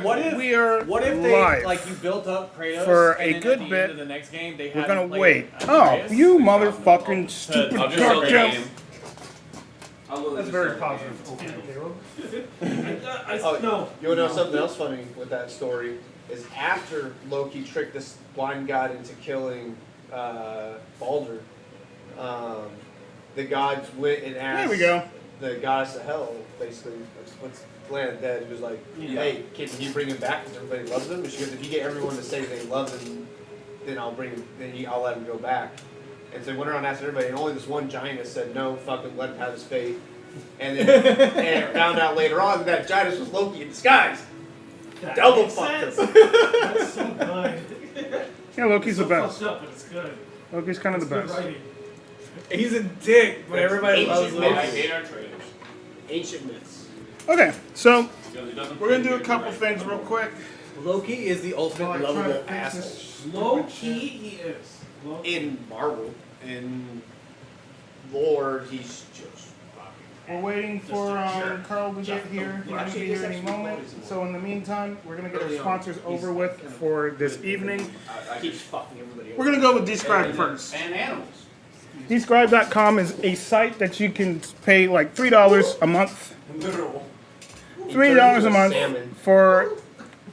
we are what if live like you built up Kratos for and a then good at the bit. end of the next game they We're hadn't gonna played wait. Andreas? Oh, you motherfucking stupid I'll just sell the goddamn. game. That's very positive. Okay, No. You want to know something else funny with that story? Is after Loki tricked this blind god into killing Baldur, the gods went and asked There we go. the goddess of hell, basically, what's Land of Dead, he was like, hey, can you bring him back because everybody loves him? And she goes, if you get everyone to say they love him, then I'll bring him, I'll let him go back. And so he went around and asked everybody, and only this one giantess said, no, fuck him, let him have his fate. And then and found out later on that giantess was Loki in disguise. That Double makes fucked sense. him. That's so good. Yeah, Loki's the so best. fucked up, but it's good. Loki's kind of the Good best. writing. He's a dick, but everybody loves Ancient Loki. I hate our traders. Ancient myths. Okay, so Because he doesn't we're gonna do a play couple right. things real quick. Loki is the ultimate While I try to lovable fix asshole. this Low stupid key, shit. he is. Low key. In Marvel, in lore, he's just We're waiting for Carl to get here. He's gonna be here any moment. So in the meantime, we're gonna get our sponsors over with for this evening. keeps fucking everybody We're over. gonna go with Describe first. And animals. Describe.com is a site that you can pay like $3 a month. Literal. $3 a month Salmon. for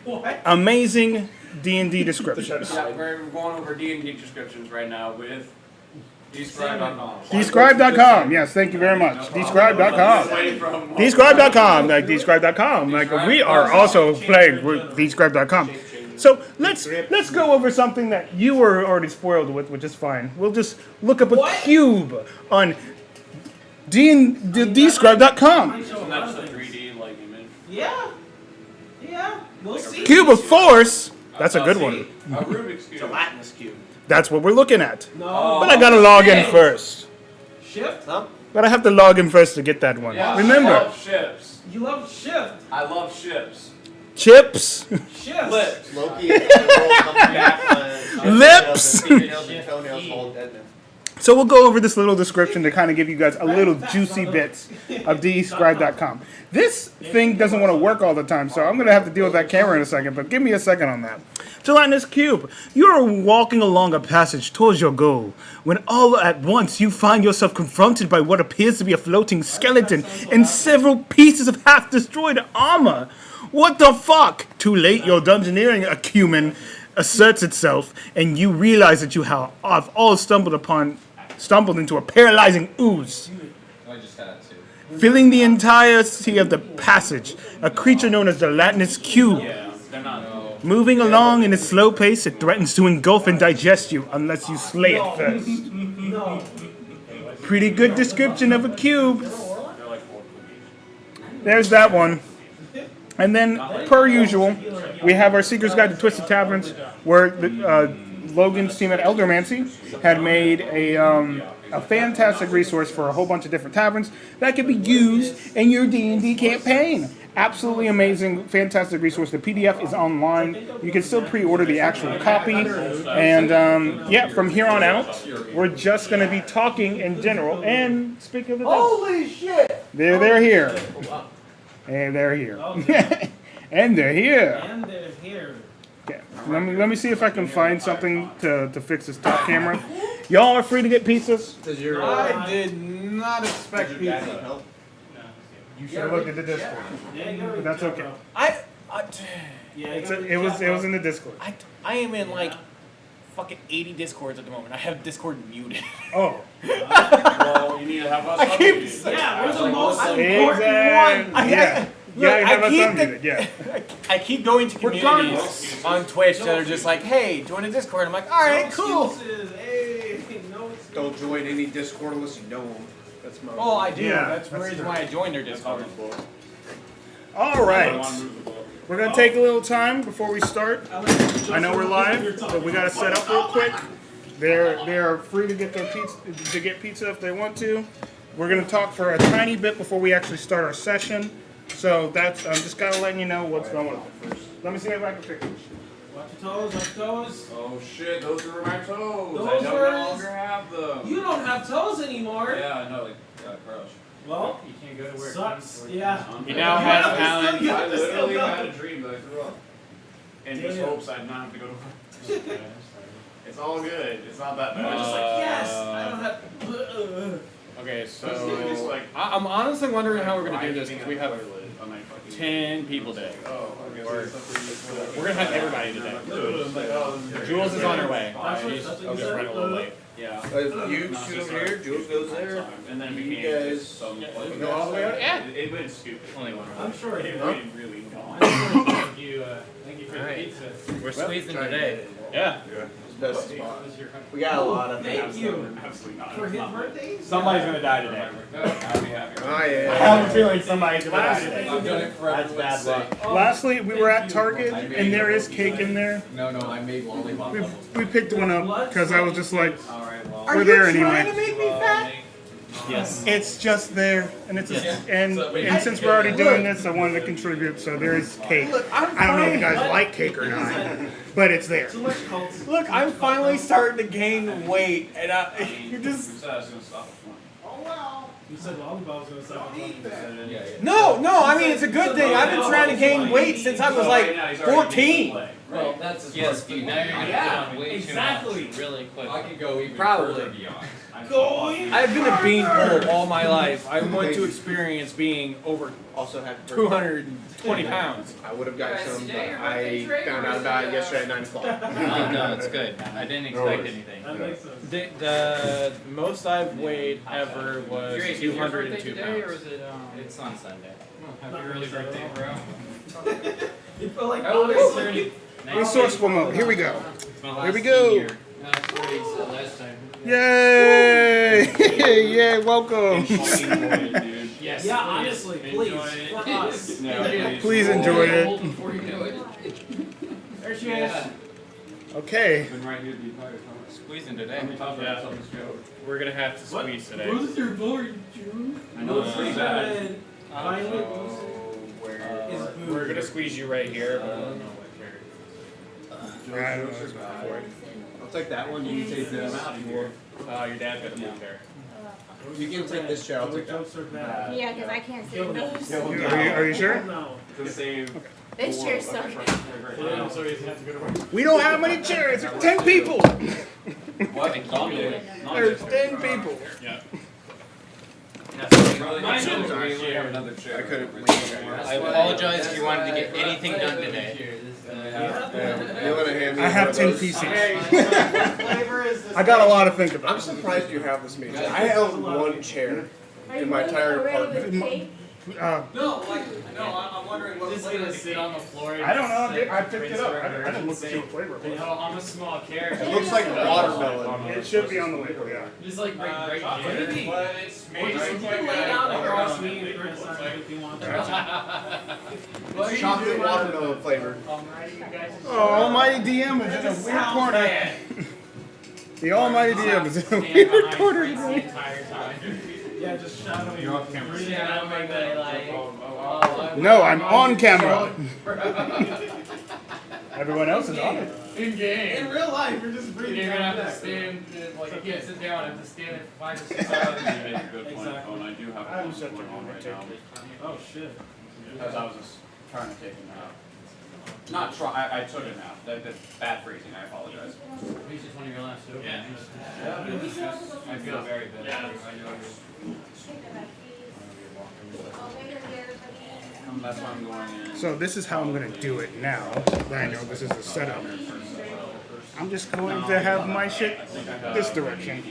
What? amazing D&D descriptions. Yeah, we're going over D&D descriptions right now with Describe.com. Describe.com. Yes, thank you very much. Describe.com. Describe.com. Like Describe.com. Like we are also playing with Describe.com. So let's go over something that you were already spoiled with, which is fine. We'll just look up a cube on Describe.com. Isn't that just a 3D like image? Yeah. Yeah. We'll see. Cube of Force. That's a good See, one. A Rubik's Cube. Gelatinous cube. That's what we're looking at. No. But I gotta log in first. Shift? Huh? But I have to log in first to get that one. Yeah, I Remember, love ships. You love shift. I love ships. chips, Shift. Lips. Loki and the world comes back on Lips. fingernails and toenails all dead now. So we'll go over this little description to kind of give you guys a little juicy bits of Describe.com. This thing doesn't want to work all the time, so I'm going to have to deal with that camera in a second, but give me a second on that. Gelatinous Cube. You are walking along a passage towards your goal when all at once you find yourself confronted by what appears to be a floating skeleton and several pieces of half-destroyed armor. What the fuck? Too late, your dungeoneering acumen asserts itself, and you realize that you have all stumbled into a paralyzing ooze. I just had to. Filling the entirety of the passage, a creature known as the Gelatinous Cube. Yeah, they're not. Moving along in a slow pace, it threatens to engulf and digest you unless you slay it first. No. Pretty good description of a cube. They're like 4 cookies. There's that one. And then, per usual, we have our Seeker's Guide to Twisted Taverns, where Logan's team at Eldermancy had made a fantastic resource for a whole bunch of different taverns that could be used in your D&D campaign. Absolutely amazing, fantastic resource. The PDF is online. You can still pre-order the actual copy. And yeah, from here on out, we're just going to be talking in general. And speaking of the devil, Holy shit! they're here. And they're here. And they're here. And they're here. Okay. Let me see if I can find something to fix this top camera. Y'all are free to get pizzas. Does your I did not expect your dad need pizza. help? You should have looked at the Discord. But that's okay. Yeah, It was in the Discord. I am in like fucking 80 Discords at the moment. I have Discord muted. Oh. Well, you need to have us updated. Yeah, we're the Like, most listen, important Exactly. one. Yeah. Yeah, you have us keep unmuted. Yeah. I keep going to communities on Twitch that are just like, hey, join a Discord. I'm like, all right, cool. Excuses. Hey, no excuses. Don't join any Discord unless you know them. That's my. Oh, I do. Yeah, that's the that's reason true. why I joined their Discord. All I want right. to move the book. We're going to take a little time before we start. I know we're live, but we got to set up real quick. They're free to get their pizza if they want to. We're going to talk for a tiny bit before we actually start our session. So that's I'm just kind of letting you know what's going on. Let me see if I can fix it. Watch your toes, watch your toes. Oh shit, those are my toes. Those I no are- longer have them. You don't have toes anymore. Yeah, I know, like, gross. Well, You can't go to work. sucks. Yeah. He now has Still talent. good. I literally Still had good. a dream that I threw up. And just Damn. hopes I'd not have to go to work. It's all good. It's not that I was bad. just like, yes. I don't have. Okay, It's literally just so like- I'm honestly wondering how we're gonna do this grinding because we on have the toilet on my fucking- 10 people today. Oh, okay. Or- So it's We're gonna have everybody today. Jules is on her way. She's That's what just you running a said. little late. Yeah. You shoot over here, Jules goes there. And then it You became guys just some go all the way out? Yeah. It went stupid. I'm sure It it went really gone. Thank you for the Alright. pizza. We're squeezing today. Yeah. Best spot. We got a lot of Thank you. Absolutely not. For his birthday? Somebody's gonna die today. I'll be happy. Oh I yeah. have a feeling somebody's gonna die today. I've done it for That's bad luck. Lastly, we were at Target, and there is cake in there. No, I made lollipop We, levels. we picked one up because I was just like, Alright, well. we're there anyway. make me fat? Yes. It's just there, and it's Yeah. and since we're already doing this, I wanted to contribute. So there is cake. I don't know if you guys like cake or not, but it's there. Too much cults. Look, I'm finally starting to gain weight, and you just You said lollipop was gonna stop. Yeah. no. I mean, it's a good thing. I've been trying to gain weight since I was like 14. Well, that's as yes, but now you're gonna Yeah, get on way exactly. too much really quick. I could go even Probably. further beyond. Going. I've been a beanpole all my life. I want to experience being over Also happy birthday. 220 pounds. I would have got some, but I found out about it yesterday at 9 o'clock. Oh, no, it's good. I didn't expect anything. That makes sense. The most I've weighed ever was Is your birthday 202 today, or pounds. is it, it's on Sunday. Happy early birthday, bro. You feel like How old oh, is he? Resourceful mode. Here we go. Here we go. Last time. Yay! Yay! Welcome. Yes. Yeah, honestly, please, for us. Please enjoy it. Before you know it. There she is. Okay. Been right here the entire time. Squeezing today. We're gonna have to squeeze today. your board, June? I know it's pretty bad. Violet We're gonna squeeze you right here. I don't know. I'll take that one. You can take this. Your dad got a blue chair. You can take this chair. I'll take that. jokes are bad. Yeah, because I can't sit in those. Are you sure? No. To save. This chair's so good. So he doesn't have to go to work. We don't have many chairs. There's 10 people. What? There's 10 people. Yeah. Another chair. I couldn't. I apologize if you wanted to get anything done today. I have 10 pieces. I got a lot to think I'm about. surprised you have this many. I held one chair in my entire apartment. Uh, I'm wondering what Just gonna sit on the floor. I don't know. I picked it up. I didn't look at your flavor. You know, I'm a small character. It looks like watermelon. It should be on the label, yeah. Just like right Maybe. here. Or just you can lay down across me and Chris if you want to. Chocolate watermelon flavor. Oh, Almighty DM is in a weird corner. The Almighty DM is in a weird corner today. Yeah, just shadow me. You're off camera. No, I'm on camera. Everyone else is on it. In game. In real life, you're just breathing. You're gonna have to back. stand, like, you can't sit down, you have to stand there for 5 or 6 hours. You make a good point. Exactly. Oh, and I do have I'm a such a going on right lunatic. now. Oh shit. Because I was just trying to take a nap. Not try. I took a nap. That's bad freezing. I apologize. This is one of your last openings. Yeah. I feel very bad. Yeah. That's why I'm going in. So this is how I'm going to do it now. That I know this is the setup. I'm just going to have my shit this direction.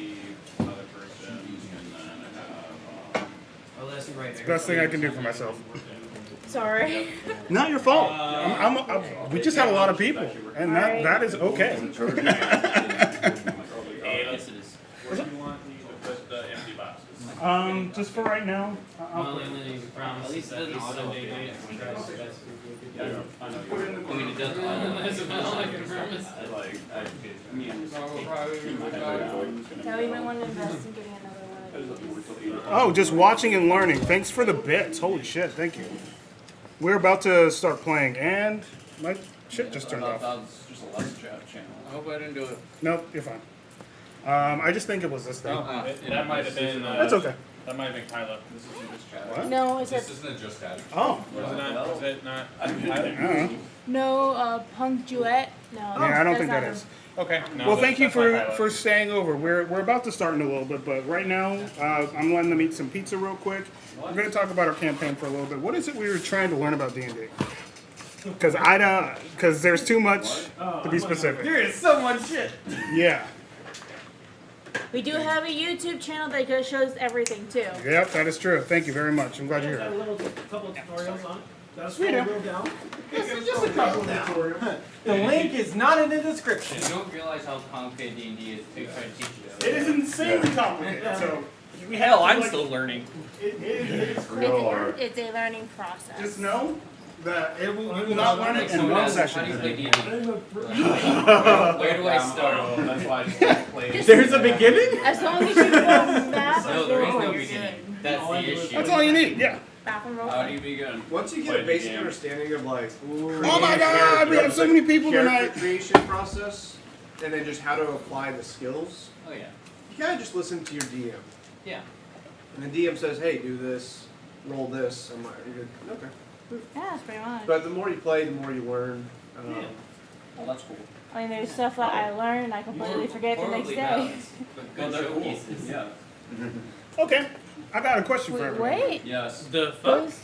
Another person, and then I have. Oh, that's right there. Best thing I can do for myself. Sorry. Not your fault. We just had a lot of people, and that is okay. Yes, it is. The empty boxes. Just for right now. Well, and then you promise at least it doesn't auto-date. Yeah, I know. I mean, it doesn't. That's about all I can promise. No, you might want to invest in getting another one of these. Oh, just watching and learning. Thanks for the bits. Holy shit, thank you. We're about to start playing, and my shit just turned off. That was just a Let's Chat channel. I hope I didn't do it. Nope, you're fine. I just think it was this thing. That might have been. That's okay. That might have been Kyla. This isn't just chat. What? No, it This says isn't a just chat. Oh. Was it not? Was it not? I don't know. no punctuate. No. Yeah, I don't think that is. Okay. No, Well, that- thank you that's my for highlight. staying over. We're about to start in a little bit, but right now I'm letting them eat some pizza real quick. We're going to talk about our campaign for a little bit. What is it we were trying to learn about D&D? Because there's too much to be specific. There is so much shit. Yeah. We do have a YouTube channel that shows everything too. Yep, that is true. Thank you very much. I'm glad you're Got a here. little couple tutorials on it. That's We scroll do. real down. Just a couple tutorials. The link is not in the description. You don't realize how complicated D&D is to try to teach you. It is insanely complicated. So we have Hell, to, I'm like, still learning. It's It's a learning process. just know that you will not learn it in one How do you session. play D&D? Where do I start? That's why I just don't play. There's a beginning? As long as you know math No, and there is roll, no you're beginning. good. That's the issue. That's all you need. Yeah. Math and roll. How do you begin? Once you Play get a the basic game. understanding of like, Oh my God! We have so many people character tonight. creation process, and then just how to apply the skills, Oh yeah. you kind of just listen to your DM. Yeah. And the DM says, hey, do this, roll this. I'm like, you're good. Okay. Yeah, that's pretty much. But the more you play, the more you learn. Oh, that's cool. I mean, there's stuff that I learn and I completely forget the next Horribly day. balanced, but good They're cool. showcases. Yeah. Okay. I got a question for everyone. Wait. Yes. The fuck? Those,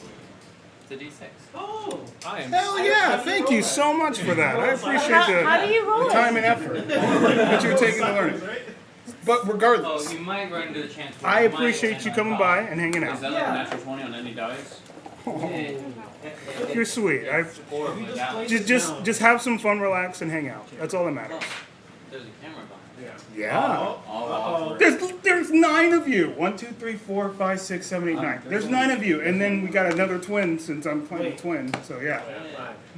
It's a D6. Oh. I am. Hell yeah! Thank you so much for that. I appreciate how do the you roll time it? and effort that you're taking to learn it. But Oh, regardless, you might run into the chance. where I you might appreciate end you on coming top. by and hanging Is out. that like a natural 20 on any dice? You're sweet. Horribly balanced. Just have some fun, relax, and hang out. That's all that matters. There's a camera behind. Yeah. All There's 9 of you. 1, 2, 3, 4, 5, 6, 7, 8, 9. There's 9 of you, and then we got another twin since I'm playing a twin. So yeah,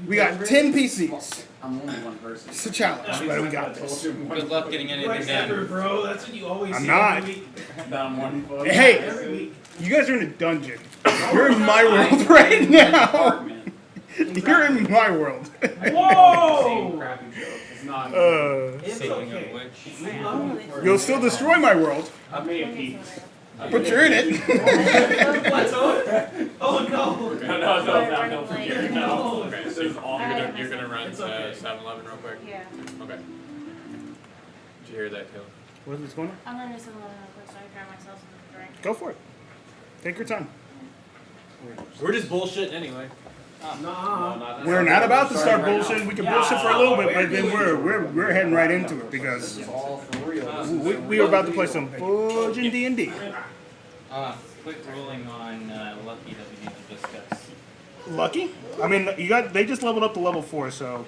we got 10 PCs. I'm only one person. It's a challenge, but we got this. Good luck getting anything Whatever, done. bro. That's what you always I'm say not. every week. Down one foot. Hey, Every week. you guys are in a dungeon. You're in my world right now. Man. You're in my world. Same Whoa! crappy joke. It's not. It's Speaking okay. of which, We love you for You'll it. still destroy my world, I made a peep. but you're in it. What's on? Oh no! No, don't forget it. No. Okay, so This is all you're gonna run It's to okay. 7-Eleven real quick? Yeah. Okay. Did you hear that, Taylor? What's going on? I'm gonna just real quick so I can grab myself some drink. Go for it. Take your time. We're just bullshitting anyway. Nah. We're not about to start bullshit. We can bullshit for a little bit, but then we're heading right into it because all for real. we are about to play some fudging D&D. quick ruling on Lucky that we need to discuss. Lucky? I mean, they just leveled up to level 4, so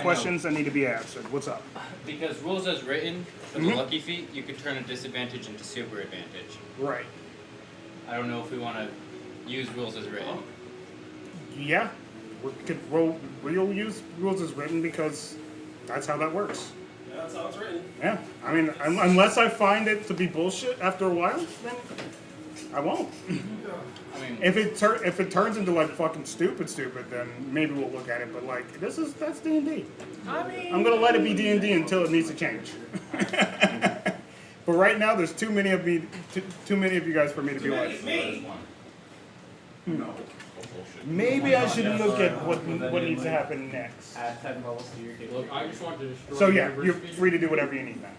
questions that need to be answered. What's up? Because rules as written, for the Lucky feat, you could turn a disadvantage into super advantage. Right. I don't know if we want to use rules as written. Yeah. We'll use rules as written because that's how that works. Yeah, that's how it's written. Yeah. I mean, unless I find it to be bullshit after a while, then I won't. I mean, If it turns into like fucking stupid, then maybe we'll look at it. But like that's D&D. I mean, I'm gonna let it be D&D until it needs to change. But right now, there's too many of you guys for me to be like. me. Maybe I should look at what needs to happen next. Add 10 levels to your game. Look, I just want to destroy So yeah, you're free to do whatever you need now.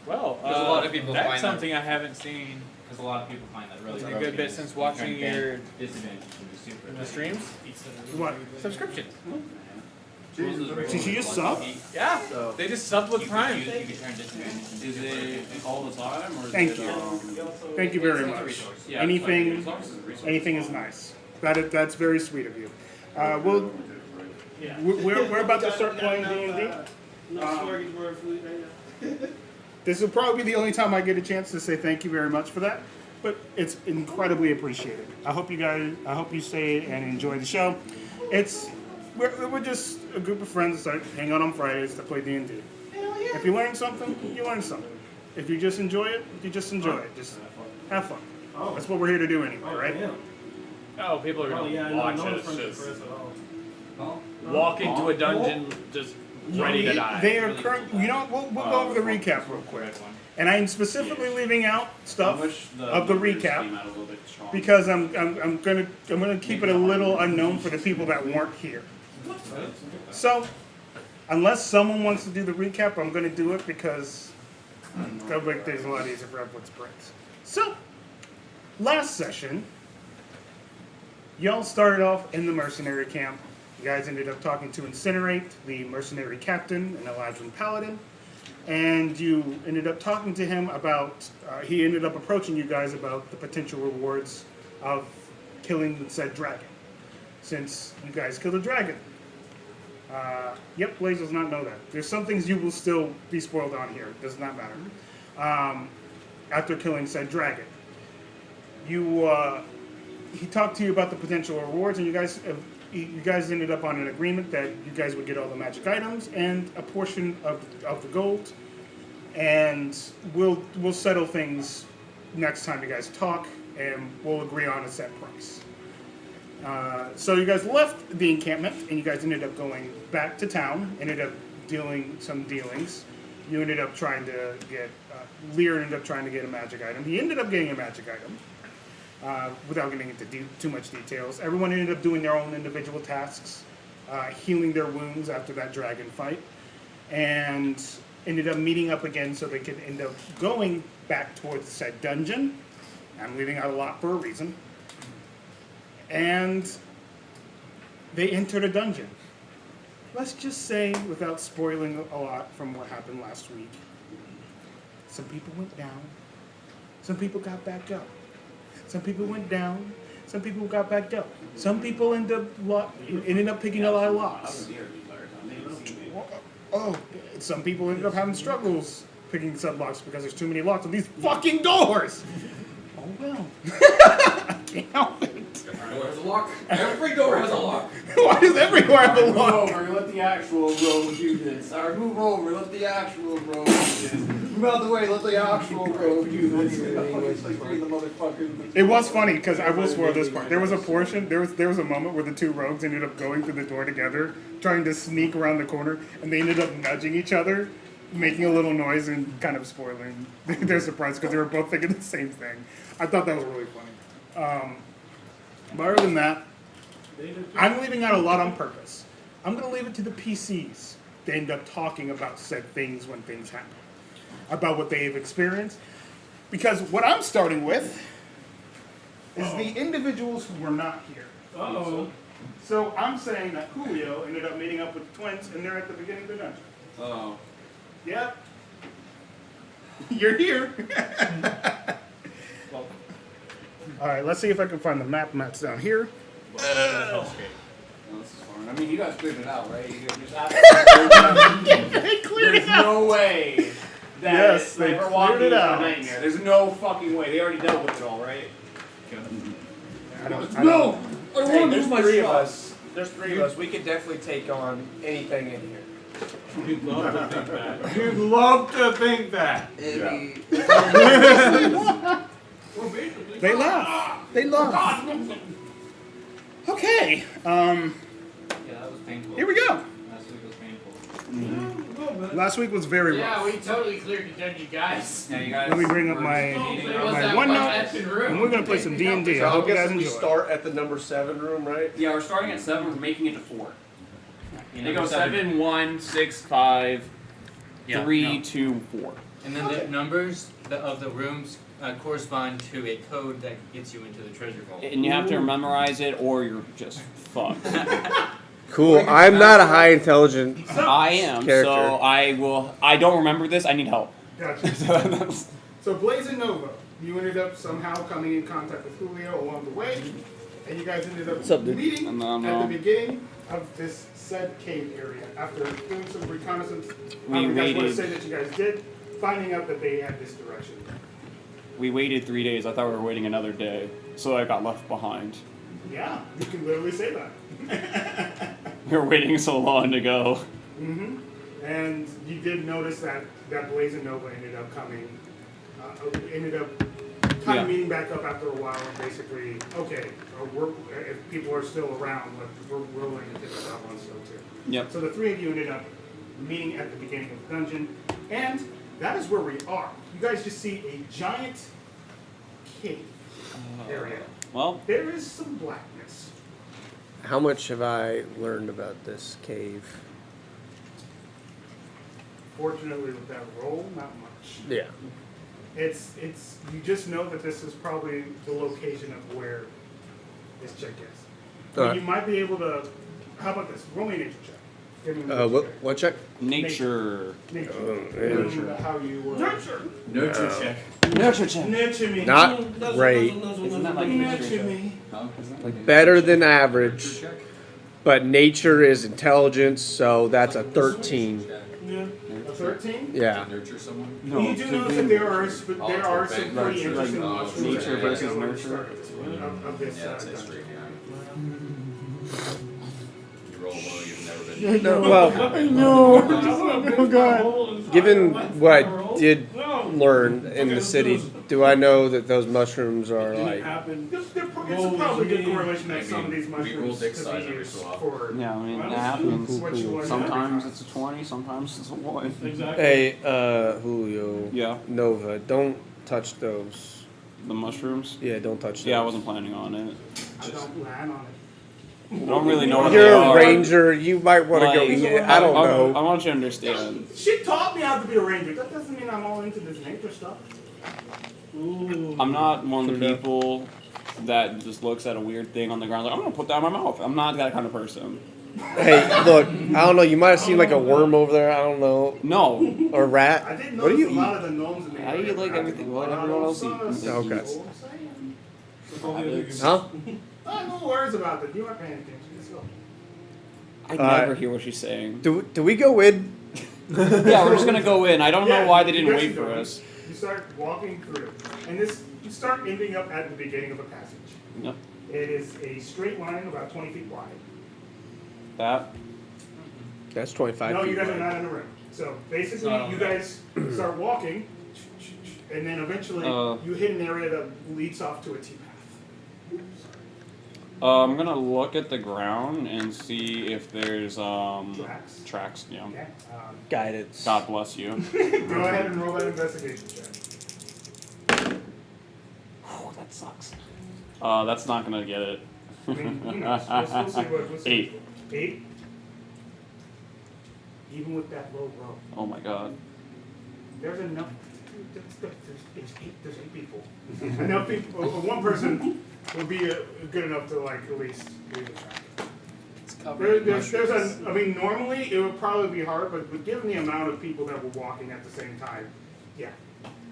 Well, There's a lot of people that's find that- something I haven't seen because a lot of people find that really in a hard good bit because since you watching turn your disadvantage into super the advantage. streams. What? Subscriptions. Rules as written, Did you just sub? Yeah, they just subbed with Prime. You could turn disadvantage into Is it all the time, or is Thank it, you. Thank you very It's a much. resource. Yeah, Anything- as long as it's a resource. Anything is nice. That's very sweet of you. We're about to start playing D&D. No smorgasbord food right now. This will probably be the only time I get a chance to say thank you very much for that, but it's incredibly appreciated. I hope you stay and enjoy the show. We're just a group of friends that hang out on Fridays to play D&D. If you learn something, you learn something. If you just enjoy it, you just enjoy it. Just have fun. That's what we're here to do anyway, right? Yeah. Oh, people are Oh gonna yeah, watch no it. one's It's friends with just Chris at all. walk into a dungeon just ready to die. They are current. We'll go over the recap real quick. Red one. And I'm specifically leaving out stuff I wish of the numbers recap came out a little bit stronger. because I'm gonna keep it a little unknown for the people that weren't here. So, unless someone wants to do the recap, I'm gonna do it because that'll make things a lot easier for everyone's brains. So, last session, y'all started off in the mercenary camp. You guys ended up talking to Incinerate, the mercenary captain, and Eladrin Paladin. And you ended up talking to him about, he ended up approaching you guys about the potential rewards of killing the said dragon. Since you guys killed a dragon. Yep, Blaze does not know that. There's some things you will still be spoiled on here. Does not matter. After killing said dragon. He talked to you about the potential rewards, and you guys ended up on an agreement that you guys would get all the magic items and a portion of the gold, and we'll settle things next time you guys talk, and we'll agree on a set price. So you guys left the encampment, and you guys ended up going back to town, ended up doing some dealings. You ended up trying to get, Lear ended up trying to get a magic item. He ended up getting a magic item. Without getting into too much details, everyone ended up doing their own individual tasks, healing their wounds after that dragon fight, and ended up meeting up again so they could end up going back towards said dungeon. I'm leaving out a lot for a reason. And they entered a dungeon. Let's just say, without spoiling a lot from what happened last week, some people went down, some people got back up. Some people went down. Some people got back up. Some people ended up picking a lot of locks. Some people ended up having struggles picking sub locks because there's too many locks on these fucking doors. Oh well. I can't help it. Every door has a lock. Every door has a lock. Why does every door have a lock? Move over, let the actual rogue do this. Or move over, let the actual rogue do this. Move out the way, let the actual rogue do this. It was funny because I will spoil this part. There was a portion, there was a moment where the two rogues ended up going through the door together, trying to sneak around the corner, and they ended up nudging each other, making a little noise and kind of spoiling their surprise because they were both thinking the same thing. I thought that was really funny. But other than that, I'm leaving out a lot on purpose. I'm going to leave it to the PCs to end up talking about said things when things happen, about what they've experienced. Because what I'm starting with is the individuals who were not here. Uh-oh. So I'm saying that Julio ended up meeting up with the twins, and they're at the beginning of the dungeon. Oh. Yep. You're here. All right, let's see if I can find the map. Map's down here. No, this is fine. I mean, you guys cleared it out, right? You just have They cleared There's it out. no way that Yes, they we're cleared walking it into out. a nightmare. There's no fucking way. They already dealt with it all, right? I don't- Hey, there's three of us. There's three of us. We could definitely take on anything in here. You'd love to think that. You'd love to think that. They laugh. They laugh. Okay. Yeah, that was painful. Here we go. Last week was painful. Last week was very Yeah, rough. we totally cleared the dungeon, guys. Yeah, you guys. Let me bring up my There was my that OneNote, effing room. and we're gonna play some D&D. So I I'm hope you guys guessing we enjoy. start at the number 7 room, right? Yeah, we're starting at 7. We're making it to 4. You They know, go 7, 1, 6, 5, Yeah, 3, no. 2, 4. And then the numbers of the rooms correspond to a code that gets you into the treasure vault. And you have to memorize it or you're just fucked. Cool. I'm not a high intelligent. I am, Character. so I don't remember this, I need help. Gotcha. So Blaze and Nova, you ended up somehow coming in contact with Julio along the way, and you guys ended up up, dude? meeting I'm at wrong. the beginning of this said cave area. After doing some reconnaissance, We you guys want to waited. say that you guys did, finding out that they had this direction. We waited 3 days, I thought we were waiting another day, so I got left behind. Yeah, you can literally say that. We were waiting so long to go. Mm-hmm. And you did notice that Blaze and Nova ended up coming, kind Yeah. of meeting back up after a while, and basically, okay, if people are still around, we're willing to pick up on stuff too. Yep. So the three of you ended up meeting at the beginning of the dungeon, and that is where we are. You guys just see a giant cave area. Well, There is some blackness. How much have I learned about this cave? Fortunately, with that roll, not much. Yeah. It's you just know that this is probably the location of where this chick is. But you might be able to. How about this? Roll me a nature check. Give me a nature check. What check? nature. Nature. Nature. How you Nurture. Nurture check. Nurture check. Nurture me. Not great. Isn't that like Nurture me. Huh? Isn't that like Better than average, check? but nature is intelligence, so that's a 13. Yeah. A 13? Yeah. Nurture someone? You do notice that there are some pretty interesting like, mushrooms nature that versus go nurture. of this Yeah, that's a dungeon. straight down. You roll low, you've never been. Well, Oh god. given what I did learn in the city, do I know that those mushrooms are like? It's probably a good correlation that some of these we mushrooms roll dick could size be every used so often. for. Yeah, I mean, well, that happens. what you learn Sometimes every it's a 20, sometimes it's a 1. Hey, Julio. Yeah, Nova, don't touch those. the mushrooms. Yeah, don't touch those. Yeah, I wasn't planning on it. I don't land on it. I don't really know what You're they a are. ranger. You might want to go Like, eat it. I don't I know. want you to understand. She taught me how to be a ranger. That doesn't mean I'm all into this nature stuff. I'm not one of the people that just looks at a weird thing on the ground like, I'm gonna put that in my mouth. I'm not that kind of person. Hey, look. I don't know. You might have seen like a worm over there. I don't know. No. Or a rat. I did What do notice you a eat? lot of the gnomes in the I eat like everything, what everyone else eats. Okay. Saying. Huh? No worries about that. You aren't paying attention. Just go. I never hear what she's saying. Do we go in? Yeah, we're just gonna go in. I don't know why they didn't you guys wait go for in. us. You start walking through, and you start ending up at the beginning of a passage. No. It is a straight line about 20 feet wide. That. That's 25 No, feet you guys are wide. not in a ring. So basically, you guys start walking, and then eventually you hit an area that leads off to a T-path. I'm gonna look at the ground and see if there's Tracks. tracks. Yeah. Okay. Guidance. God bless you. Go ahead and roll that investigation check. Oh, that sucks. That's not gonna get it. I mean, who knows? We'll see what. We'll see. 8. 8. Even with that low roll, Oh my god. there's enough. There's 8 people. Enough people. One person will be good enough to like at least leave the track. There's I mean, normally it would probably be hard, but given the amount of people that were walking at the same time, yeah,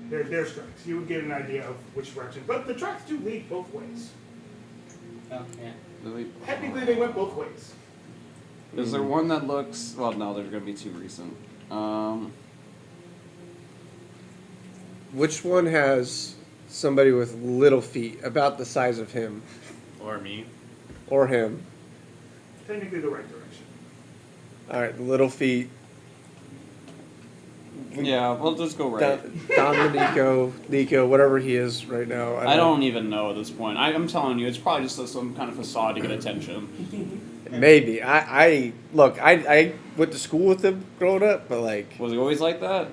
there's tracks. You would get an idea of which direction. But the tracks do lead both ways. Technically, they went both ways. Is there one that looks? Well, no, they're gonna be too recent. Which one has somebody with little feet about the size of him Or me. or him? Technically, the right direction. All right, the little feet. Yeah, we'll just go right. Dominico, Nico, whatever he is right now. I don't even know at this point. I'm telling you, it's probably just some kind of facade to get attention. Maybe. I look. I went to school with him growing up, but like Was he always like that?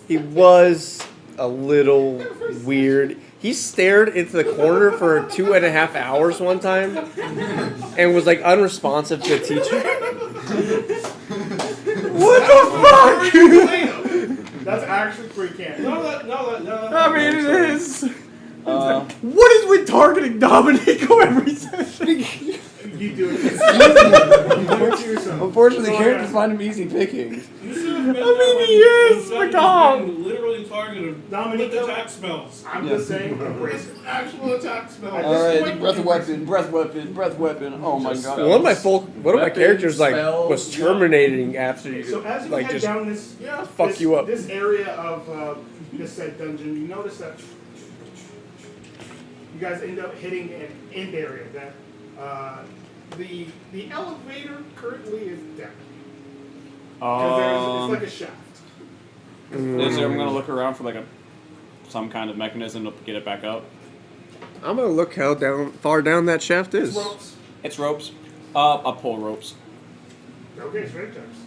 he was a little weird. He stared into the corner for 2.5 hours one time, and was like unresponsive to the teacher. What the fuck? That's actually pretty camp. No. I mean, it is. What is with targeting Dominico every session? You do it. Unfortunately, characters find him easy pickings. I mean, he is the dog. Literally targeted Dominic, with attack spells. I'm just saying, abrasive. Actual attack spells. At All this right, point, breath weapon. Oh my god. One of my Weapons, characters like spells, was terminating after you, So as you like head just down this, fuck you up. This area of this said dungeon, you notice that you guys end up hitting an end area that the elevator currently is down. Because it's like a shaft. Is there? I'm gonna look around for like some kind of mechanism to get it back up. I'm gonna look how far down that shaft It's is. ropes. It's ropes. I'll pull ropes. Okay, straight jumps.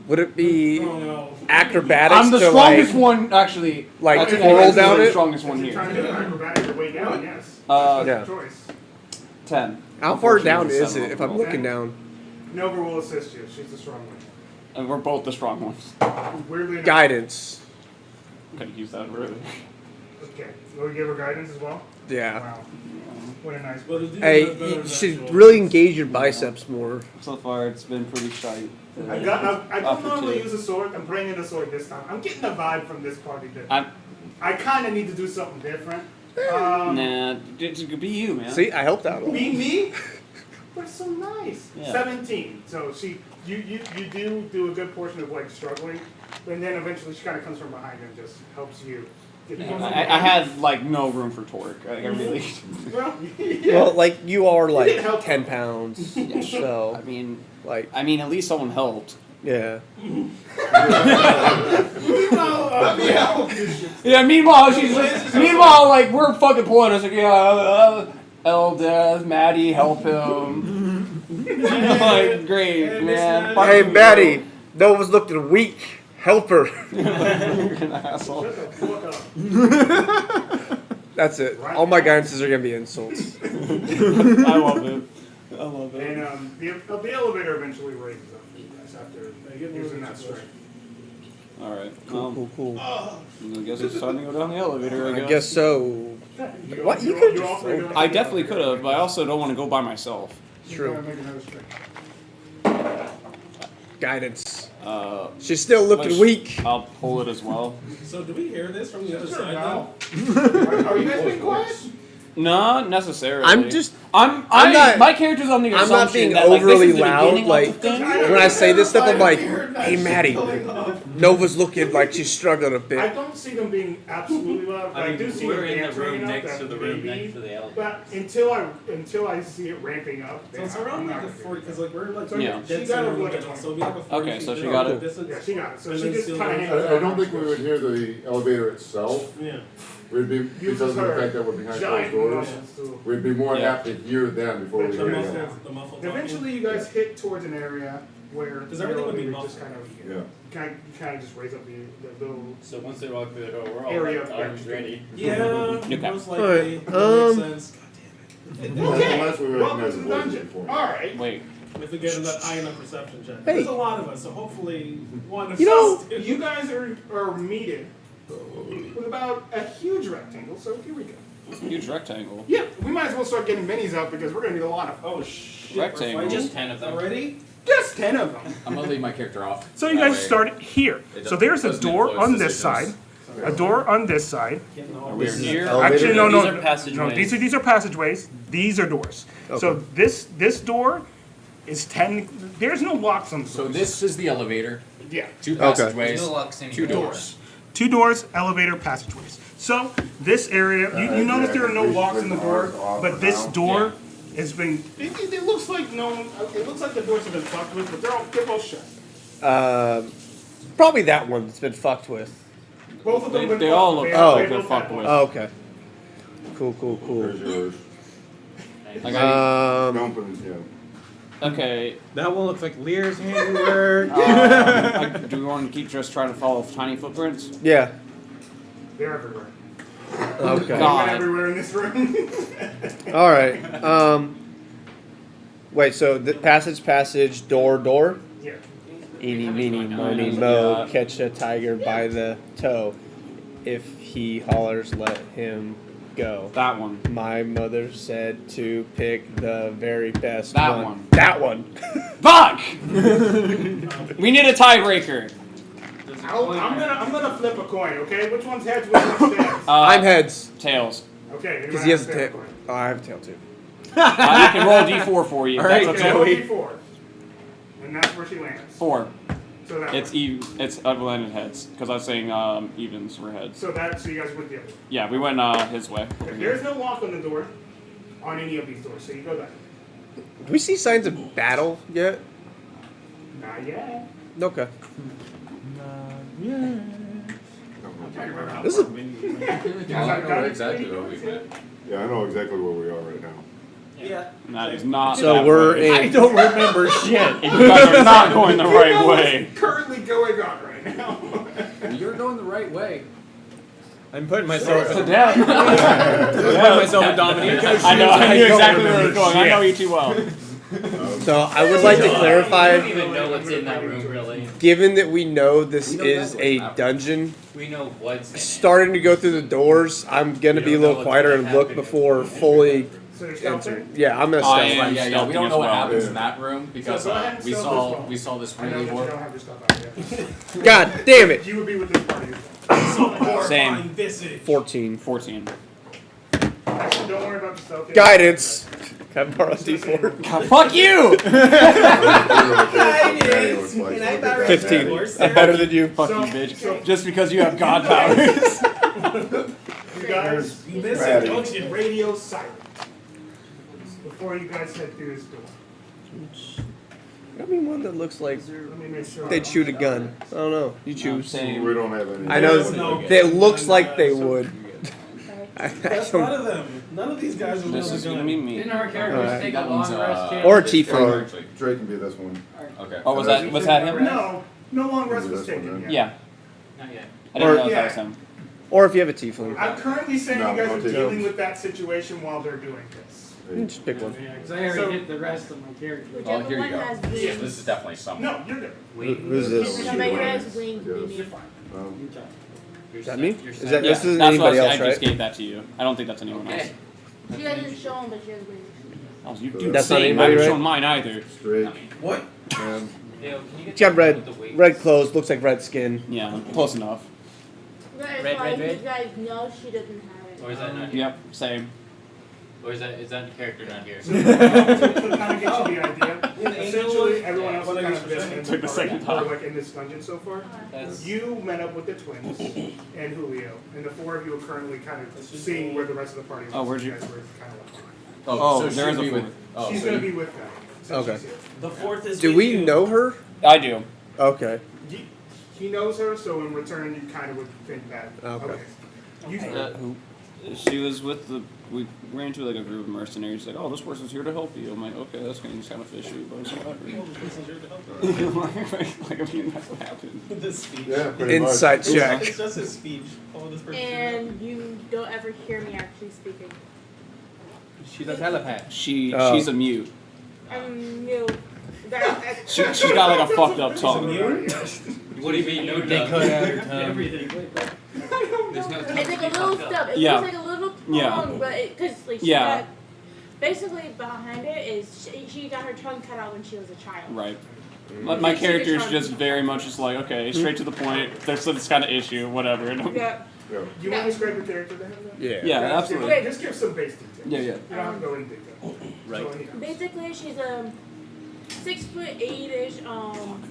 Would it be Oh, no. acrobatics I'm the to strongest like, one, actually. like That's twirl the down it? strongest one If you're trying here. to do acrobatic your way down, yes. Uh, Yeah. Choice. 10. How far down Unfortunately, is it if I'm Okay. looking down? Nova will assist you. She's the strong one. And we're both the strong ones. Weirdly enough. Guidance. Could use that really. Okay. Will we give her guidance as well? Yeah. Wow. What a nice. But it's Hey, even better you than should actual- really engage your biceps more. So far, it's been pretty shite. I don't Offer normally to- use a sword. I'm bringing a sword this time. I'm getting a vibe from this party that I kind of need to do something different. Nah, it could be you, man. See, I helped out. Be me? But so nice. Yeah. 17. So you do a good portion of like struggling, and then eventually she kind of comes from behind and just helps you. Get I had like no room for torque. Like, I really. Well, yeah. Well, like you are did like help 10 pounds, so I like mean, at least someone helped. yeah. Yeah. Meanwhile, like we're fucking pulling us like Eldeth, Maddie, help him. Like great, man. Hey, Maddie, Nova's looking weak. Help her. You're an asshole. Shut the fuck up. That's it. All my guidances are gonna be insults. I love it. I love it. And the elevator eventually raises up for you guys after using that strength. All right. Cool. I guess it's time to go down the elevator. I guess so. What you could just three float. go I down the definitely could elevator. have, but I also don't want to go by myself. You True. gotta make another strength. Guidance. Uh, She's still looking weak. I'll pull it as well. So do we hear this from the other side now. now? Are you guys being quiet? Not necessarily. I'm I'm not- my character's on the I'm assumption not being that, like, overly this is the loud, beginning like, of the thing. when I say this stuff, I'm like, hey, Maddie, Nova's looking like she's struggling a I bit. don't see them being absolutely loud. I do see them we're in the dancing room enough next that to the room maybe, next to the elevator. but until I see it ramping up, So it's around like a 40, because like we're like Yeah. dead She got center it of the like a middle, so we have a 40 Okay, so feet she got it. distance. Yeah, she got it. So And she then just still kind of like- hangs I don't think we would hear the elevator itself. Yeah. We'd be, because of the fact that we're behind closed giant doors, muscles to. we'd be more Yeah. apt to hear them before we The hear muffled- them. The muffled talking. Eventually, you guys hit towards an area where Because the everything would be elevator just muffled. kind of, Yeah. kind of just raise up the little. So once they walk through the door, we're all Area like, of arms ready. Yeah, Okay. most likely. Alright, That makes sense. Unless we Welcome recognize to the the voices dungeon. before. All right. Wait. If we get enough high enough perception check. Hey. There's a lot of us, so hopefully one of You know, us. You guys are meeted with about a huge rectangle. So here we go. Huge rectangle. Yeah, we might as well start getting minis out because we're gonna need a lot of. Oh shit. Rectangle. we're fighting Just 10 of them. already? Just 10 of them. I'm gonna leave my character off. So you That guys way start here. it So there's a doesn't door influence on this side, decisions. a door on this side. Getting Are all we this. here? Actually, no, These no, are passageways. no. These are passageways. These are doors. So this door is 10. There's no locks on the So doors. this is the elevator. Yeah. Two Okay. passageways. No locks anymore. Two doors. 2 doors, elevator, passageways. So this area, you notice there are no locks in the door, but this door has been. It looks like no. It looks like the doors have been fucked with, but they're both shut. Probably that one that's been fucked with. Both of them. They, been they fucked. all look They- Oh. like they they're both fucked had with. Oh, okay. Cool. There's yours. Like I, Don't put it, yeah. okay. That one looks like Lear's handiwork. Do we want to keep just trying to follow tiny footprints? Yeah. They're everywhere. Okay. God. They're everywhere in this room. All right. Wait. So the passage, door. Yeah. Eeny, meeny, miny, mo. Catch a tiger by the toe. If he hollers, let him go. That one. My mother said to pick the very best That one. one. That one. Fuck! We need a tiebreaker. I'm gonna flip a coin. Okay, which one's heads? Which one's tails? I'm heads. Tails. Okay. Because he has a tail. Oh, I have a tail too. I can roll D4 for you. All right, That's Okay, okay. roll D4. And that's where she lands. 4. So that It's works. It's I've landed heads because I was saying evens were heads. So you guys went the other way. Yeah, we went his way. Over Okay, here. there's no lock on the door on any of these doors, so you go that way. Do we see signs of battle yet? Not yet. Okay. This is I know exactly where we went. Yeah, I know exactly where we are right now. Yeah. And that is not. So that we're way. in. don't remember shit. You guys are not going the right way. Currently going on right now. You're going the right way. I'm putting myself To death. I'm putting myself in Dominique. I know. I knew exactly where it was going. I know you too well. So I would like to I don't clarify, even know what's in that room, really. given that we know this is a dungeon, We know what's in it. starting to go through the doors, I'm gonna be a little quieter and look before fully So you're stealthing? entering. Yeah, I'm gonna I stealth. am Yeah, we stealthing don't as know what well. happens in that room because So go ahead and we stealth saw as well. we saw this I know really that you war. don't have your stuff out yet. God damn it! You would be with this party. Horrifying visage. 14. 14. Actually, don't worry about the stealth yet. Guidance. Can I borrow a D4? God, fuck you! 15. I'm better than you. Fuck you, bitch. Just because you have god powers. You guys, You miss it, don't you? radio silent. Before you guys head through this door. Got me one that looks like Let me make sure. they'd shoot a gun. I don't know. You choose. We don't have any. I know No. that looks like they would. I That's don't- none of them. None of these guys are This is gonna be me. Didn't our characters Alright. take a That long one's, rest camp? Or a tiefling. Trey can be this one. Okay. Oh, was that him? No, no long rest was taken yet. Yeah. Not yet. I didn't Or- know if that was him. Or if you have a tiefling. I'm currently saying No, you guys don't are take dealing it. with that situation while they're doing this. Just pick one. Yeah, because I already So- hit the rest of my character. Oh, Whichever here one you go. has Yeah, wings. this is definitely someone. No, you're good. Who's this? No, but who has wings? Yes. Maybe. You're fine. Is that me? Is that Yeah, this isn't that's anybody what else, I just right? gave that to you. I don't think that's anyone else. She doesn't show them, but she has wings. Oh, you do That's the not same. anybody, I haven't right? shown mine either. Straight. What? And Dale, can you get It's got the red, with the weights? red clothes. Looks like red skin. Yeah, close enough. But Red, as far red, as red? you guys know, she doesn't have it. Or is that not here? Yep, same. Or is that character not here? To kind of get you the idea, essentially everyone else Yeah. has kind of been in Took the second time. like in this dungeon so far. That's You met up with the twins and Julio, and the four of you are currently kind of seeing where the rest of the party was. Oh, where'd you- guys were kind of left behind. Oh, so there is she'll a be with. fourth. Oh, She's so gonna you- be with them. since Okay. she's here. The fourth is Do with we you. know her? I do. Okay. He knows her, so in return, you kind of would think that. Okay. You, Who? She was with the. We ran into like a group of mercenaries. Like, oh, this person's here to help you. I'm like, okay, that's kind of fishy, but it's whatever. like, I mean, that's what happened. This speech. yeah, pretty much. Insight check. It's just his speech. Oh, this person. And you don't ever hear me actually speaking. She's a telepath. She's a mute. I'm new. She's got like a fucked up tongue. What do you mean? No They duh. cut out her tongue. Everything. There's no tongue. It's like a little stuff. It Yeah. looks like a little Yeah. tongue, but because like she Yeah. got, basically behind it is she got her tongue cut out when she was a child. Right. My character is just very much just like, okay, straight to the point. There's this kind of issue, whatever. Yeah. Yeah. Do you want to describe your character to him? Then? Yeah. Yeah, Just absolutely. give- Just give some base details. Yeah, yeah. You don't have to go into detail. Right. So anyhow. Basically, she's 6'8" ish.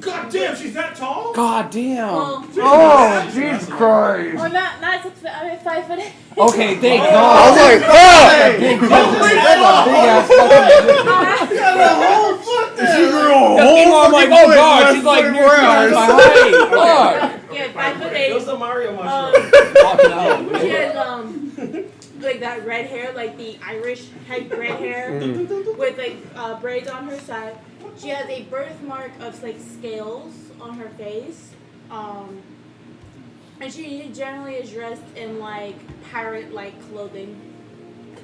God damn, she's that tall? God damn. Well, Oh, Jesus Christ. well, not 6 foot. I mean 5'8". Okay, thank I God. was like, oh! Big ass fucking. Meanwhile, I'm like, oh god, she's like near 2 times my height. Yeah, It was 5'8". the Mario mushroom. She has like that red hair, like the Irish type red hair, with like braids on her side. She has a birthmark of like scales on her face, and she generally is dressed in like pirate-like clothing.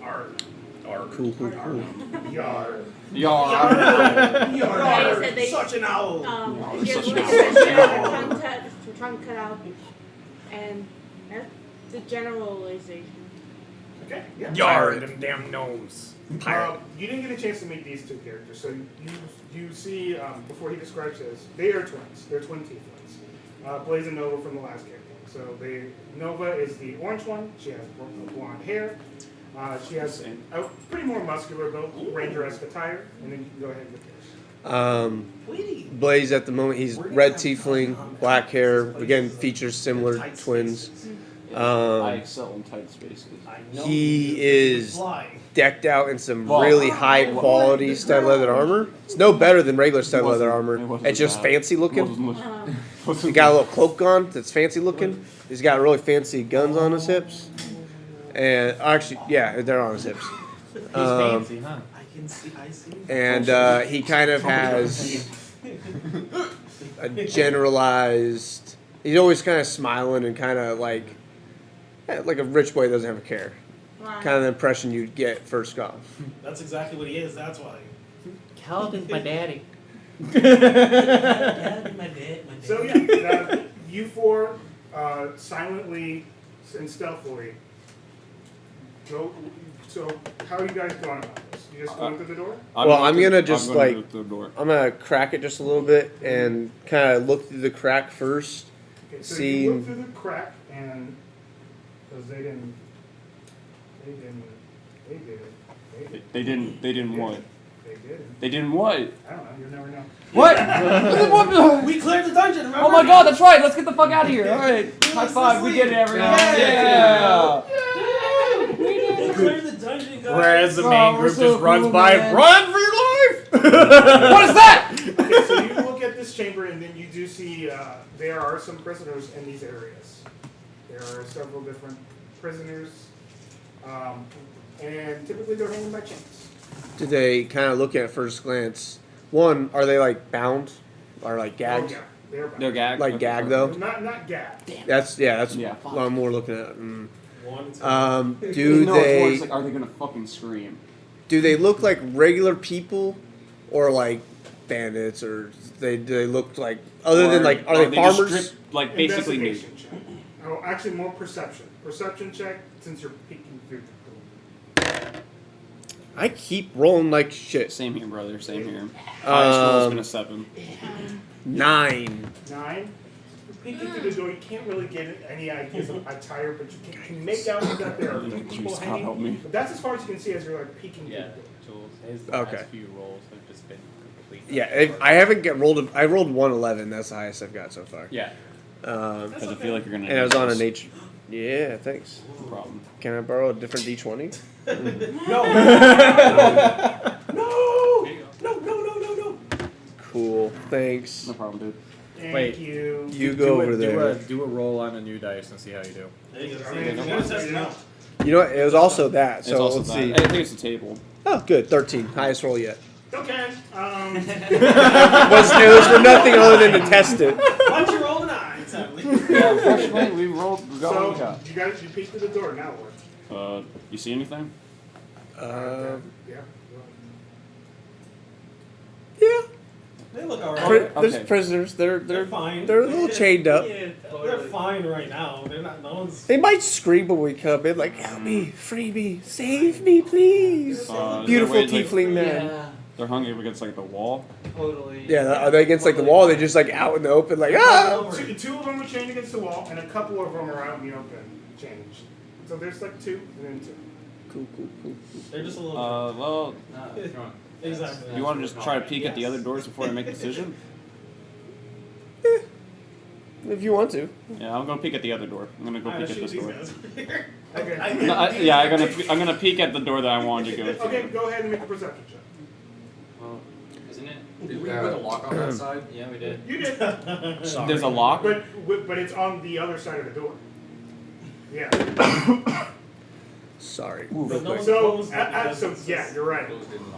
Cool, cool, cool. Yar. Yar. Yar. They said Such an owl. She has, like, she has her tongue cut out, and that's the generalization. Okay. Yeah. Yar, them damn gnomes. You didn't get a chance to meet these two characters, so you see before he describes his, they are twins. They're twin tieflings. Blaze and Nova from the last campaign. So Nova is the orange one. She has blonde hair. She has a pretty more muscular build, ranger-esque attire, and then you can go ahead with yours. Blaze at the moment, he's red tiefling, black hair. Again, features similar twins. I excel in tight spaces. He is decked out in some really high quality stud leather armor. It's no better than regular stud leather armor. It's just fancy looking. He got a little cloak on that's fancy looking. He's got really fancy guns on his hips. And actually, yeah, they're on his hips. He's fancy, huh? can see. I see. And he kind of has a generalized. He's always kind of smiling and kind of like a rich boy that doesn't have a care. Right. Kind of the impression you'd get first off. That's exactly what he is. That's why. Calvin's my daddy. My dad. So yeah, you four silently and stealthily go. So how are you guys going about this? You just going through the door? I'm gonna just go through the door. I'm gonna crack it just a little bit and kind of look through the crack first. Okay, so See. you look through the crack and because they didn't. They didn't what? They didn't. They didn't what? I don't know. You never know. What? We cleared the dungeon. Remember? Oh my god, that's right. Let's get the fuck out of here. All right. High five. We did it, everyone. Yeah. Yeah. We cleared the dungeon, guys. Whereas the main we're group so just runs cool, by, man. run for your life! What is that? Okay, so you look at this chamber and then you do see there are some prisoners in these areas. There are several different prisoners, and typically they're hanging by chains. Do they kind of look at first glance? One, are they like bound or like gagged? Oh, yeah, they're bound. They're gagged. Like gagged though. Not gagged. That's Yeah. what I'm more looking at. One, two. Do No, it's more, they it's like, are they gonna fucking scream? do they look like regular people or like bandits or do they look like other than like are they just farmers? stripped, like basically nude. Investigation check. Oh, actually more perception. Perception check since you're peeking through the door. I keep rolling like shit. Same here, brother. Same here. Highest roll has been a 7. 9. 9. Peeking through the door, you can't really get any ideas of attire, but you can make out that there are a few people Jeez, God hanging. help me. But that's as far as you can see as you're like peeking Yeah, through Jules. His Okay. last few rolls have just been complete. Yeah, I haven't rolled. I rolled 111. That's the highest I've got so far. Yeah. Because I feel like you're gonna. And I was on a nature. Yeah, thanks. No problem. Can I borrow a different D20? No. Cool. Thanks. No problem, dude. Thank Wait. you. You go over there. Do a roll on a new dice and see how you do. There you go. I mean, if you want to test it out. You know what? It was also that. It's So also let's that. see. I think it's a table. Oh, good. 13. Highest roll yet. Okay. It was for nothing other than to test it. Why'd you roll an eye? Exactly. Yeah, unfortunately, we rolled. We got what we So got. you guys, you peek through the door. Now what? You see anything? Uh, Yeah. yeah. They look Pri- alright. There's Okay. prisoners. They're fine. they're a little chained up. They're fine right now. They're not. No one's. They might scream when we come in, like, "Help me, free me, save me, please." Is there Beautiful ways, like, tiefling man. Yeah, They're hung up against like the wall. totally. Yeah, are they against like the wall? They're just like out in the open, like ah. Two of them are chained against the wall, and a couple of them are out in the open, chained. So there's like 2 and then 2. Cool. They're just a little. Well, Drunk. Exactly. you want to just try to peek at the other doors before I make a decision? If you want to. Yeah, I'm gonna peek at the other door. I'm gonna go Alright, peek at shoot this these door. guys. Okay. No, yeah, I'm gonna peek at the door that I wanted to go through. Okay, go ahead and make a perception check. Well, isn't it? Did we put a lock on that side? Yeah, we did. You did, There's a lock. but it's on the other side of the door. Yeah. Sorry. But no one's So, closed it because so it's yeah, just- you're right.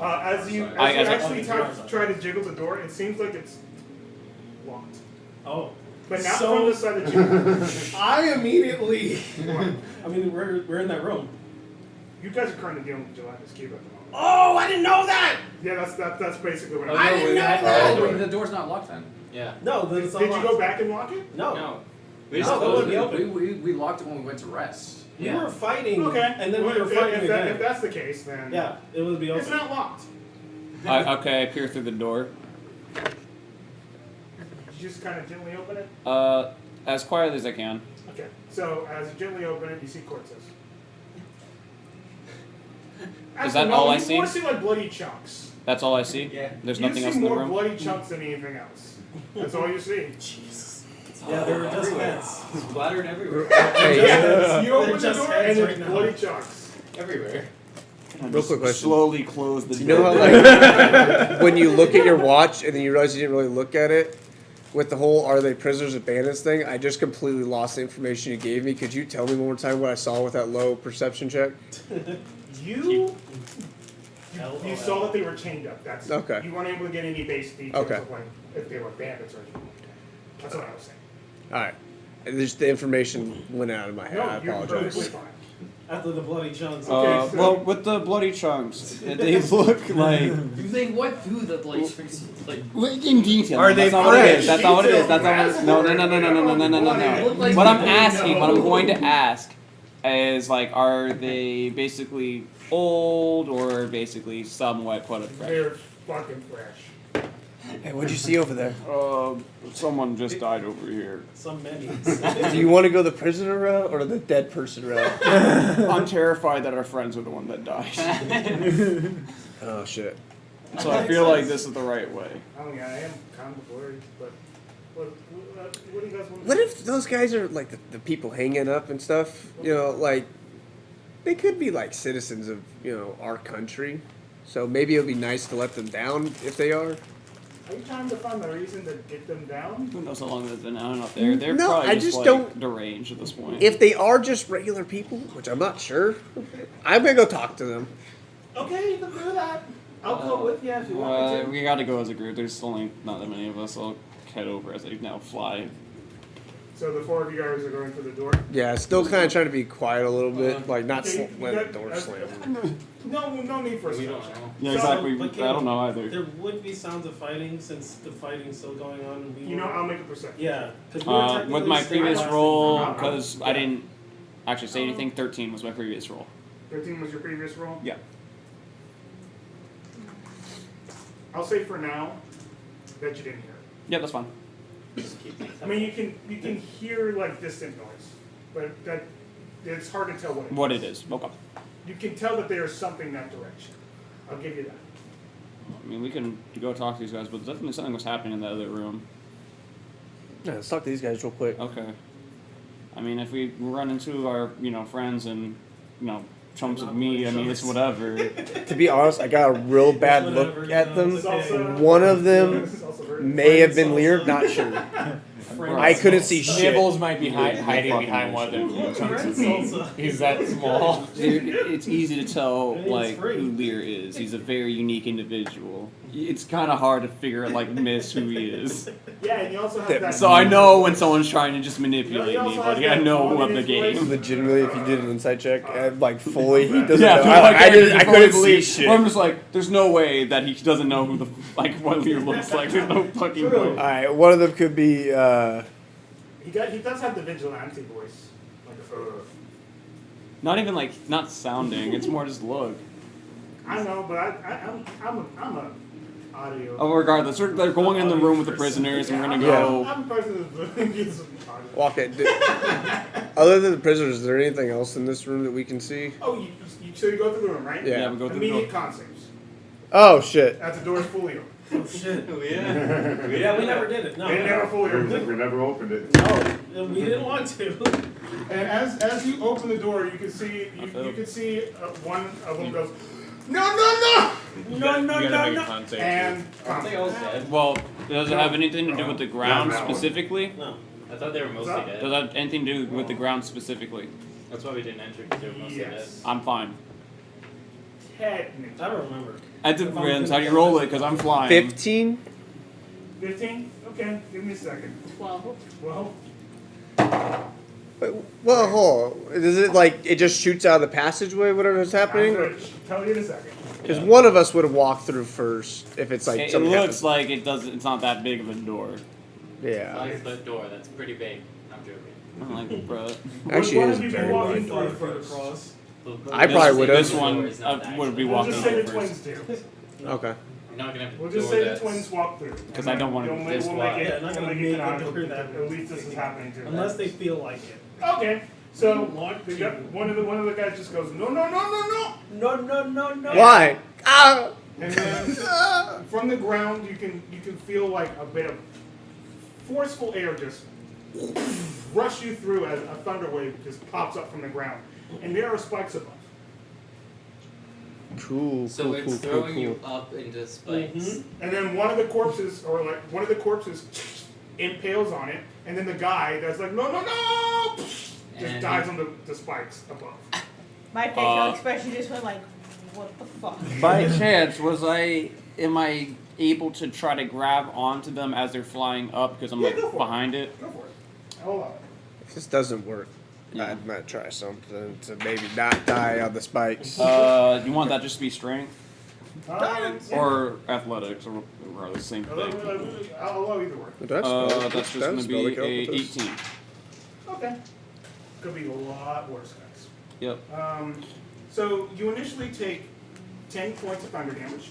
As you I- as I- actually try to jiggle the door, it seems like it's locked. Oh. But not So- from the side that you. I immediately. I mean, we're in that room. You guys are currently dealing with Gelatinous Cube at the moment. Oh, I didn't know that. Yeah, that's basically what I didn't know that. Oh, the door's not locked then. Yeah. No, then it's Did you unlocked. go back and lock it? No. No. We We just just no, closed it it. wouldn't be open. We locked it when we went to rest. We Yeah. were fighting. Okay. And then Well, we were if fighting again. if that's the case, then Yeah, it would be open. it's not locked. Okay, I peer through the door. You just kind of gently open it. As quietly as I can. Okay. So as you gently open it, you see corpses. Is that all I You see? more see like bloody chunks. That's all I see? Yeah. There's You nothing see else in the more room? bloody chunks than anything else. That's all you see. Yeah, they were just heads. Splattered everywhere. Hey, You open the just door heads and right it's now. bloody chunks. Everywhere. Real quick question. Slowly close the You door. know how like when you look at your watch and then you realize you didn't really look at it with the whole "are they prisoners or bandits" thing? I just completely lost the information you gave me. Could you tell me one more time what I saw with that low perception check? You You saw that they were chained up. That's Okay. You weren't able to get any base details Okay. of like if they were bandits or anything. That's what I was saying. All right. Just the information went out of my head. I No, you're perfectly apologize. fine. After the bloody chunks. Okay, so- Well, with the bloody chunks, they look like. They went through the blazers. Like, In detail. Are they That's not what it fresh? is. That's not what it is. That's not what it is. No, no, no, no, no, no, no, no, no, no. Like What I'm they asking, what I'm know. going to ask, is like, are they basically old or basically somewhat quite fresh? They're fucking fresh. Hey, what'd you see over there? Someone just died over here. Some many. Do you want to go the prisoner route or the dead person route? I'm terrified that our friends are the one that died. Oh shit. So I feel like this is the right way. I mean, I am kind of worried, but what do you guys want? What if those guys are like the people hanging up and stuff? You know, like they could be like citizens of our country. So maybe it would be nice to let them down if they are. Are you trying to find a reason to get them down? Who knows how long they've been out up there? They're No, probably I just, just like, don't- deranged at this point. If they are just regular people, which I'm not sure, I'm gonna go talk to them. Okay, you can do that. I'll go with you if you want me to. We gotta go as a group. There's only not that many of us. I'll head over as they now fly. So the four of you guys are going through the door? Yeah, still kind of trying to be quiet a little bit, like not Okay, let you the door got- slam. No need for a We skill don't check. know. Yeah, So, exactly. but I don't know either. There would be sounds of fighting since the fighting's still going on. And we You know, were- I'll make a perception. Yeah. 'Cause we were With technically my previous stabilizing roll, from- because I didn't actually say anything, 13 was my previous roll. 13 was your previous roll? Yeah. I'll say for now that you didn't hear it. Yeah, that's fine. I mean, you can hear like distant noise, but that it's hard to tell what it is. What it is. Okay. You can tell that there is something in that direction. I'll give you that. I mean, we can go talk to these guys, but definitely something was happening in the other room. Yeah, let's talk to these guys real quick. Okay. I mean, if we run into our, friends and, chumps with me, I mean, it's whatever. To be honest, I got a real bad look at them. It's also- One of them it's also very- may have been Lear, not sure. I couldn't see shit. Nibbles might be hiding behind one of them. He's that small. Dude, it's easy to tell, It's like, free. who Lear is. He's a very unique individual. It's kind of hard to figure, miss who he is. Yeah, and you also have that. So I know when someone's trying to just manipulate You me, also buddy. have I that know body of the manipulation. game. Legitimately, if you did an insight check, fully, he doesn't Yeah, know. dude, I couldn't see shit. Or I'm just like, there's no way that he doesn't know who what Lear looks like. There's no fucking way. Alright, one of them could be, He does have the vigilante voice. Not even not sounding. It's more just look. I know, but I'm a audio. Oh, regardless, they're going in the room with the prisoners, and we're gonna go. I'm a person who uses audio. walk it. Other than the prisoners, is there anything else in this room that we can see? Oh, so you go through the room, right? Yeah. Yeah, we go through the door. Immediate con saves. Oh shit. As the door is fully open. Oh shit. Yeah. Yeah, we never did it. No. They never fully opened. We never opened it. No, we didn't want to. And as you open the door, you can see one of them goes, no, and Well, does it have anything to do with the ground that one. specifically? No. I thought they were mostly What's dead. Does that have anything to do with the ground specifically? That's why we didn't enter, because they were mostly Yes. I'm fine. technically. I don't remember. It depends how you roll it, because I'm flying. 15? 15? Okay, give me a second. 12. Well, Wait, well, hold on. Is it it just shoots out of the passageway, whatever is I'm happening? gonna tell you in a second. Because one of us would have walked through first if it's It something looks happens. like it does. It's not that big of a door. Yeah. 5-foot door, that's pretty big. I'm joking. I'm like, bro. Actually, Would one it is of you be very walking wide. through first? Across. I probably would have. This one would be We'll walking just say the over twins first. do. Okay. You're not gonna have a We'll just door say the that's- twins walk through. 'Cause I don't wanna We'll this make wide. it, Yeah, not we'll gonna make make it a door canonical, that at least this is happening to them. Unless they feel like it. Okay, so Want the to. guy- one of the guys just goes, no. No. Why? Ah! And then from the ground you can feel like a bit of forceful air just rush you through as a thunder wave just pops up from the ground. And there are spikes above. Cool, So cool, it's cool, throwing cool, you cool. up into spikes. Mhm. And then one of the corpses impales on it, and then the guy that's like, no, just And dies on the spikes above. My facial expression just went like, What the fuck? By chance, am I able to try to grab onto them as they're flying up because I'm like go for it. behind it? Go for it. Hold on. If this doesn't work, I might try something to maybe not die on the spikes. You want that just to be strength Yeah. or athletics or the same thing? I'll allow either work. That's That's just going to be a 18. Okay. Could be a lot worse, guys. Yep. So you initially take 10 points of thunder damage.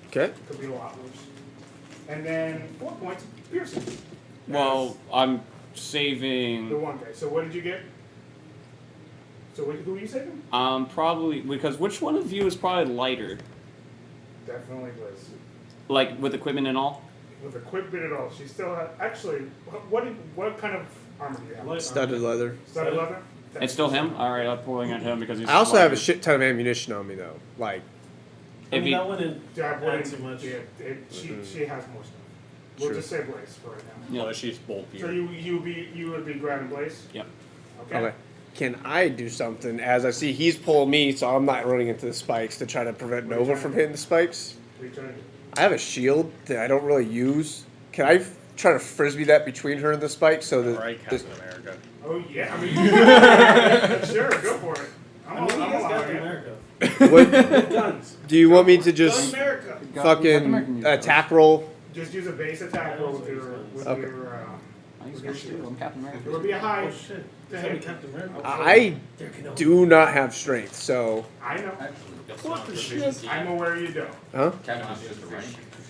Okay. Could be a lot worse. And then 4 points of piercing. Well, I'm The saving. one guy. So what did you get? So who are you saving? Probably because which one of you is probably lighter? Definitely Liz. Like with equipment and all? With equipment at all. She still has. Actually, what kind of armor do you have? Studded leather. Studded leather? It's still him? Alright, I'm pulling at him because he's I also have a lighter. shit ton of ammunition on me though. Like, I If mean, he, that wouldn't Yeah, add wouldn't- too much. Yeah, she has more stuff. We'll True. just say Blaze for right now. yeah. she's bulky. So you would be grabbing Blaze? Yep. Okay. okay. Can I do something as I see he's pulling me, so I'm not running into the spikes to try to prevent Nova from hitting the spikes? Return. I have a shield that I don't really use. Can I try to frisbee that between her and the spikes so that Right, this- Captain America. Oh yeah, I mean, sure, go for it. I mean, he I'm is allowing Captain it. America. what, With guns. do you want me to Gun just America. fucking attack roll? Just use a base attack roll with your Okay. I'm Captain It America. would be a high. Oh shit. He's gonna be Captain America. I do not have strength, so I know. What the shit? I'm aware you don't. huh? Captain is just a rank,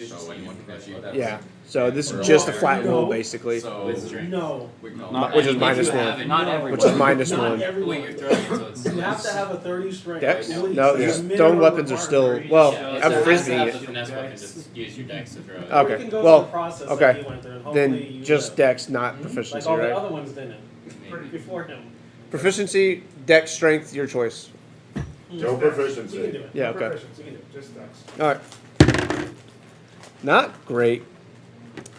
so anyone can achieve that. Yeah. So this is just a flat roll basically, With strength. No. which is If minus you have one. it, not everyone. Which is minus Not one. everyone. Wait, you're throwing, so it's You have to have a 30 strength. Dex? at least. No, There's these minimum stone weapons are still. requirement. Well, Yeah, I'm so it has to frisbeeing have it. the finesse weapon, just use your dex to throw it. Okay, We can go well, through the process okay. that he went through, and hopefully Then you just live. Dex, not Like proficiency, all the right? other ones didn't. Maybe. Before him. Proficiency, Dex, strength, your choice. No You can proficiency. do it. Yeah, No okay. proficiency, just Dex. All right. Not great.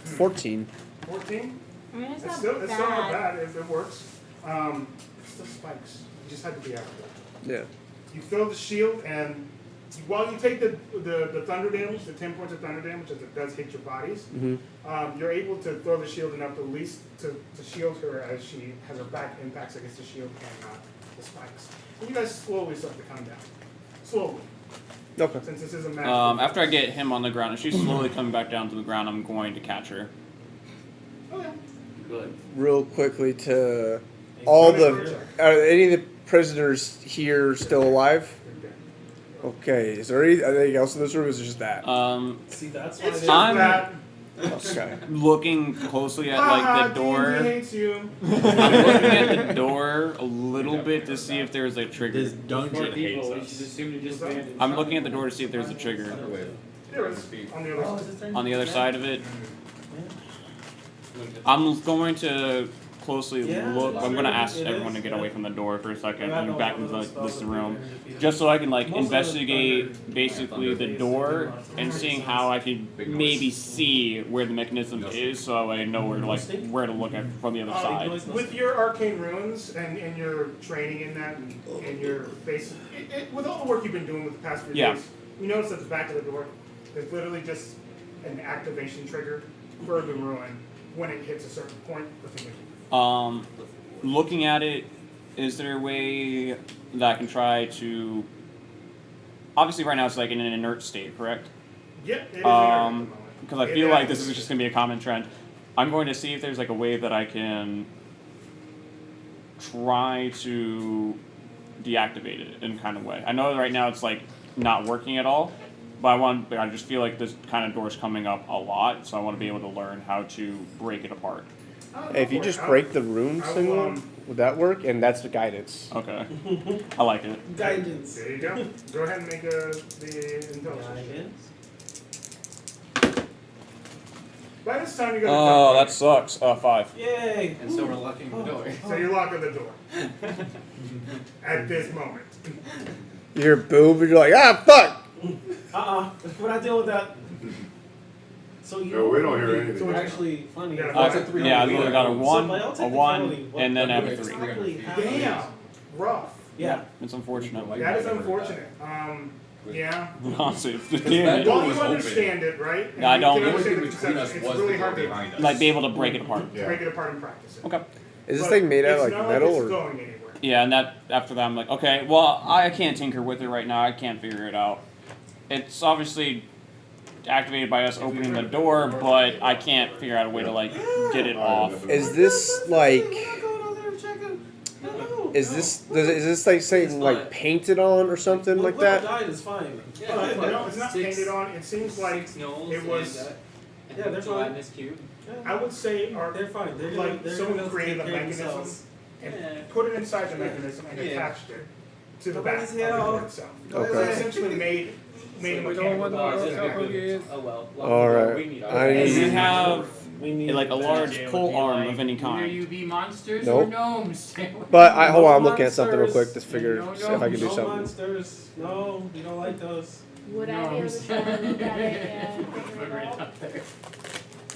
14. 14? I mean, it's It's not still not bad. bad if it works. It's still spikes. You just had to be out of it. Yeah. You throw the shield, and while you take the thunder damage, the 10 points of thunder damage, as it does hit your bodies, you're able to throw the shield enough at least to shield her as she has her back impacts against the shield and the spikes. And you guys slowly start to come down. Slowly. Okay. Since this is a match. After I get him on the ground, if she's slowly coming back down to the ground, I'm going to catch her. Okay. Good. Real quickly to all the. Are any of the prisoners here still alive? Okay. Is there anything else in this room? Or is it just that? See, that's why It's just they I'm- that. Okay. Looking closely at Haha, like the D&D door. hates you. I'm looking at the door a little bit to see if there's a trigger. This dungeon hates You us. should assume to disband. I'm looking at the door to see if there's a trigger There is, on the other side. on the other side of it. I'm going to closely look. I'm going to ask everyone to get away from the door for a second and back into this room, just so I can like investigate basically the door and seeing how I can maybe see where the mechanism is, so I know where to look at from the other side. With your arcane runes and your training in that and your base, with all the work you've been doing with the past few days, you notice at the back of the door, there's literally just an activation trigger for the ruin when it hits a certain point within the Looking at it, is there a way that I can try to? Obviously, right now it's like in an inert state, correct? Yep, it is inert at the moment. Because I feel like this is just going to be a common trend. I'm going to see if there's like a way that I can try to deactivate it in kind of way. I know right now it's like not working at all, but I just feel like this kind of door's coming up a lot, so I want to be able to learn how to break it apart. Hey, if you just break the rune symbol, would that work? And that's the guidance. Okay. I like it. Guidance. There you go. Go ahead and make the intelligence. By this time you got. Oh, that sucks. 5. Yay! And so we're locking the door. So you're locking the door. At this moment. You hear boom, and you're like, ah, fuck! We're not dealing with that. So you No, we don't hear anything. So it's actually funny. Yeah, That's a 3. Yeah, I literally got a 1, but I'll a take the 1, penalty. and then I have a What 3. exactly happened? Damn. Rough. Yeah. It's unfortunate. That is unfortunate. Yeah. Honestly, it's the that damage. door Well, you was open. understand it, right? And No, I you don't. can The only understand thing the between us concept. was It's really the door hard to behind us. Like, be able to break it apart. Yeah. break it apart and practice it. Okay. Is this But thing made out of it's like not metal like it's or? going anywhere. Yeah, and that after that, I'm like, okay, well, I can't tinker with it right now. I can't figure it out. It's obviously activated by us opening the door, but I can't figure out a way to like get it off. Is this like? Is this like saying like painted on or something like Whoever that? died is fine. No, it's not painted on. It seems like it was. Yeah, they're fine. This cube. I would say They're fine. They're like they're someone gonna created a take care of mechanism themselves. and put it inside the mechanism and attached it to the back of Nobody's the here. door itself. Okay. So essentially made a mechanical device. Oh well. All right. We need I Does need- it have We need like a large pole arm of any Either kind? you be monsters Nope. or gnomes. But hold on, I'm looking at something real quick to figure No, see if I can do no something. monsters. No, we don't like those. Would I be able to try to look at it and figure it out?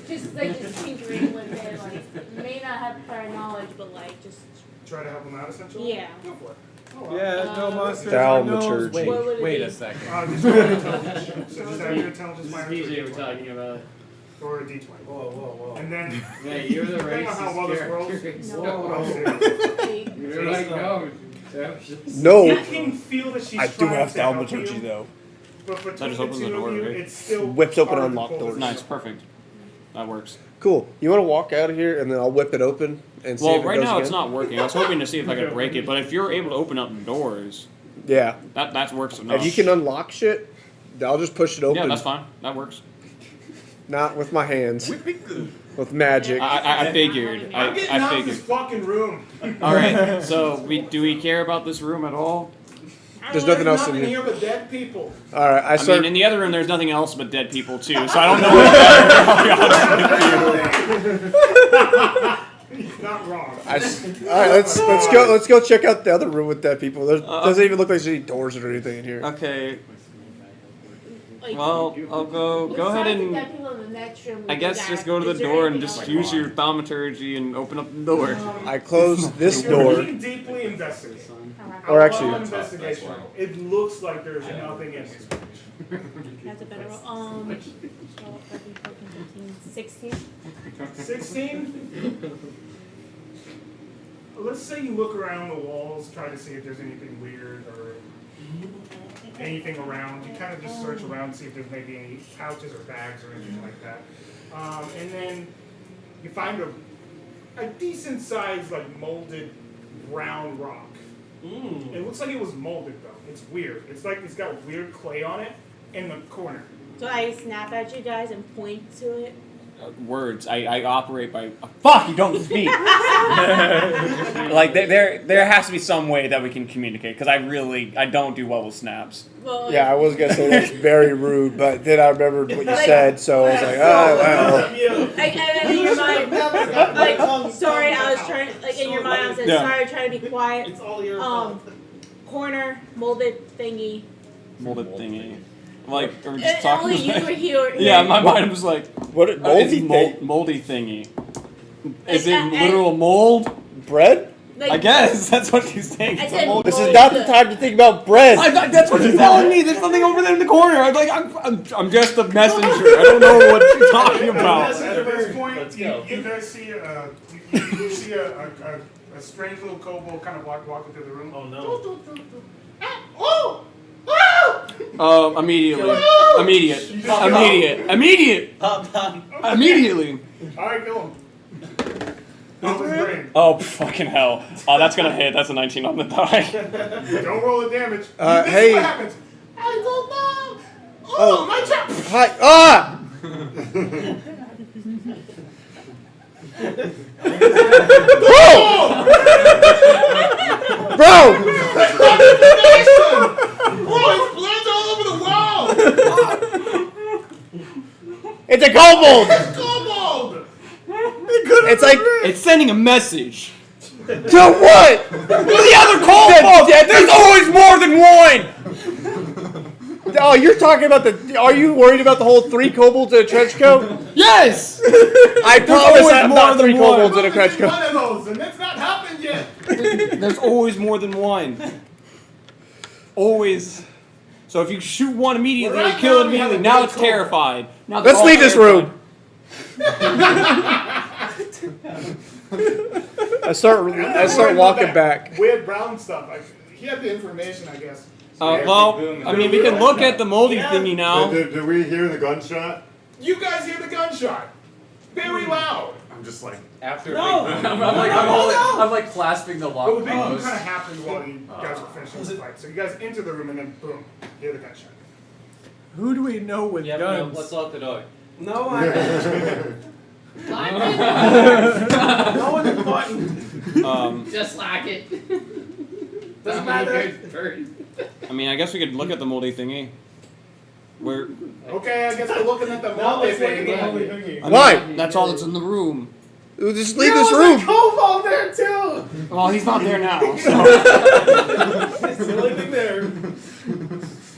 Just tinkering with it, like, may not have prior knowledge, but like, just, Try to help them out essentially? yeah. Go for it. Yeah, no monsters. Thaumaturgy. Wait, What would it wait be? a second. Just roll intelligence. So just add your intelligence minus PJ a we're D20. talking about. Or a D20. Whoa, whoa, whoa. And then, Yeah, you're the depending on how well this rolls, racist No. I'll say it. You're like gnomes. No, You can feel that she's I do trying have to help thaumaturgy you, though. but between just the opens the two door, of you, right? it's still Whips open hard to unlock pull doors. this Nice, off. perfect. That works. Cool. You want to walk out of here and then I'll whip it open and see Well, if it right goes now again? it's not working. I was hoping to see if I could break it, but if you're able to open up the doors, Yeah. that works enough. If you can unlock shit, I'll just push it open. Yeah, that's fine. That works. Not with my hands. With magic. I figured. I'm getting I out of figured. this fucking room. All right. So do we care about this room at all? There's nothing else in Nothing here. here but dead people. All right, I I start. mean, in the other room, there's nothing else but dead people too. So I don't know. He's not wrong. All right, let's go check out the other room with dead people. There doesn't even look like there's any doors or anything in here. Okay. Like, Well, I'll go ahead besides the and dead people in the next room, I we guess got- just go to the is there door and anything just else? use your thaumaturgy and open up the door. I close this You're door. really deeply investigating. Alright. Or actually- Roll investigation. It looks like there's nothing in this. That's a better roll. 12, 13, 14, 15, 16. 16? Let's say you look around the walls, try to see if there's anything weird or anything around. You kind of just search around, see if there's maybe any pouches or bags or anything like that. And then you find a decent sized, like molded brown rock. It looks like it was molded though. It's weird. It's like it's got weird clay on it in the corner. So I snap at you guys and point to it. Words. I operate by. Fuck! You don't speak. Like there has to be some way that we can communicate because I don't do well with snaps. Well, Yeah, I was gonna say that's very rude, but then I remembered what you said, so I was like, oh well. and in your mind, like, sorry, I was trying, like, in your mind, I said, Yeah. sorry, trying to be quiet. It's all your fault. Corner, molded thingy. Molded thingy. Like, are we And just talking? only you about- were here. Yeah, in my mind was like, What it's moldy thing? moldy thingy. Is it And- literal mold? Bread? Like, I guess that's what she's saying. I It's a said mold- This is not the time to think about bread. that's what she's telling me. There's something over there in the corner. I'm just a messenger. I don't know what you're talking about. At this point, Let's you go. guys see you see a strange little kobold kind of walking through the room. Oh no. Immediately. Immediately. Alright, kill him. Off his brain. Oh, fucking hell. Oh, that's gonna hit. That's a 19 on the die. Don't roll the damage. This hey. is what happens. I don't know. Oh. My trap. Hi. Ah! Bro! Oh, it's blood all over the wall. It's a kobold! Kobold. It's like, It's sending a message. to what? The other kobold! There's always more than one! Oh, you're talking about the. Are you worried about the whole 3 kobolds in a trench coat? Yes! I promise always I'm more not than 3 one. kobolds in a trench coat. One of those, and it's not happened yet. There's always more than one. Always. So if you shoot one immediately, Well, you right kill it now we have immediately. a Now good it's call. terrified. Now Let's they're all leave this room. terrified. I start walking back. Weird brown stuff. He had the information, I guess. Well, I mean, we can look at the moldy thingy now. Did we hear the gunshot? You guys hear the gunshot? Very loud. I'm just like, After No! I'm like clasping the Well, lock the big one post. kind of happened while you guys were finishing the fight. So you guys enter the room and then boom, hear the gunshot. Who do we know with Yeah, no, let's lock the door. No, I. No one important. Just lock it. Doesn't matter. I mean, I guess we could look at the moldy thingy. Where? Okay, I guess we're looking at the Now moldy let's look at thing. the holy thingy. Why? That's all that's in the room. We'll just leave There this was room. a kobold there too. Well, he's not there now. So. It's the only thing there.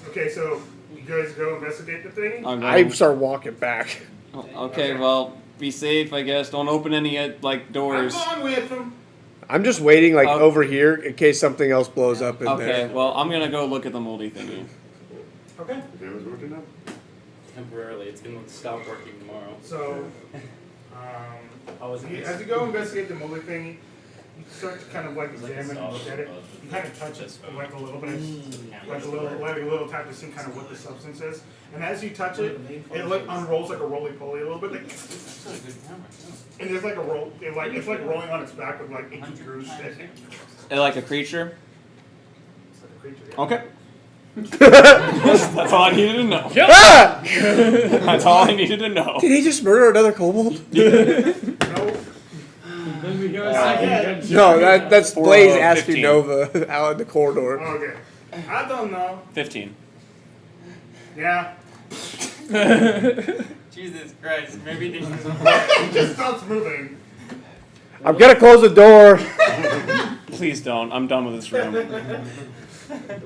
Okay, so you guys go investigate the thing. I start walking back. Okay, well, be safe, I guess. Don't open any like doors. I'm going with them. I'm just waiting like over here in case something else blows up in Okay, there. well, I'm gonna go look at the moldy thingy. Okay. the camera's working now? Temporarily, it's gonna stop working tomorrow. So, as you go investigate the moldy thing, you start to kind of like examine and look at it. You kind of touch it like a little bit, like a little tap to see kind of what the substance is. And as you touch it, it like unrolls like a roly-poly a little bit. Like, and there's like a roll, it's like rolling on its back with like inky grooves. Like a creature? It's like a creature. Yeah. Okay. That's all I needed to know. Ah! That's all I needed to know. Did he just murder another kobold? No, that's Blaze asking 15. Nova out in the corridor. Okay. I don't know. 15. Yeah. Jesus Christ, maybe they should. It just stops moving. I'm gonna close the door. Please don't. I'm done with this room.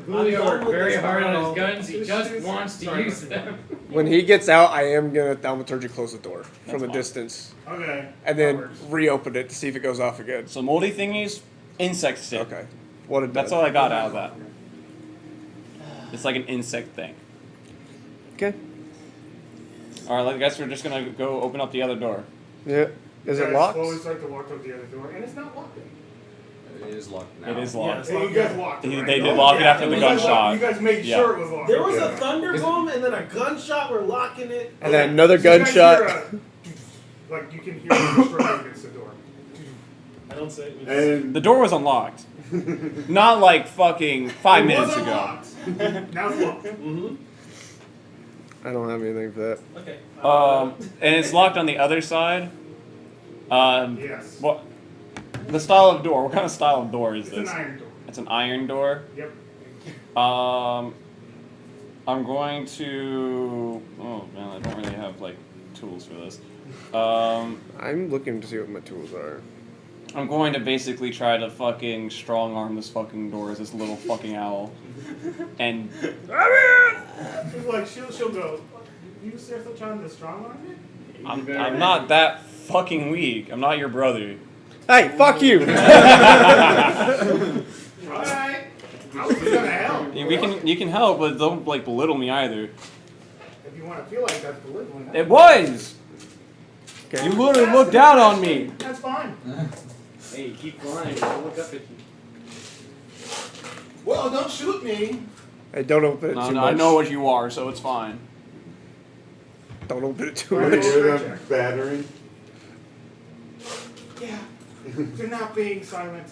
Julio worked very hard on his guns, he just wants to use them. When he gets out, I am gonna thaumaturgy close the door from a fine. distance. Okay. And then reopen it to see if it goes off again. So moldy thingies, insect stick. Okay. What it That's does. all I got out of that. It's like an insect thing. Okay. Alright, I guess we're just gonna go open up the other door. Yeah. Is You it guys locked? slowly start to walk up the other door, and it's not locked. It is locked now. It is locked. Yeah, you guys locked it, They right? did lock it after the You guys gunshot. You guys made Yeah. sure it was locked. There was Okay. a thunder boom and then a gunshot. We're locking it. And then another So you guys gunshot. hear like you can hear it destroying against the door. I don't say it. And The door was unlocked. Not like fucking 5 It minutes was ago. unlocked. Now it's locked. I don't have anything for that. Okay. And it's locked on the other side. Yes. What? The style of door. What kind of style of door is It's this? an iron door. It's an iron door. Yep. I'm going to. Oh man, I don't really have like tools for this. I'm looking to see what my tools are. I'm going to basically try to fucking strong arm this fucking door as this little fucking owl. And She's like she'll go. You seriously trying to strong arm me? I'm not that fucking weak. I'm not your brother. Hey, fuck you! All right. I was just gonna help. You can help, but don't like belittle me either. If you want to feel like that's belittling. It was. You literally looked down on me. That's fine. Hey, keep flying, I'll look up at you. Well, don't shoot me. Hey, don't open it No, too no, much. I know what you are, so it's fine. Don't open it too Right. much. hear that battering? Yeah. They're not being silent.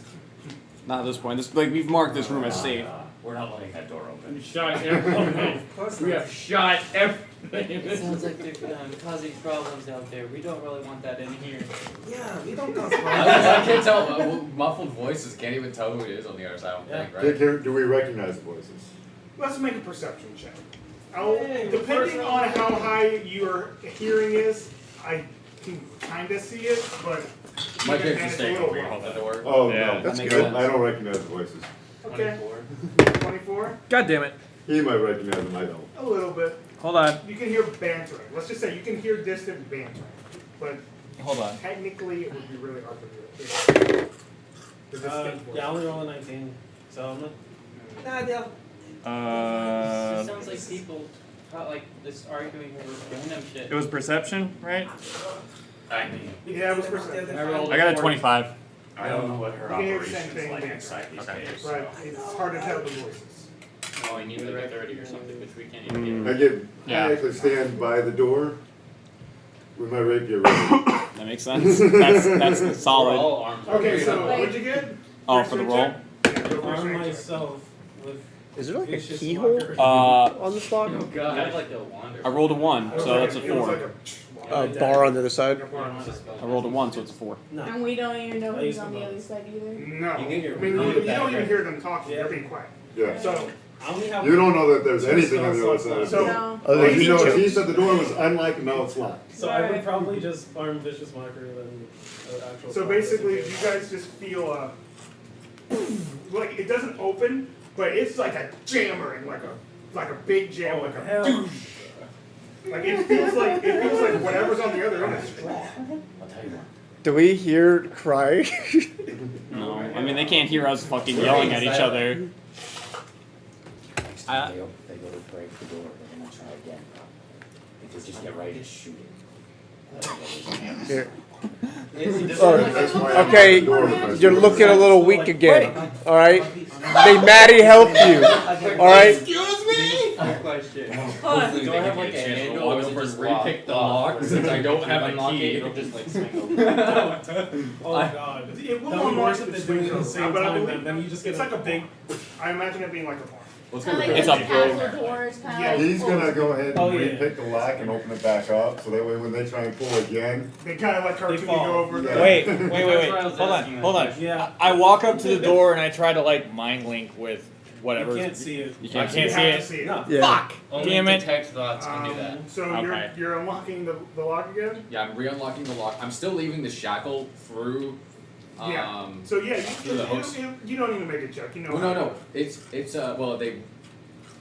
Not at this point. This like we've marked this room as safe. We're not letting that door open. We shot everything. We have shot everything. It sounds like they're causing problems out there. We don't really want that in here. Yeah, we don't cause I problems. can't tell. Muffled voices can't even tell who it is on the other side. I don't think, right? Do we recognize voices? Let's make a perception check. Hey, Depending on how high your hearing is, I can kind of see it, but Might be a even then it's mistake little if we rough. hold the door. Oh, Yeah, no. that That's makes good. sense. I don't recognize voices. Okay. 24? God damn it. He might recognize them, I don't. A little bit. Hold on. You can hear bantering. Let's just say you can hear distant bantering. But Hold on. technically, it would be really hard to hear. The distinct voice. Yeah, I only roll a 19. So I'm like, nah, It sounds like people like this arguing over random shit. It was perception, right? Yeah, it was perception. I got a 25. I don't know what her You can hear the same operation is thing like here. inside these Okay. caves. Right, it's hard to tell the voices. Oh, I need like a 30 or something, which we can't even I get. I actually stand by the door with my rapier ready. That makes sense. That's We're solid. all armed. Okay, so what'd you get? Oh, for the roll? Yeah, go for a Arm strength check. myself with Is there like a vicious keyhole locker. on this lock? Oh god. I have like a wand I rolled a 1, It was so like that's a it was 4. like A bar on the other side. I rolled a 1, so it's a 4. And we don't even know who's on the other side either. No, You get your- I mean, you don't even hear them talking, they're being quiet. Yeah. So, I only have You don't know that there's two anything on the other spell side. slots So, No. Other well, than you know, jokes. he said the door was unlocked and now it's locked. So I would probably just farm vicious mockery than actual. so basically, you guys just feel like it doesn't open, but it's like a jammering, like a big jam, like a hell. like it feels like whatever's on the other end is strong. I'll tell you what. Do we hear crying? No, I mean, they can't hear us fucking yelling at each other. Next time they go to break the door, they're gonna try again. If they just get ready to shoot it. Here. Oh, Okay, you're looking a little weak again. All right. May Maddie help you. All right. Question. Hold Do I have like a handle or just repick the lock since I don't have a key? It'll just like swing open. Oh god. It will That'd be unlock worse if if it's they do it at the windows, same but I time, believe then you just get it's a like a big. I imagine it being like a farm. Kind of like It's the a castle doors, kind Yeah, of. He's gonna go ahead and Oh, yeah. re-pick the lock and open it back up, so that way when they try and pull again, They kind of like cartoony fall. go over the. Yeah. Wait. That's what I was Hold on, asking, hold on. Yeah. I walk up to the door and I try to like mind link with whatever. You can't see it. You I can't can't see have it. to see it. No. Yeah. Fuck! Only Damn it. detect thoughts can do that. So Okay. you're unlocking the lock again? Yeah, I'm re-unlocking the lock. I'm still leaving the shackle through. Yeah. So yeah, through the hooks. you don't even make a check. You know. Well, no. It's well they,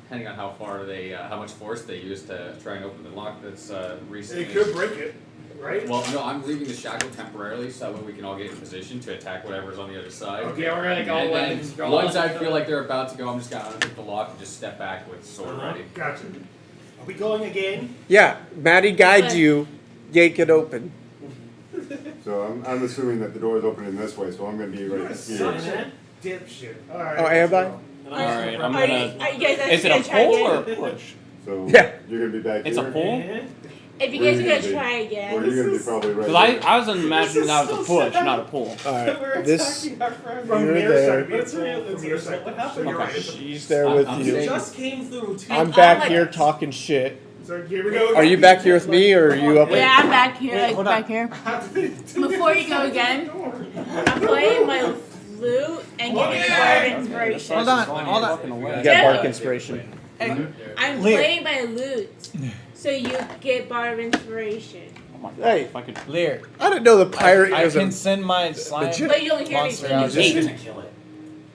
depending on how far they how much force they use to try and open the lock. That's recently. It could break it, right? Well, no, I'm leaving the shackle temporarily so that way we can all get in position to attack whatever's on the other side. Okay. Yeah, we're gonna go And weapons then drawn. once I feel like they're about to go, I'm just gonna unpick the lock and just step back with sword ready. Gotcha. Are we going again? Yeah. Maddie guides you. Yank it open. so I'm assuming that the door is opening this way, so I'm gonna be right Such here. a dipshit. All right. Oh, am I? Alright, I'm Are you gonna. guys Is it gonna a try pull or again? a push? So Yeah. you're gonna be back It's a here, pull? If you Where guys you are gonna gonna be? try or again. you're gonna be probably right Because here. I was imagining that was a push, not a pull. All right. This. From You're their there. side, But it's from real. your side. What happened? So you're Okay. right. It's a- She's there with I'm you. staying- Just came through two. I'm back here talking shit. So here we go. Are you back here with me, or are you up? Yeah, I'm back here, like hold on. back here. Before you go again, I'm playing my flute and getting bardic inspiration. Hold on, hold on. You got bark inspiration. I'm Lear. playing my lute, so you get bardic inspiration. Oh my god, Hey. if I could. Lear. I didn't know the pirate I was can a. send my slime legit- But you don't hear monster anything. out. You Just- hate. Kill it.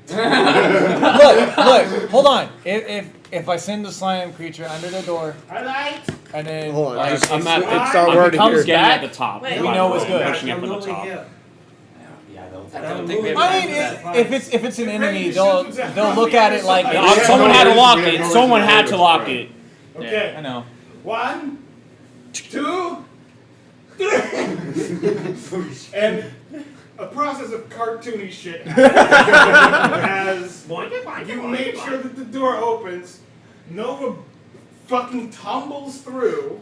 Look, hold on. If I send the slime creature under the door I like. and then Hold on. like, Just, I'm at it's the- our I'm word getting here. at the top. Wait, we know it's good. Pushing it from the top. Yeah, they'll I don't think we I mean, if it's an enemy, they'll look at it like Yeah, Someone had to lock it. Yeah, Someone had to yeah. lock it. Okay. I know. 1, 2, 3. And a process of cartoony shit happens as you make sure that the door opens. Nova fucking tumbles through.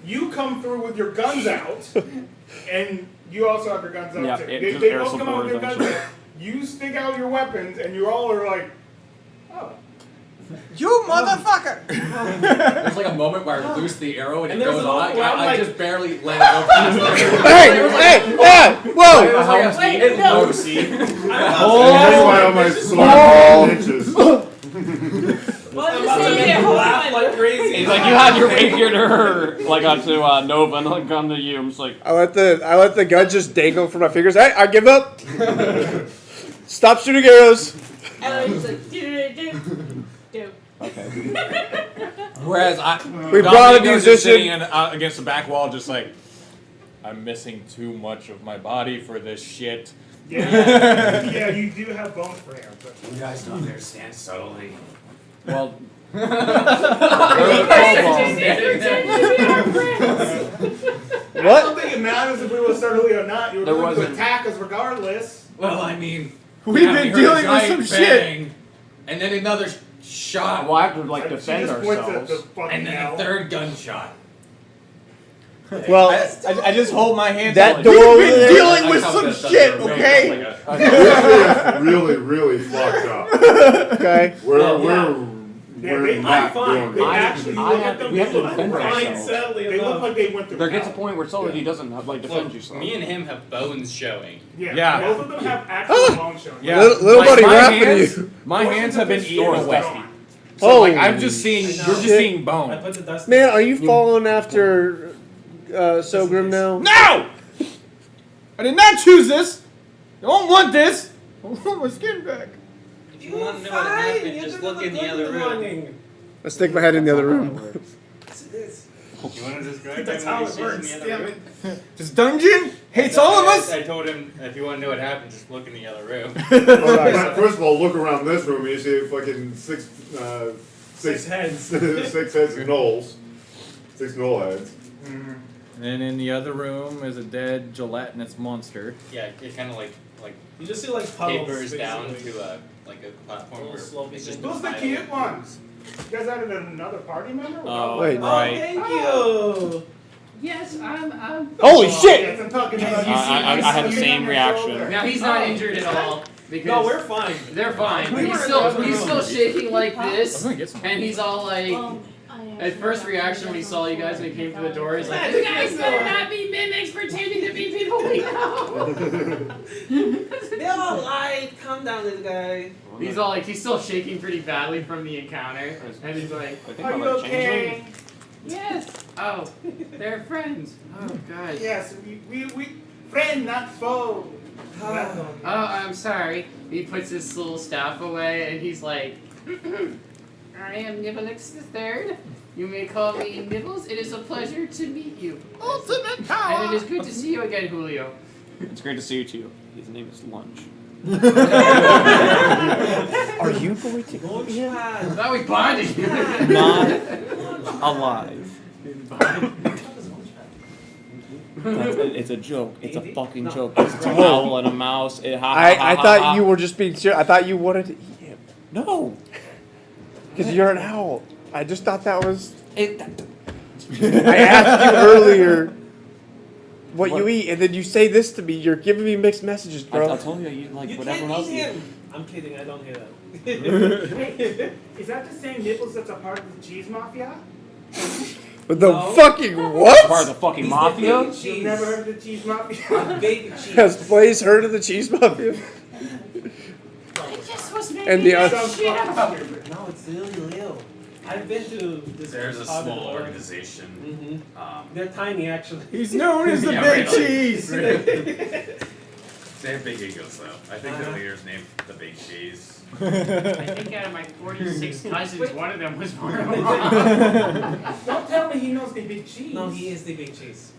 You come through with your guns out, and you also have your guns out Yeah, too. it They, just they air both come out with their supporters, guns I'm out. You stick out your weapons, and you all are like, oh. You motherfucker! There's like a moment where I loose the arrow and it And there's goes a on. moment where I'm I like- just barely let it go past the Hey! Yeah! It Whoa! was like a Wait, it's no. low seed. That's why on my sword inches. Well, I'm I'm just about to saying make there, you hold laugh on. like crazy. He's like, you had your rapier to her, like onto Nova, and like onto you. I'm just like, I let the gun just dangle from my fingers. Hey, I give up. Stop shooting arrows. And I was just like, do. Whereas We brought a Dominic was just sitting musician. against the back wall, just like, I'm missing too much of my body for this shit. Yeah, yeah, you do have bones for hands. But You guys down there stand subtly. Well, I What? don't think it matters if we were startled or not. You were There going to wasn't- attack us regardless. Well, I mean, We've yeah, been we heard dealing a with giant some shit. bang, and then another shot, we'll have to like She defend just points at ourselves. the fucking and then hell. a third gunshot. Well, I just hold my hands that up. door Like, over We've been there. dealing with some shit, okay? This is really, really fucked up. Okay. We're not doing They good. actually I look have- at them. we have to they look defend fine, ourselves. Sadly They look enough. like they went through There gets a hell. point where somebody doesn't have like defend Look, yourself. me and him have bones showing. Yeah, both of them have actual bones showing. Yeah. Little buddy my rapping hands, you. My hands have been eaten Doors away. gone. So like Holy I'm just seeing, you're just shit. seeing I bone. put the dust. Man, are you following after Sogrim now? No! I did not choose this. I don't want this. I want my skin back. If you want to know what happened, just look in the other room. Let's stick my head in the other room. You want to describe That's that how when it you works, see in the damn other it. room? This dungeon hates all of us. I told him if you want to know what happened, just look in the other room. First of all, look around this room. You see fucking six heads. six heads of gnolls. 6 gnoll heads. And in the other room is a dead gelatinous monster. Yeah, it kind of like You just see like puddles. tapers down basically. to a platform where slowly it's just go. a Who's the pile. cute ones? You guys added another party member? Oh, Wait. right. Thank you. Yes, I'm. Holy Yes, shit! I'm talking about I had the you same on your reaction. shoulder. Now he's not injured at all because No, we're fine. they're fine. We He's were still in the he's other still room. shaking like I was this, gonna get some. and he's all like. At first reaction when he saw you guys when he came through the door, he's like, "You guys better not be mimics pretending to be people we know." They're all light. Calm down, little guy. He's all like, he's still shaking pretty badly from the encounter, and he's like, I think Are I you like okay? changing. "Yes, oh, they're friends. Oh God. Yes, we friend, not foe. Oh, I'm sorry." He puts his little staff away, and he's like, "I am Nibelix the Third. You may call me Nibbles. It is a pleasure to meet you. Ultimate And it is good to see you again, Julio." It's great to see you too. His name is Lunch. Are you going to? I thought we bonded. Not alive. It's a joke. It's a fucking joke. It's an owl and a mouse. I thought you were just being serious. I thought you wanted to eat him. No. Because you're an owl. I just thought that was. I asked you earlier what you eat, and then you say this to me. You're giving me mixed messages, bro. I told you I eat like You what can't everyone else eat eats. him. I'm kidding. I don't hear that. Hey, is that the same nipples that's a part of the cheese mafia? But the No. fucking Part of what? the fucking He's mafia. the big You've never heard of the cheese mafia? Big cheese. Has Blaze heard of the cheese mafia? Just was And the other. Sounds fucking stupid. No, it's really real. I've been to this. There's a part of the small world. organization. They're tiny, actually. He's known as the Yeah, big right. cheese. They have big egos though. I think the leader's named the Big Cheese. I think out of my 46 cousins, one of them was born wrong. Don't tell me he knows the big cheese. No, he is the big cheese.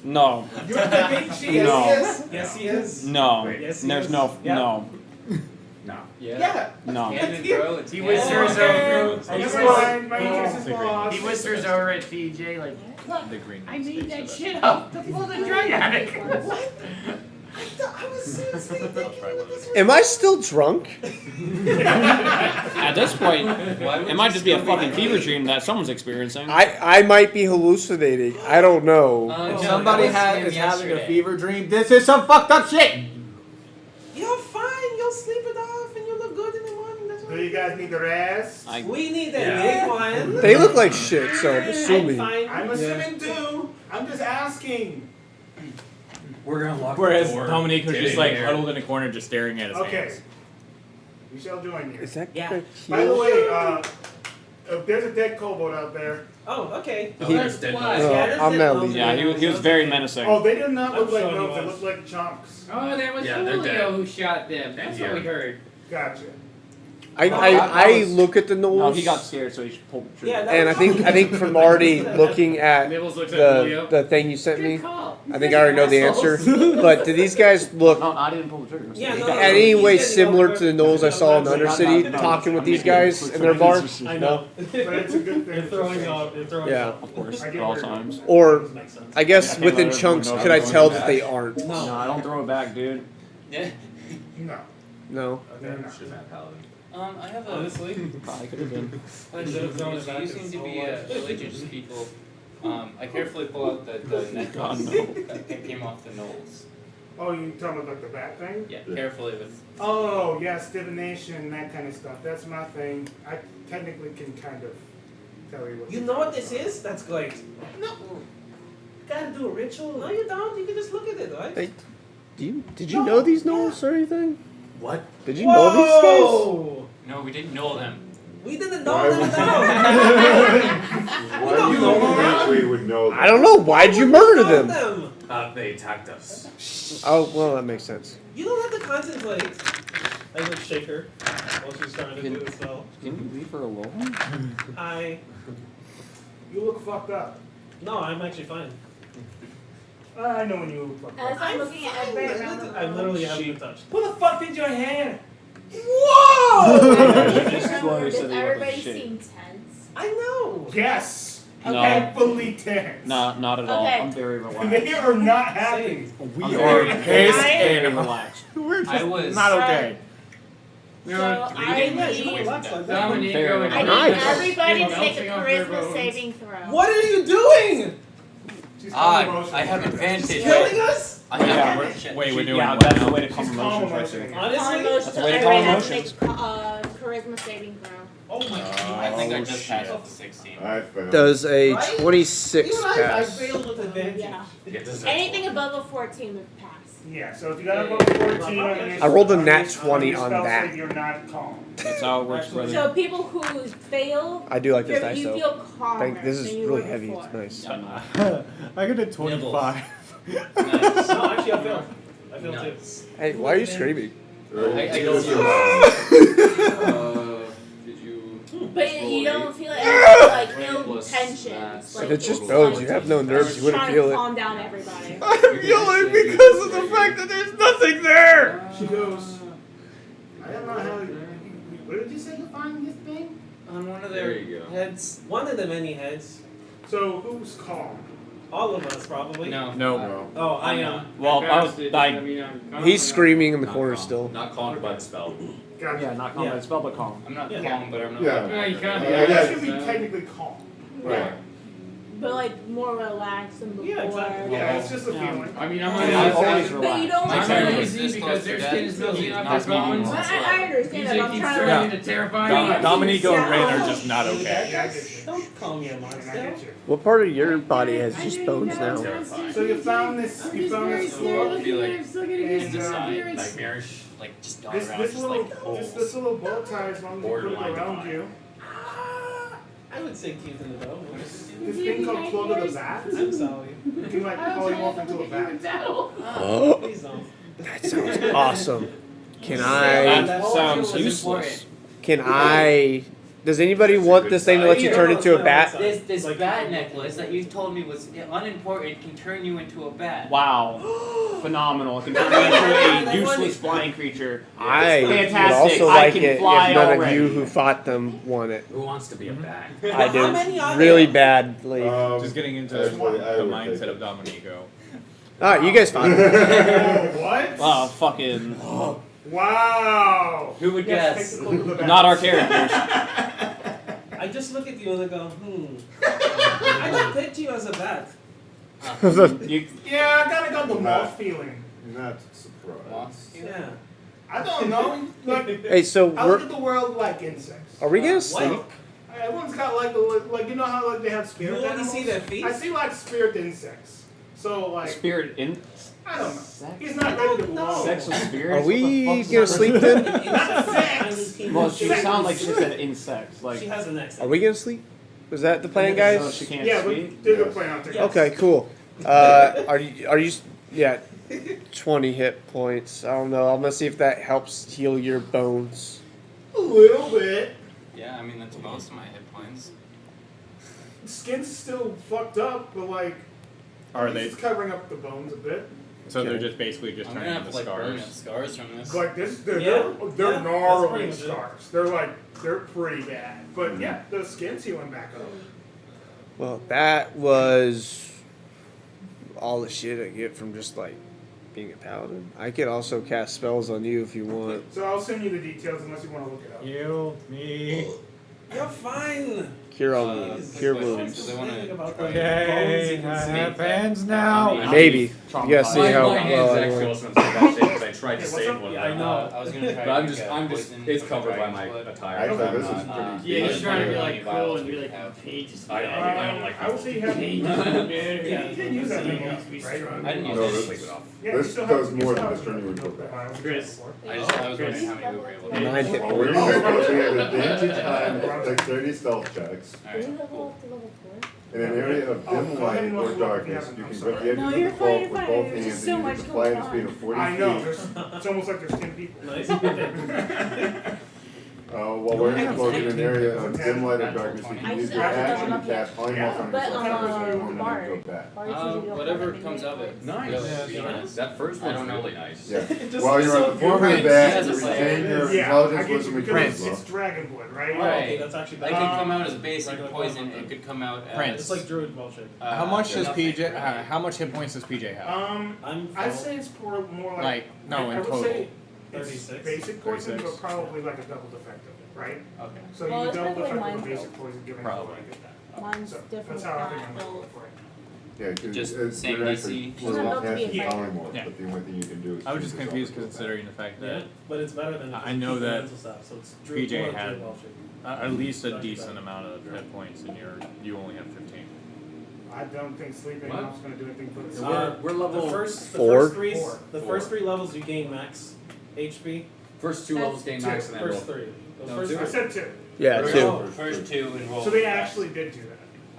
No. You're the big cheese. No. Yes, he is. No. Yes, he There's is. no. Yeah. No. No. Yeah. No. Canon, bro. It's He canon. whispers Okay. over. He Never whispers- mind. My interest is lost. He whispers over at TJ like, "Look, The green I made that space shit up to pull the drug addict." I was seriously thinking. Am I still drunk? At this point, it might just be a fucking fever dream that someone's experiencing. I might be hallucinating. I don't know. If somebody is having a fever dream, this is some fucked up shit. You're fine. You'll sleep it off, and you'll look good in the morning. That's Do you guys need the rest? We need a big one. They look like shit, so I'm I'm assuming. fine. I'm assuming too. I'm just asking. We're gonna lock Whereas the door. Dominique was Get just in like here. huddled in a corner, just staring at his Okay. hands. We shall join you. Is that Yeah. cute? By the way, there's a dead kobold out there. Oh, okay. Oh, there's dead Why? gnomes. No, there's I'm that not one. leaving. Yeah, he was very menacing. Oh, they did not look I'm like sure he gnomes. They was. looked like chunks. Oh, that was Yeah, they're Julio dead. who shot them. That's what we heard. Gotcha. I look at the No, nose. he got scared, so he pulled the trigger. Yeah, that And I think from already looking at Nibbles looks at Julio. the thing you sent Good me, call. I think I already know the answer. But do these guys look No, I didn't pull the trigger. Yeah, no, in any way he's getting similar over to the Knowles I saw in the Undercity, No, talking with I'm these making guys it. in their bar? I know. But it's a good thing. You're throwing up. You're throwing Yeah. up. Of course, I at get all where you're times. Or, Makes sense. I guess within chunks, could I tell that they aren't? No, I don't throw it back, dude. Yeah. No. No. They're not. I have a. Honestly, Probably could have been. You seem to be religious people. I carefully pull out the necklace that came off the Knowles. Oh, you talking about like the bat thing? Yeah, carefully with. Oh, yes, divination, that kind of stuff. That's my thing. I technically can kind of tell you what. you know what this is? That's great. No. Gotta do a ritual. No, you don't. You can just look at it, right? Hey, did you know these Knowles or anything? What? Did you know these Whoa! No, we didn't know them. We didn't know Why them would at all. Why do you think we would know guys? I don't know. Why'd you murder them? them? They attacked us. Oh, well, that makes sense. You don't have to contemplate. I would shake her while she's trying to do the spell. Can you leave her alone? You look fucked up. No, I'm actually fine. I know when you look fucked up. As I'm looking at everybody around the I room. literally haven't been touched. Who the fuck did your hair? Whoa! Does Chloe said he everybody wasn't shit. seem tense? I know. Yes. No. Heavily tense. Not at all. Okay. I'm very relaxed. They are not happy. We I'm are very pissed I- and relaxed. I was Not okay. So I reading Yeah, the you can relax like that. Dominique Fair and I enough. need Nice. everybody to Melting make a off their charisma bones. saving throw. What are you doing? She's calm emotions. I have advantage. Killing us? I have Yeah. advantage. Wait, we're doing Yeah, what that's now? the way to calm She's calm emotions right emotions. there. Honestly? Calm emotions, That's so the way to everybody calm has to emotions. make charisma saving throw. Oh my god. I think I Oh, just passed with the 16. I found. Does a Right? 26 Even I pass? failed with advantage. Yeah. Anything above a 14 would pass. Yeah, so if you got above 14 on your I rolled a nat on 20 your on spell that. save, you're not calm. That's how it works, brother. So people who fail, I do like this dice you though. feel calmer Thank, this is than you really were heavy. before. It's nice. I got a 25. Nice. No, actually I failed. I failed Nice. Hey, why are you screaming? I don't Did you? But you don't feel any like ill Plus tensions. that. Like, If it's just like, bones, you have no nerves, just you wouldn't trying feel to it. calm down everybody. I'm yelling because of the fact that there's nothing there! She goes, I don't know how. Where did you say you find this thing? On one of There their you go. heads. One of the many heads. So who's calm? All of us probably. No. No. Oh, I I'm am. not. Well, I was Casted, like, I'm He's not- screaming in the Not corner calm. still. Not calmed by the spell. Gotcha. yeah, not calm, Yeah. but spell, but calm. I'm not Yeah. calm, but I'm not. Yeah. Yeah, you can't. Yeah, You yeah. should be technically calm. Right. But like more relaxed than before. Yeah, exactly. Yeah, it's just a feeling. I mean, I'm I'm always But you relaxed. don't My like turn to- is easy because their skin is melting off Not their bones. calm. I understand that. DJ I'm keeps trying to turning like. into terrifying. Dominico and Rain Yeah. are just not okay. Yeah, I get you. Don't call me a I monster. get you. What part of your body has just bones now? So you found this. You found this floor. Be like, And nightmarish, like just going this around, this just little like holes. this little bow tie as long as you put it Borderline around demonic. you. I would say teeth in the dough. This thing called Clone of the Bat. I'm sorry. You can like call you off into a bat. Oh, Please don't. that sounds awesome. Can I? That sounds useless. Can I? Does anybody want this thing to let you turn into a bat? This bat necklace that you told me was unimportant can turn you into a bat. Wow. Phenomenal. It can turn me into a useless flying creature. I would Fantastic. also I like can it if fly none of already. you who fought them want it. Who wants to be a bat? I How many do are really there? badly. Just getting into Actually, I the would mindset take of Dominico. Alright, you guys fought it. What? Wow, fucking. Wow. Who would Yes, guess? take the Clone of the Bat. Not our characters. I just look at you and I go, I don't picture you as a bat. You, Yeah, I kinda got the moth feeling. Not surprised. Yeah. I don't know. Like, Hey, so I look we're at the world like insects. are we gonna What? sleep? Everyone's got like you know how like they have You spirit only animals? see their feet? I see like spirit insects. So like spirit in. I don't know. He's not ready to blow. Sex with spirits? Are What the we fuck is gonna that? sleep then? Not sex. Well, she sounded like she said insects. Like, She has an accent. Are we gonna sleep? Was that the plan, so guys? she can't Yeah, we speak. did the plan out there. Yes. Okay, cool. Are you? Yeah, 20 hit points. I don't know. I'm gonna see if that helps heal your bones. A little bit. Yeah, I mean that's most of my hit points. Skin's still fucked up, but like Are they? It's covering up the bones a bit. So they're just basically just I'm turning gonna have into to like permanent scars. scars from this. Like this, they're Yeah. they're Yeah, that's gnarly pretty much it. scars. They're pretty bad. But yeah, the skin's healing back up. Well, that was all the shit I get from just like being a paladin. I could also cast spells on you if you want. So I'll send you the details unless you want to look it up. Heal me. You're fine. Cure all wounds. Cure wounds. Okay, I have hands now. Maybe. You gotta see how my hands well actually anyone. also that shape because I tried to Hey, what's save up? one. Yeah, I know. I was gonna try. But I'm to just, get I'm just, poison it's from covered by dragon's my blood. attire. Actually, so I'm this is not- pretty Yeah, good. he's trying to be like Any cool vials and be we like have. pages. I don't like I would say you have. Pages. You didn't use that thing, right? I didn't use No, it. this- Sleep it off. Yeah, you This still does have- more you than still this turning have would go vials Chris. before. I was wondering how many we were able to. 9 hit Well, we're points. gonna we have advantage on dexterity stealth checks. Alright. In an area of Oh, dim go ahead light and or look if you darkness, haven't. you I'm can sorry. grip the edges No, of the you're fine, cloak you're with fine. both There's hands just so and much use a fly at a going speed of on. 40 I know. feet. It's almost like there's 10 people. Nice. While wearing a cloak in an area of dim light or darkness, you I can use just your have to action double to cast polymorph on But, yourself and then Bard. go back. Whatever comes of it. Nice. Yeah. That first I one's don't know. really nice. Yeah. Just While you're on so the form of the Prince. back, He has you a retain your Yeah, I intelligence, get you wisdom, and because charisma. it's dragon blood, right? Oh, okay, Right. that's actually It better. could come out as basic Regular poison. poison. It could come out as. Prince. It's like druid bullshit. How much does nothing, PJ? right? How much hit points does PJ have? I'd say it's more like. Like, no, I in would total. say it's 36. basic poison, 36. but probably like a double defective, right? Okay. So Well, you it's double probably defective mine, a basic poison given Probably. before I get that. Mine's So different. that's how I think I'm Not gonna full. look for it. Yeah, 'cause Just it's- same you're DC. actually Doesn't have to be a casting fighter. polymorph, Yeah. but the only thing you can do is I was choose just yourself confused to go considering the fact Yeah, that but it's better than. I know that elemental stuff, so it's druid PJ blood, had druid bullshit. at least a Not too decent bad. amount of hit points, and you only have 15. I don't think sleeping What? enough is gonna do anything for the We're level the 4. first three levels you gain max HP. first two levels gain max and then roll. First three. Those No, first two. I said 2. Yeah, First- 2. First two and roll. So they actually did do that.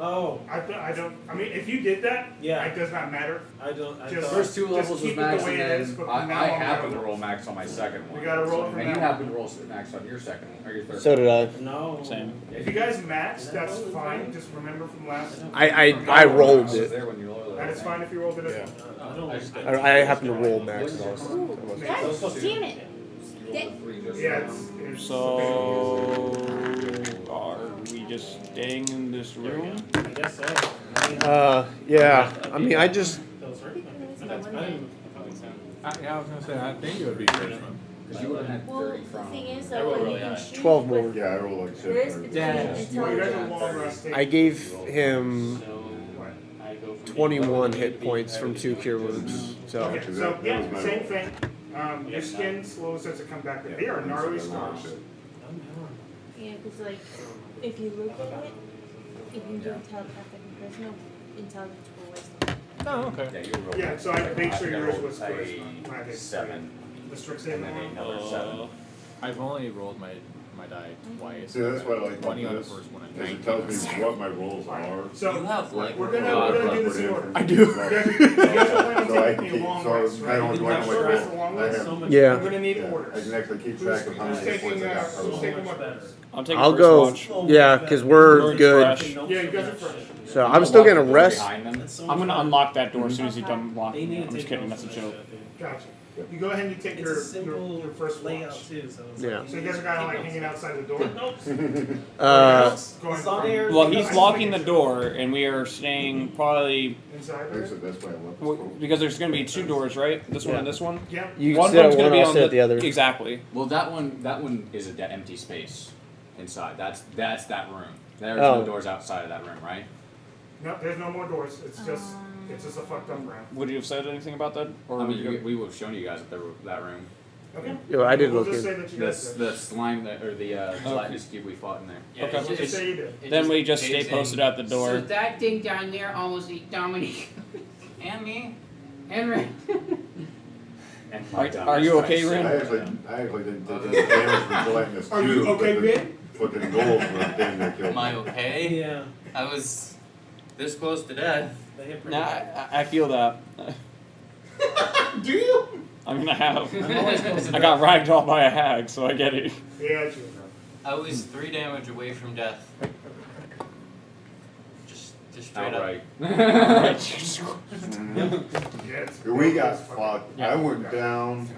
Oh, I don't. I mean, if you did that, Yeah. it does not matter. I don't. I Just- thought- First two Just levels was keep it max, the way and it is, then but I from now on, happen we to gotta- roll max on my second one. We gotta roll So- from And you now. happen to roll max on your second one, or your third. So did I. No. Same. If you guys max, that's fine. Just remember from last. I rolled I was it. there when you rolled it. That is fine if you rolled it as Yeah. well. I don't. I just got. I happen to roll max. And I was, Guys, damn it. Yeah, it's So, are we just staying in this room? I guess so. yeah. I mean, I just. Those right? That's I didn't- Yeah, I was gonna say I think it would be Christmas. Because you would have had Well, 30 the from. thing is, I though, rolled when really you can high. shoot 12 more. with Yeah, I roll like there is shit. between Dad. Well, you guys are intelligence. long resting. I gave him So I go from 21 being hit low to points being from high 2 to cure being wounds. So Okay, Because so that yeah, was my same roll. thing. Your skin slowly starts to come back, but they are gnarly scars. Yeah, because, like, if you look at it, if you do telepathic, there's no intelligence or wisdom. Oh, okay. Yeah, you rolled. Yeah, so I make sure I yours rolled was a charisma. When I did 7, the strict and saving then one. another 7. I've only rolled my die twice. See, that's what I like 20 about on the this, first one and is 19. it tells me what my rolls are. So You have like. we're gonna do this in order. I do. You guys are planning So I to take keep, a long so rest, I right? don't You want have to short wait. rest, a long I rest. have, We're Yeah. gonna need yeah, I orders. can actually keep track of how many hit points I got per Who's roll. taking what? I'm taking I'll first go. watch. Yeah, because we're good. Fresh. Yeah, you guys are fresh. So I'm still gonna rest. Behind them. I'm gonna unlock that door as soon as he's done They locking need it. to I'm just take kidding, notes that's a on joke. that shit, dude. Gotcha. You go ahead and you take It's a simple your first layout watch. too, so it's Yeah. like, So you guys are kind of like hanging outside the door. notes. Going It's on from air. Well, he's locking the door, and we are staying probably inside. Actually, that's why I left the w- scope. because there's going to be 2 doors, right? This one and this one. Yeah. You One can sit one's at going one, to be I'll on sit at the other. Exactly. Well, that one is a empty space inside. That's that room. There's Oh. no doors outside of that room, right? No, there's no more doors. It's just a fucked up room. Would you have said anything about that? Or I mean, we would have shown you guys that room. Okay. Yo, I did We'll look just in. say that you guys The did. slime or the gelatinous cube we fought in there. Yeah, Okay. it's We'll just say you did. it then we just stay stays in. posted at the So door. that thing down there almost ate Dominic. And me. And Ray. And Are you okay, I Rin? actually didn't take any damage from gelatinous Are you cube, okay, but Rin? the fucking goals were damn near killed Am I me. okay? Yeah. I was this close to death. They hit pretty Nah, hard. I feel that. Do you? I'm gonna have. I'm always close to I got ragdolled by a hag, so I get it. Yeah, true. I was 3 damage away from death. Just Just straight up. Outright. We got fucked. I went down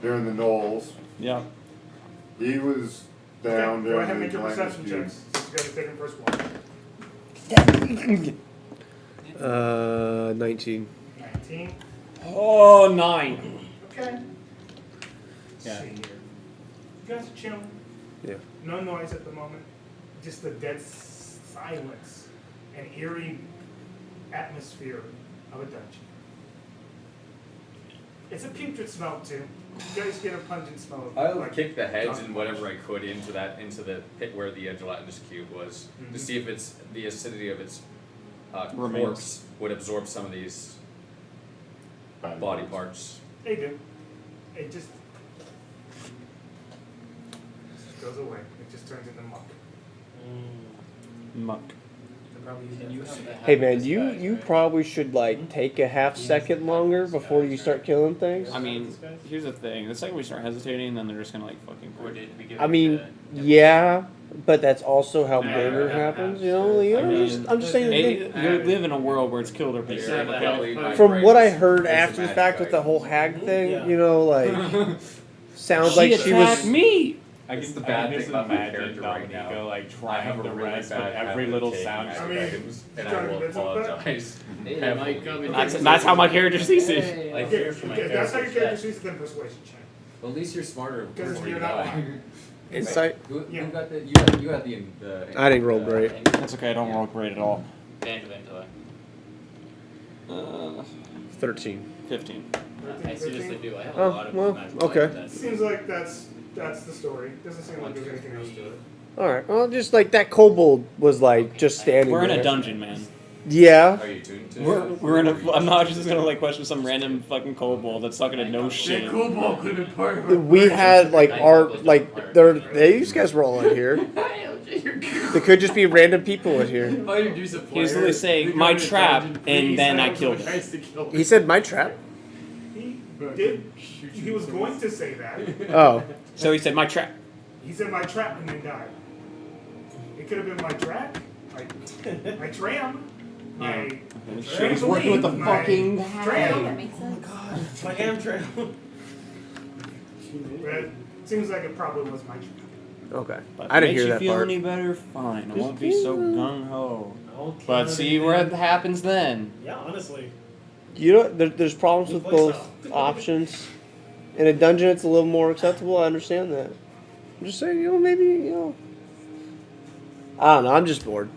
during the Knolls. Yeah. He was down Go ahead during and make the your Atlantis perception Cube. checks. Since you guys are taking first one. 19. 19. Oh, 9. Okay. Yeah. See here. You guys are chilling. Yeah. No noise at the moment. Just a dead silence and eerie atmosphere of a dungeon. It's a putrid smell too. You guys get a pungent smell. I like kick the heads dog and whatever I could into the pit where the gelatinous cube was to see if it's the acidity of its corpse would absorb some of these body parts. They do. It just goes away. It just turns into muck. Muck. Hey man, you probably should like take a half second longer before you start killing things. I mean, here's the thing. The second we start hesitating, then they're just gonna like fucking quit. I mean, yeah, but that's also how murder happens, you know? I'm just saying. You live in a world where it's killed or be saved. From what I heard after the fact with the whole hag thing, you know, like, sounds like she was. Me! I guess the bad thing about my character right now, like I have trying a to really rest, bad but every habit little of sound. taking acrobatics, and I will apologize. That's how my character sees it. I fear for my If that's how your character. character sees it, then persuasion check. Well, at least you're smarter. Because before you're you not die. lying. Insight? Who Yeah. got the? You got the. I didn't roll great. That's okay, I don't roll great at all. Band of intellect. 13. 15. I seriously do. I have a Oh, lot of well, magical okay. items. Seems like that's the story. Doesn't seem like there's anything else to it. Alright, well, just like that kobold was like just standing We're in there. a dungeon, man. Yeah. Are you tuned to? We're in a. I'm not just gonna like question some random fucking kobold that's not gonna know shit. Kobold could have been part of it. We had like art, like these guys were all in here. There could just be random people in here. He was literally saying my trap, and then I killed him. He said my trap. He did. He was going to say that. Oh. So he said my trap. He said my trap and then died. It could have been my trap, my tram, my. He's working with the fucking tram. That makes sense. Oh my god, my hamtram. But it seems like it probably was my trap. Okay. But I didn't makes hear you that feel part. any better? Fine. I won't be so gung ho. Okay. But see what happens then. Yeah, honestly. You know, there's problems with both options. In a dungeon, it's a little more acceptable. I understand that. I'm just saying, you know, maybe, you know. I don't know. I'm just bored.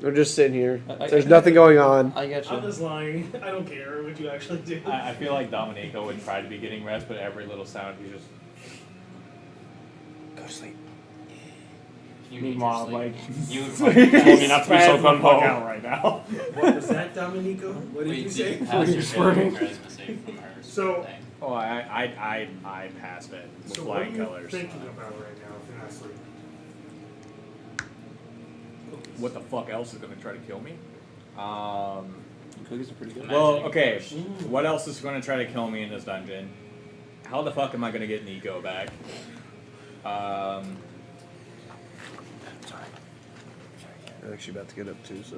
We're just sitting here. There's nothing going on. I get I'm just lying. I don't care what you actually do. I feel like Dominico would try to be getting rest, but every little sound he just go to sleep. Meanwhile, like You told me not to be so gung ho out right now. What was that, Dominico? What did you say? Pass your charisma save from her. So- thing. Oh, I passed it with So what are flying you colors. thinking about right now if you're not sleeping? What the fuck else is gonna try to kill me? cookies are pretty good. Well, okay. What else is gonna try to kill me in this dungeon? How the fuck am I gonna get Nico back? I'm actually about to get up too, so.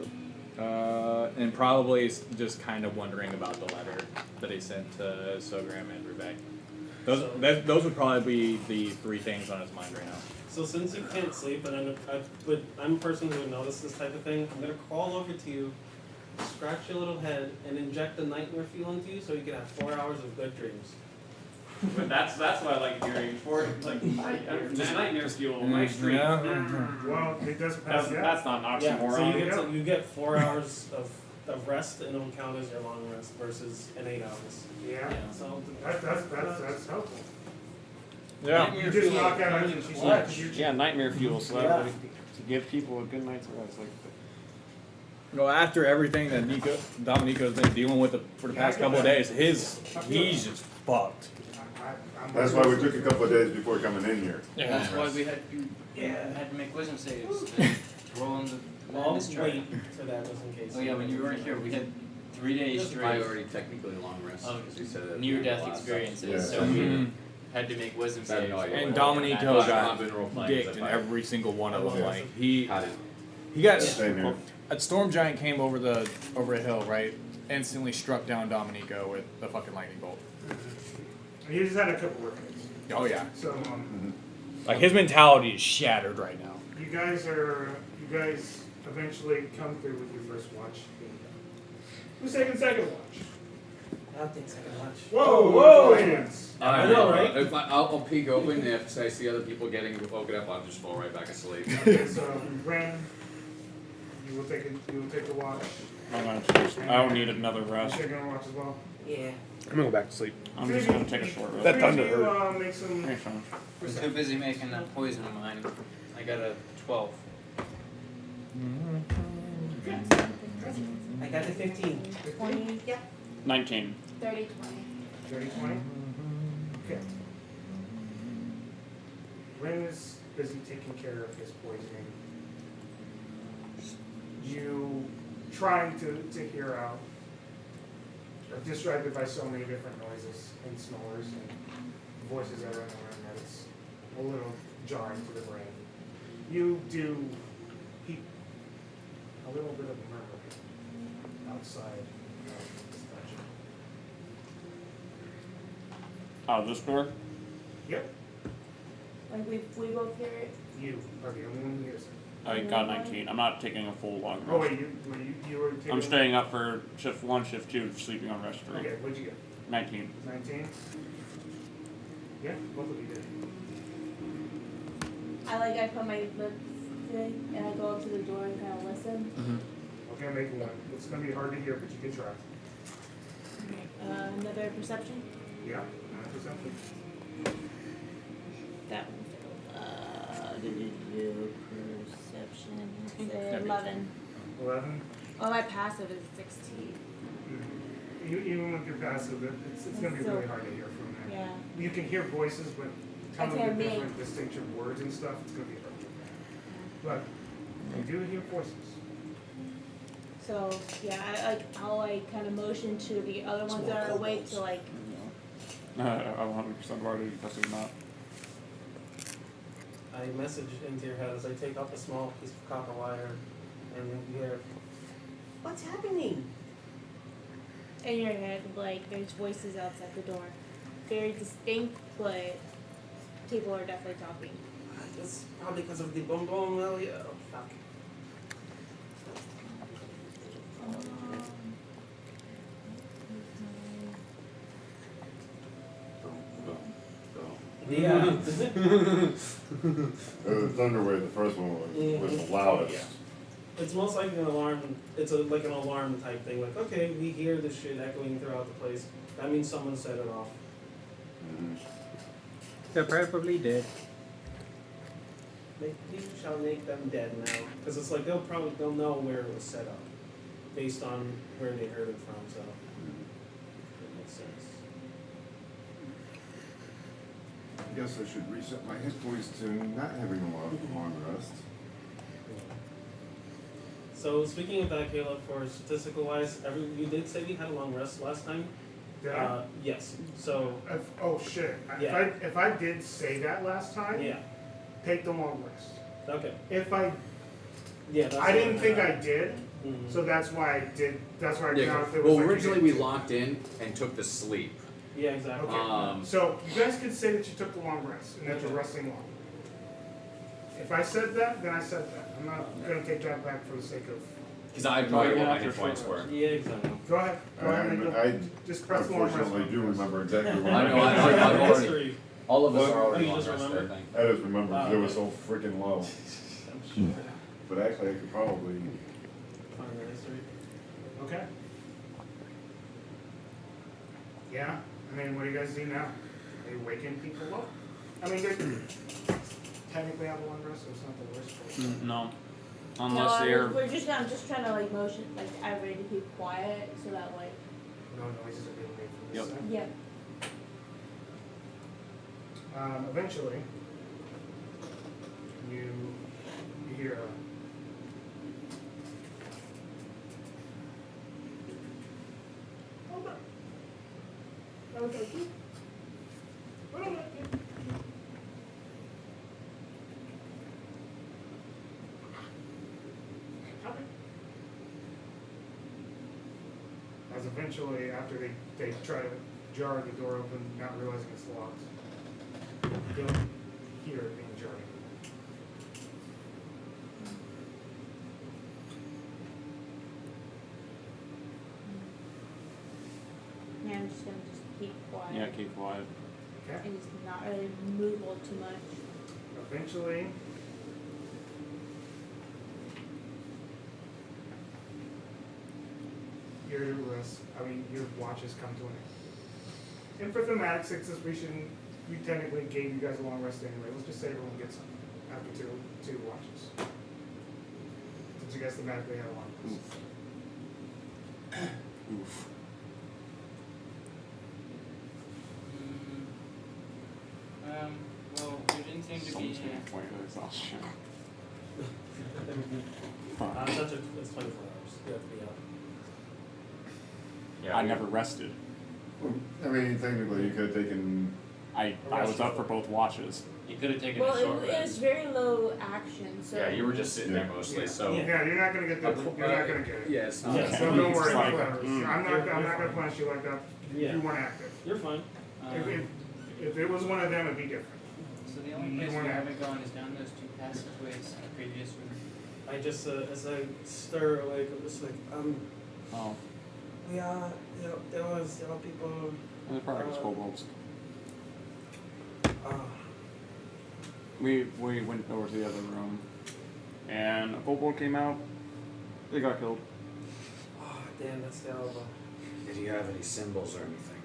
And probably just kind of wondering about the letter that he sent to Sogram and Rebecca. Those would probably be the three things on his mind right now. So since you can't sleep, and I'm a person who would notice this type of thing, I'm gonna crawl over to you, scratch your little head, and inject a nightmare fuel into you so you can have 4 hours of good dreams. But that's what I like hearing. For like just nightmare fuel, my street. Yeah. Well, it doesn't pass yet. That's not an Yeah, oxymoron. so you get 4 hours of rest, and it'll count as your long rest versus an 8 hours. Yeah. So That's helpful. Yeah. You just knock out everything she said. Yeah, nightmare fuel. So that way, to give people a good night's rest. Like, Well, after everything that Dominico's been dealing with for the past couple of days, he's just fucked. That's why we took a couple of days before coming in here. Yeah. That's why we had to make wisdom saves to roll on the I'll madness chart. wait for that just in case. Oh yeah, when you weren't here, we had 3 days straight I already technically long rest of because we said that near-death last experiences, Yeah. so we had to make wisdom I have saves. no idea. And what Dominico happened. I've got been role-playing dicked as in if I every single one of them. Yeah. Like he had it. got Same here. a storm giant came over a hill, right? Instantly struck down Dominico with the fucking lightning bolt. He just had a couple work hits. Oh yeah. So Like his mentality is shattered right now. you guys eventually come through with your first watch. Who's taking second watch? I'll take second watch. Whoa! Hands. I know, right? If I'll peek open, and if I see other people getting woken up, I'll just fall right back asleep. Okay, so Ren, you will take the watch. I don't need another rest. You're taking a watch as well. Yeah. I'm gonna go back to sleep. I'm just gonna take a short rest. That thunder You, hurt. make some. Thanks, Sean. I'm too busy making that poison of mine. I got a 12. I got a 15. 20, yeah. 19. 30, 20. 30-20? Okay. Ren is busy taking care of his poisoning. You trying to hear out, are distracted by so many different noises and snores and voices that are in the room that it's a little jarring to the brain. You do hear a little bit of murmur outside of this dungeon. Oh, this door? Yep. Like we both hear it. You are the only one who hears it. I got 19. I'm not taking a full long rest. Oh wait, you were taking... I'm staying up for shift 1, shift 2, sleeping on rest 3. Okay, what'd you get? 19. 19? Yeah, both of you did. I put my lips in and I go up to the door and kind of listen. Okay, make one. It's gonna be hard to hear, but you can try. Another perception. Yeah, perception. That one. Perception. 11. 11? Oh, my passive is 16. Even with your passive, it's gonna be So- really hard to hear from there. Yeah. You can hear voices, but I coming can't with make- different distinction words and stuff, it's gonna be hard. But you do hear voices. So yeah, I'll kind of motion to the other ones that are awake to like. I'm 100% already pressing that. I message into your head as I take up a small piece of copper wire and you hear, what's happening? In your head, like there's voices outside the door, very distinct, but people are definitely talking. It's probably because of the boom boom. Well, yeah. Oh, fuck. Yeah. The Thunderwave, the first one was the loudest. It's most like an alarm. It's like an alarm type thing. Like, okay, we hear this shit echoing throughout the place. That means someone set it off. They're probably dead. You shall make them dead now, because it's like they'll know where it was set up, based on where they heard it from. So it makes sense. I guess I should reset my hit points to not having a lot of long rest. So speaking of that, Caleb, for statistical wise, you did say we had a long rest last time. Did I? Yes. So. Oh shit! Yeah. If I did say that last time, Yeah. take the long rest. Okay. If I, Yeah. That's I didn't think I did, Mhm. so that's why I did. That's why I Yeah, counted. well, originally we locked in and took the sleep. Yeah, exactly. So you guys could say that you took the long rest and that you're resting long. If I said that, then I said that. I'm not gonna take that back for the sake of. Because I have no idea what my hit points were. Yeah, exactly. Go ahead. Go ahead. And I just press the long rest. unfortunately do remember exactly what I know, I've already, all of us are already you on just rest, I remember? think. I just remember because it was so freaking low. But actually, I could probably. Find the history. Okay. Yeah. I mean, what do you guys do now? Are you waking people up? I mean, they technically have a long rest, so it's not the worst. But No. Unless no, they're. I'm just trying to like motion like everybody to keep quiet so that like. no noises are being made from this Yep. side. Yeah. Eventually, you hear a hold on. That was like you. Hold on. Copy. as eventually, after they try to jar the door open, not realizing it's locked, you don't hear it being jarred. Yeah, I'm just gonna keep quiet. Yeah, keep quiet. Okay. And just not really move all too much. Eventually, your watches come to an end. And for thematic sixes, we technically gave you guys a long rest anyway. Let's just say everyone gets some after two watches. Since you guys thematically have a long rest. Oof. Well, there didn't seem to be. Someone's gonna point at exhaustion. It's 24 hours. You have to be up. Yeah, I never rested. I mean, technically, you could have taken. I was up for both watches. You could have taken Well, a short it was rest. very low action, so. Yeah, you were just sitting there mostly, so. Yeah, you're not gonna get the. You're not gonna get it. Yeah, it's not. Yeah, So don't worry Like, about flowers. I'm not gonna punish you like that. Yeah. You weren't active. You're fine. If it was one of them, it'd be different. So the only place we haven't gone is down those two passageways in the previous room. I just as I stir awake, I'm just like Oh. yeah, there were people. They're probably just kobolds. Uh, We went over to the other room, and a kobold came out. They got killed. oh damn, that's terrible. Did you have any symbols or anything?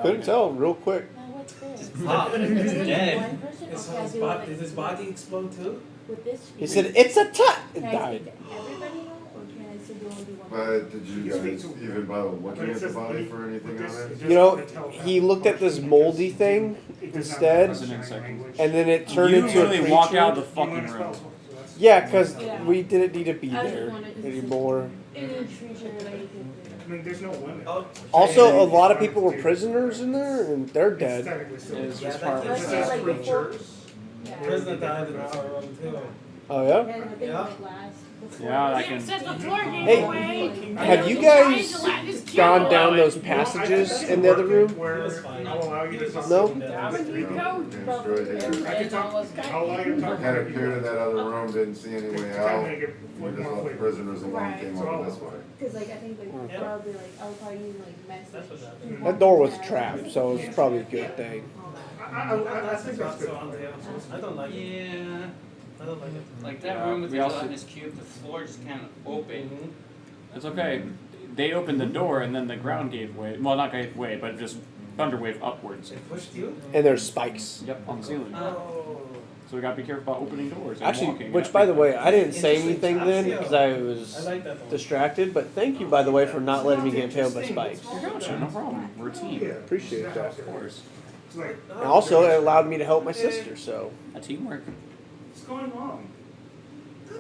Couldn't tell real quick. Now what's this? Pop. Is It's it dead. one person, or Is can I his, do body, like did his body explode too? with this? He said, "It's a tut." It Can I died. speak to everybody now, or can I still do only one? But did you guys even bother looking at the body for anything on it? You know, he looked at this moldy thing instead, As an insect. and then it turned You into a literally walk creature. out of the fucking room. Yeah, because Yeah. we didn't need to be I just there wanted to anymore. Any creature related. I mean, there's no limit. Also, a lot of people were prisoners in there, and they're It's dead. technically still. It's Yeah, just that- part of Let's the say That's like pretty before. sure. Yeah. Prisoner died in our room too. Oh yeah. Yeah, but they Yeah. might last before. Yeah, I can. Except the floor gave Hey, away. have you guys gone down those passages in the other room? Where He was fine. I'll allow you to talk. No? to them. I can talk. I'll allow you to I talk. kind of peered in that other room, didn't see any way out. We just left the prisoners alone, Right. came over this way. Because like I think like probably like I was probably using like message. That's what happened. That door was trapped, so it's probably a good thing. I think that's good. I don't like it. Yeah. I don't like it. Like that Yeah, room with we the also- gelatinous cube, the floor just kind of open. It's okay. They opened the door, and then the ground gave way. Well, not gave way, but just thunderwave upwards. It pushed you? And there's spikes. Yep, on the ceiling. Oh. So we gotta be careful about opening doors. And Actually, walking. which by the way, I didn't say anything then because I I was like that one. distracted. But thank you, by the way, for not letting me get impaled by spikes. Gotcha, no problem. We're a team. Appreciate that. Of course. It's like, And also, it allowed me to help my sister. So, A teamwork. what's going on?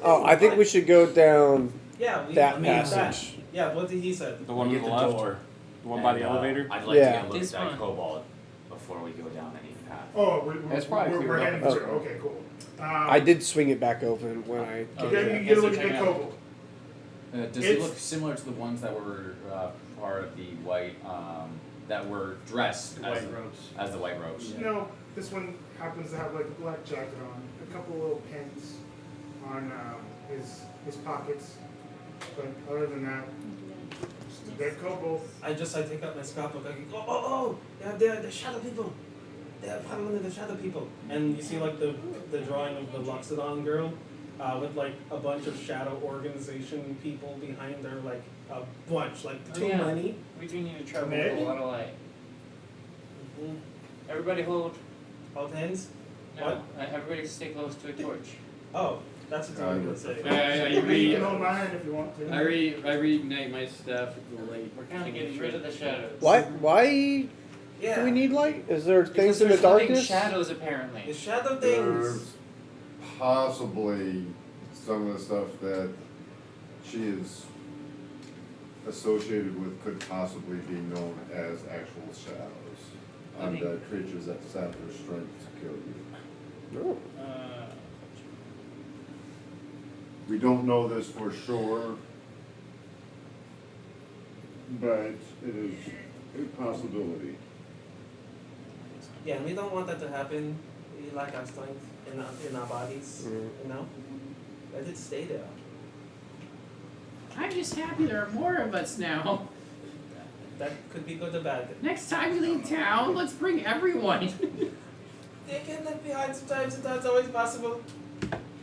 oh, I think we should go down Yeah, that I mean, passage. Yeah, what did he say? The one on Get the the left. door. The one by the And, elevator. I'd like Yeah. to get a look This at that one. kobold before we go down any path. Oh, That's probably we're cleared heading up. through. Okay, cool. I did swing it back open when I. Oh, You yeah. get a look So at the check it out. kobold. Does It's- it look similar to the ones that were part of the white, that were dressed as the white robes? No, this one happens to have like a black jacket on, a couple little pins on his pockets, but other than that, just a dead kobold. I take out my scrapbook. I go, oh, they're the shadow people. They're probably one of the shadow people. And you see like the drawing of the Luxodon girl, with like a bunch of shadow organization people behind her, like a bunch, like too yeah. many. We do need to travel Maybe. with a lot of light. Everybody hold. Hold hands. No, What? everybody stay close to a torch. Oh, that's what I'm gonna say. You can hold mine if you want to. I reignite my staff with the light. We're kind of getting rid of the shadows. Why Yeah. do we need light? Is there Because things in the there's living darkness? shadows apparently. The shadow things. There's possibly some of the stuff that she is associated with could possibly be known as actual shadows. Undead creatures that sap their strength to kill you. No. We don't know this for sure. but it is a possibility. Yeah, and we don't want that to happen. We lack our strength in our bodies, you know? Let it stay there. I'm just happy there are more of us now. That could be good or bad. Next time we leave town, let's bring everyone. They get left behind sometimes, and that's always possible.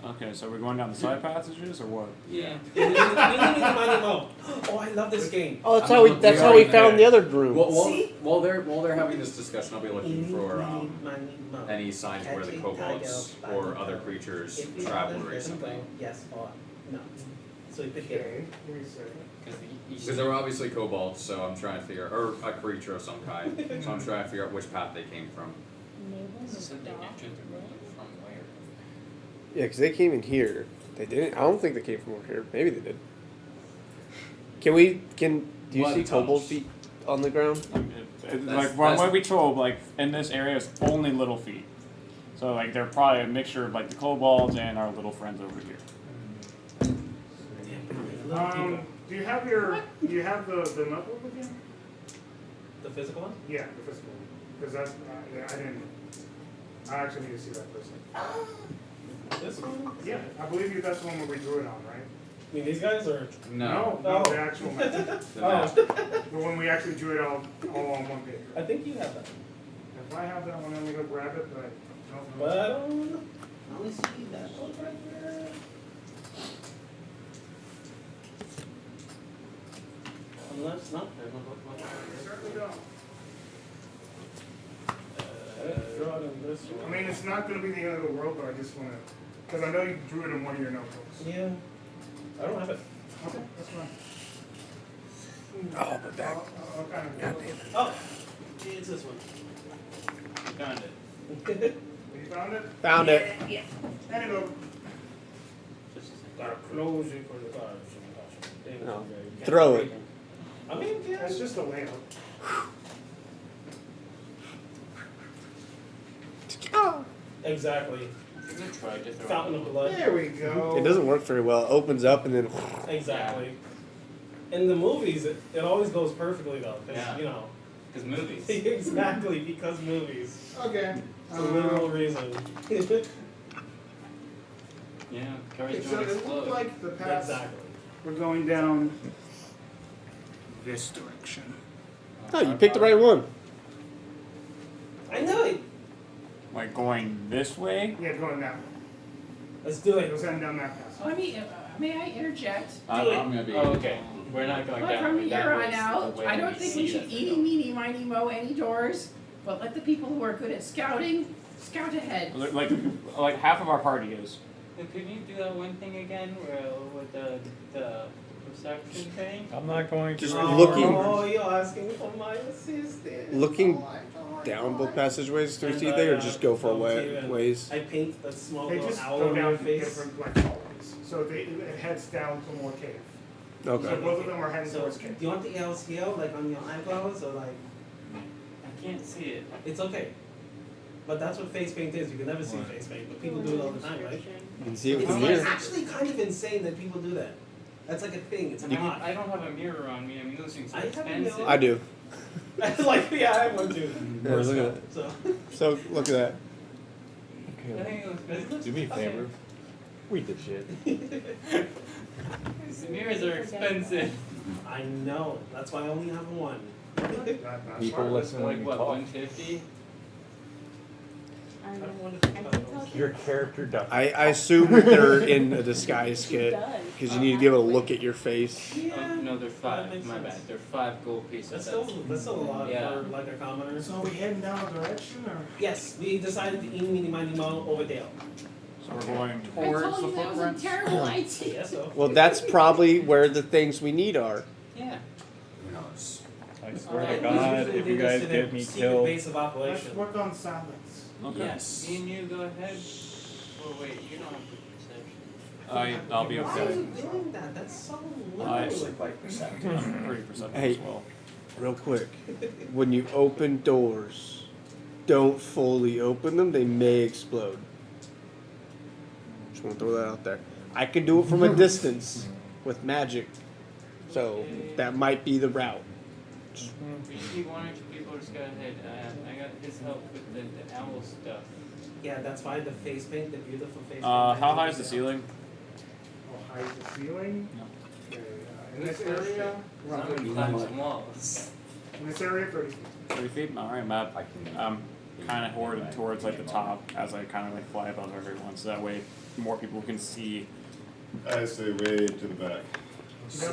Okay, so we're going down the side passages or what? Yeah. We need to mind them all. Oh, I love this game. Oh, that's how we found the other room. While they're having this discussion, I'll be looking for any signs where the kobolds or other creatures travel or something. Yes or no. So you pick it. Because there were obviously kobolds, so I'm trying to figure, or a creature of some kind. So I'm trying to figure out which path they came from. So they entered the room from where? Yeah, because they came in here. They didn't. I don't think they came from over here. Maybe they did. Do you see kobold feet on the ground? Like what we told, like in this area is only little feet. So like they're probably a mixture of like the kobolds and our little friends over here. Do you have the notebook with you? The physical one? Yeah, the physical one. Because I actually need to see that first. This one? Yeah, I believe that's the one where we drew it on, right? I mean, these guys or? No, the actual map. The one we actually drew it all on one page. I think you have that. If I have that one, I'm gonna go grab it, but I don't know. But I don't only see that one right there. Unless not, I don't know what Certainly don't. draw it in this one. I mean, it's not gonna be the end of the world, but I just wanna, because I know you drew it in one of your notebooks. Yeah. I don't have it. Okay, that's fine. Oh, but that. Okay. Oh, it's this one. Found it. You found it? Found it. Yeah. Hand it over. Closing for the car. No. Throw it. I mean, yeah. It's just a layout. Exactly. Tried to throw Fountain of blood. There we go. It doesn't work very well. It opens up and then. Exactly. In the movies, it always goes perfectly though, because you know. Because movies. Exactly, because movies. Okay. It's a literal reason. Yeah, cars So don't it looked explode. like the path. Exactly. We're going down this direction. Oh, you picked the right one. I know it. Like going this way? Yeah, going that way. Let's do It it. was heading down that path. Let me, may I interject? I'm gonna be. Oh, okay. We're not going But down. from that here way. on out, The way I don't think we see should that eeny, meeny, miny, moe any doors, but let the people who are good at scouting, scout ahead. Like half of our party is. Could you do that one thing again where with the perception thing? I'm not going Just to. looking. Oh, you're asking for my assistance. Looking down both passageways to see anything, or just go for ways? I paint a small They little just owl go on your down face. different like hallways. So it heads down to more cave. So Okay. both of them are heading So, towards do cave. you want the L's here, like on your eyebrows, or like? I can't see it. It's okay. But that's what face paint is. You can never see face paint, but people do it all the time, right? You can see it It's from like here. actually kind of insane that people do that. That's like a thing. It's a mod. I don't have a mirror on me. I mean, those things are I have a expensive. mirror. I do. Like, yeah, I have one too. Yeah, look at So. So look at that. I think it looks good. Do me a favor. Read the shit. The mirrors are expensive. I know. That's why I only have one. People listen when Like you what, talk. 150? Your character does. I assume that they're in a disguise kit because you need to be able to look at your face. Yeah. Oh, no, they're That 5. makes My sense. bad. They're 5 gold pieces. That's still a lot Yeah. for like a commoner. So are we heading down a direction or? Yes, we decided to eeny, meeny, miny, moe over there. So we're going I towards told the you that was a footprints. terrible idea. Yes, so. Well, that's probably where the things we need are. Yeah. Who knows? I swear Alright, to we God, usually if do you this guys in get a me secret killed. base of Let's operation. work on silence. Okay. Yes. Me and you go ahead. Oh wait, you don't have the perception. I'll be Why are okay. you doing that? That's so I little. sleep like perceptive. Pretty perceptive Hey. as well. Real quick, when you open doors, don't fully open them. They may explode. Just want to throw that out there. I can do it from a distance with magic, so that might be the route. We just need one or two people to go ahead. I got his help with the owl stuff. Yeah, that's fine. The face paint, the beautiful face paint. How high is the ceiling? How high is the ceiling? No. Okay, in this area, roughly. Climb some walls. In this area, 30 feet. 30 feet? Alright, Matt. I'm kind of hoarded towards like the top as I kind of like fly above everyone, so that way more people can see. I say way to the back.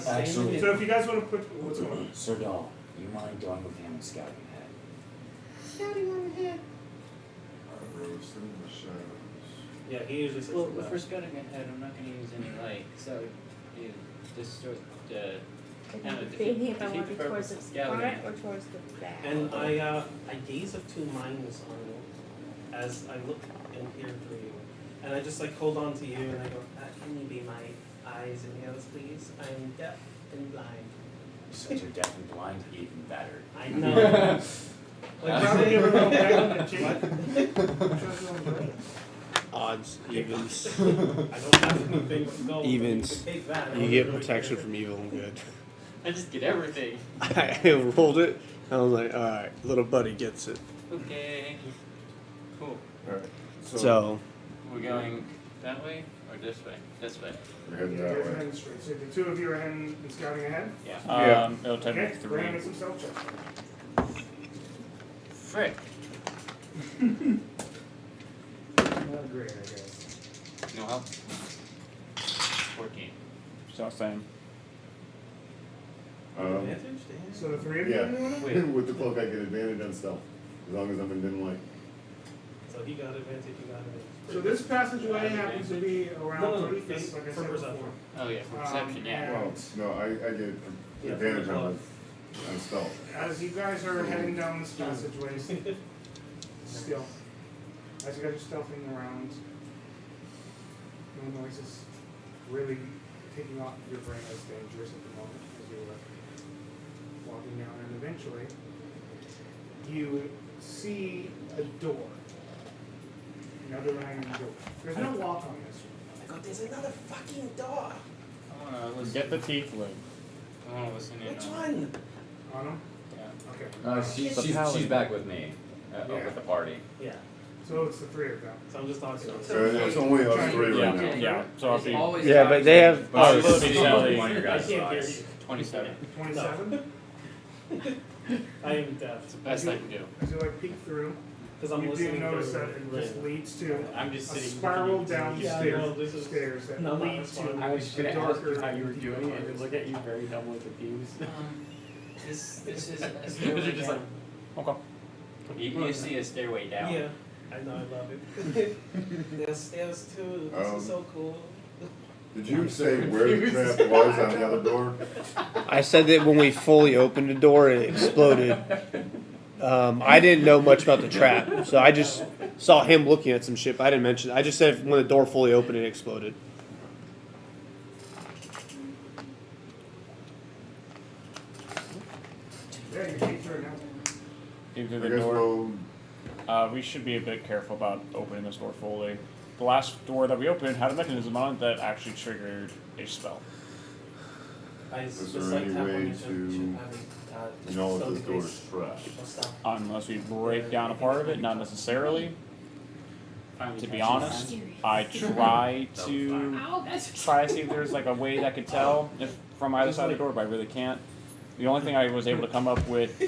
Actually, So if you guys want to put, what's going on? Sir Dahl, do you mind going with him and scouting ahead? Shouting on the head. I rose in the shadows. Yeah, he usually sits Well, in the if back. we're scouting ahead, I'm not going to use any light, so you distort the. Kind of Debating if I defeat want the to be towards purpose of the scouting. front or towards the back. And I gaze of two minds on you as I look and peer through you. And I just like hold on to you and I go, can you be my eyes and ears, please? I'm deaf and blind. Since you're deaf and blind, even better. I know. Like, probably never go back on the cheek. Odds, evens. I don't have anything to go. Evens. You can take that. You get protection from evil and good. I just get everything. I rolled it. I was like, alright, little buddy gets it. Okay. Cool. Alright, So, We're going that way or this way? This way. we're heading You that guys are way. heading straight. So the two of you are heading and scouting ahead? Yeah. It'll take me Okay, go ahead and 3. make some stealth checks. Frick. Not great, I guess. No help. 14. So same. Advantage? Damn. So the three of you are doing it? Wait. With the cloak, I get advantage on stealth, as long as I'm in dim light. So he got advantage, you got advantage. So this passageway happens to be around No, 30 feet, it's like I for said perception. before. Oh yeah, for perception, yeah. Well, no, I get Yeah, advantage for on stealth. As you guys are heading down this passageway, still, as you guys are stealthing around, no noises really taking off your brain as dangerous at the moment as you were walking down, and eventually you see a door. Another hanging door. There's no lock on this one. I go, there's another fucking door. I wanna listen. Get the tiefling. I wanna listen in Which on. one? On them? Yeah. Okay. She's back with me, Yeah. with the party. Yeah. So it's the three of them. So I'm just talking. So it's only us three right now. Yeah, so if you. Always yeah, but they have. But Oh, Lily, Sally, One of your I guys' can't hear eyes. you. 27. 27? I am deaf. It's the best I can do. As you like peek through, Because I'm you do listening. notice for- that it just leads to I'm just a sitting. spiral down Yeah, stairs, no, this is- stairs that no, lead not to fun. I was just a gonna ask darker. you how you were doing it and look at you very dumbly confused. This is a You're stairway just down. Okay. You see a stairway down. Yeah, I know, I love it. There's stairs too. This is so cool. Did you say where the trap was on the other door? I said that when we fully opened the door, it exploded. I didn't know much about the trap, so I just saw him looking at some shit. But I didn't mention. I just said when the door fully opened, it exploded. Yeah, you peek through it now. Into I the guess door. we'll, We should be a bit careful about opening this door fully. The last door that we opened had a mechanism on it that actually triggered a spell. is there any way to know if this door is trapped? Unless we break down a part of it, not necessarily. To be honest, I try to see if there's like a way that could tell if from either side of the door, but I really can't. The only thing I was able to come up with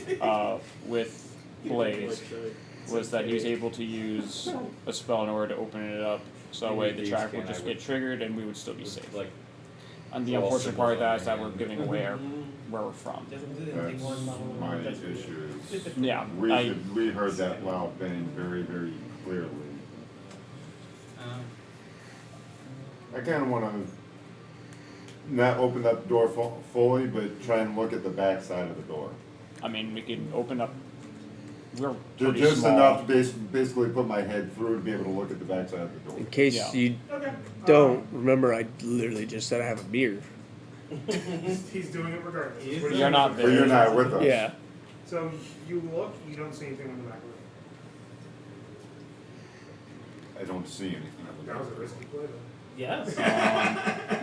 Blaze was that he was able to use a spell in order to open it up, so that way the trap would just get triggered and we would still be safe. And the unfortunate part of that is that we're giving away where we're from. That's my issue. is Yeah, we heard that loud bang very, very clearly. I kind of want to not open that door fully, but try and look at the back side of the door. I mean, we could open up. We're Just pretty small. enough to basically put my head through to be able to look at the back side of the door. In case Yeah. you Okay. don't remember, I literally just said I have a beer. He's doing it regardless. He's What do You're you not do? But you're not with us. Yeah. So you look, you don't see anything on the back of it. I don't see anything. That was a risky play though. Yes.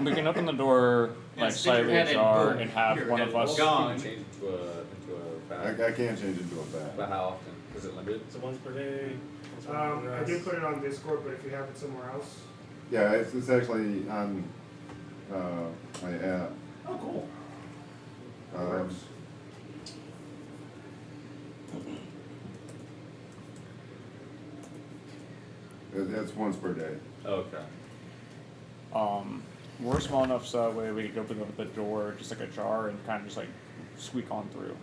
We can open the door like stick your slightly head in, ajar boom. and have Your one head of us. gone. Change it into a I can't change it to a bat. But how often? Is it limited? So once per day. I did put it on Discord, but if you have it somewhere else. Yeah, it's actually on my app. Oh, cool. It's once per day. Okay. We're small enough so that way we could open up the door just like a jar and kind of just like squeak on through.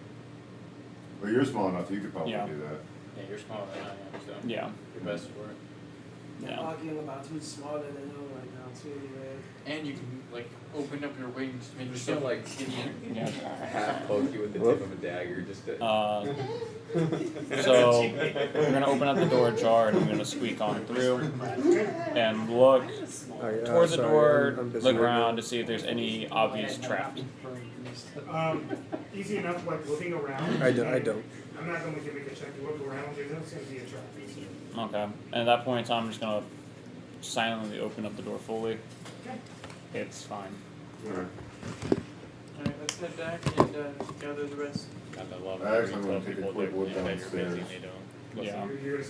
Well, you're small enough, you could probably Yeah. do that. Yeah, you're smaller than I am, so Yeah. you're best for it. Yeah. Arguing about who's smarter than who right now, too, anyway. And you can like open up your wings to make Just yourself like skinnier. half poke you with the tip of a dagger just to. So we're gonna open up the door jar and I'm gonna squeak on through and look towards the door, I'm busy look right around now. to see if there's any obvious traps. Easy enough, like looking around. I don't. I'm not going to make a check to look around. There doesn't seem to be a trap. Okay. And at that point in time, I'm just gonna silently open up the door fully. Okay. It's fine. Alright, let's head back and gather the rest. I'm gonna take a quick look downstairs. Yeah. You're going to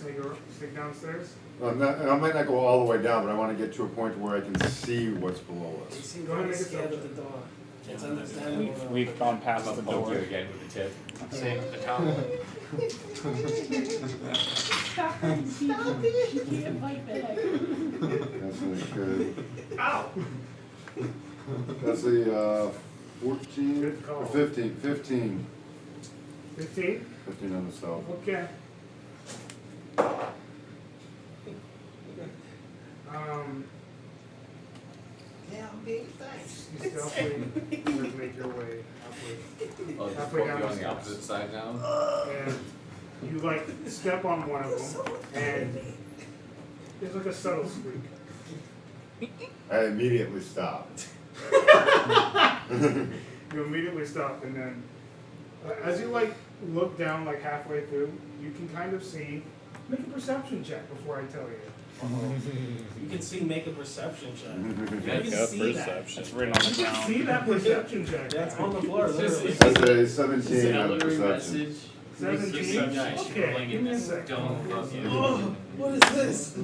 sneak downstairs? I might not go all the way down, but I want to get to a point where I can see what's below You us. seem very scared of the door. It's understandable. We've gone past I'm the gonna poke door. you again with the tip. Same with the towel. That's not good. Ow! That's the 14 Good call. or 15. 15. 15? 15 on the south. Okay. Yeah, I'm being thanks. You stealthily make your way halfway. Oh, just Halfway poke down you the on the steps. opposite side now. And you like step on one of them, and there's like a subtle squeak. I immediately stopped. You immediately stop, and then as you like look down like halfway through, you can kind of see. Make a perception check before I tell you. You can see make a perception check. Make You a can see perception. that. It's written on the You can ground. see that perception check. That's on the floor, literally. That's a 17 on Celery perception. message. 17? Okay, give me a sec. Don't love you. Oh, what is this?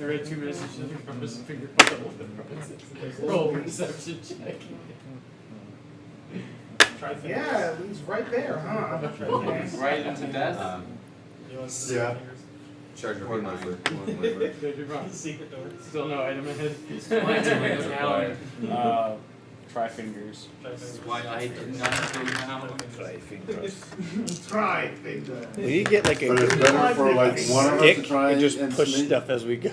I read 2 messages from his finger. Roll perception check. Yeah, he's right there, huh? Okay. Right into death. Yeah. Charge your horn number. Secret door. Still no item ahead. Try fingers. That's why I did not go down. Try fingers. Try finger. We need to get like a But it's better for like one of us to stick try and just and push sneak. stuff as we go.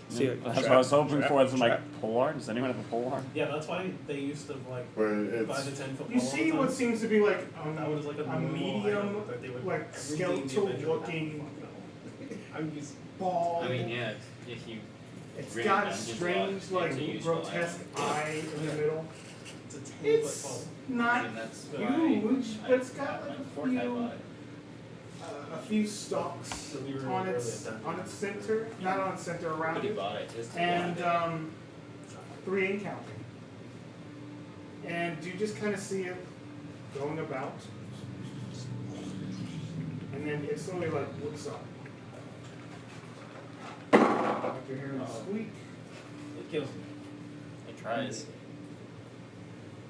See, like, That's what trap, I was hoping trap, for. It's like trap. polearm. Does anyone have a polearm? Yeah, that's why they used to like Where 5 to it's 10 foot You pole see all the what time. seems to be like That was like a normal medium, item that they would- like everything skeletal individual. looking I'm used. ball. I mean, yeah, if you. It's ran got a dungeons strange, lot, like it's a useful grotesque item. eye in the middle. It's a 10 It's foot pole. not And that's huge, but it's got like Fortnite a few stalks So we were on really its at that on its center, not on its center around But he it, bought it just to and have it. 3 in counting. And you just kind of see it going about, and then it slowly like looks up. Like you're hearing a squeak. It kills me. It tries.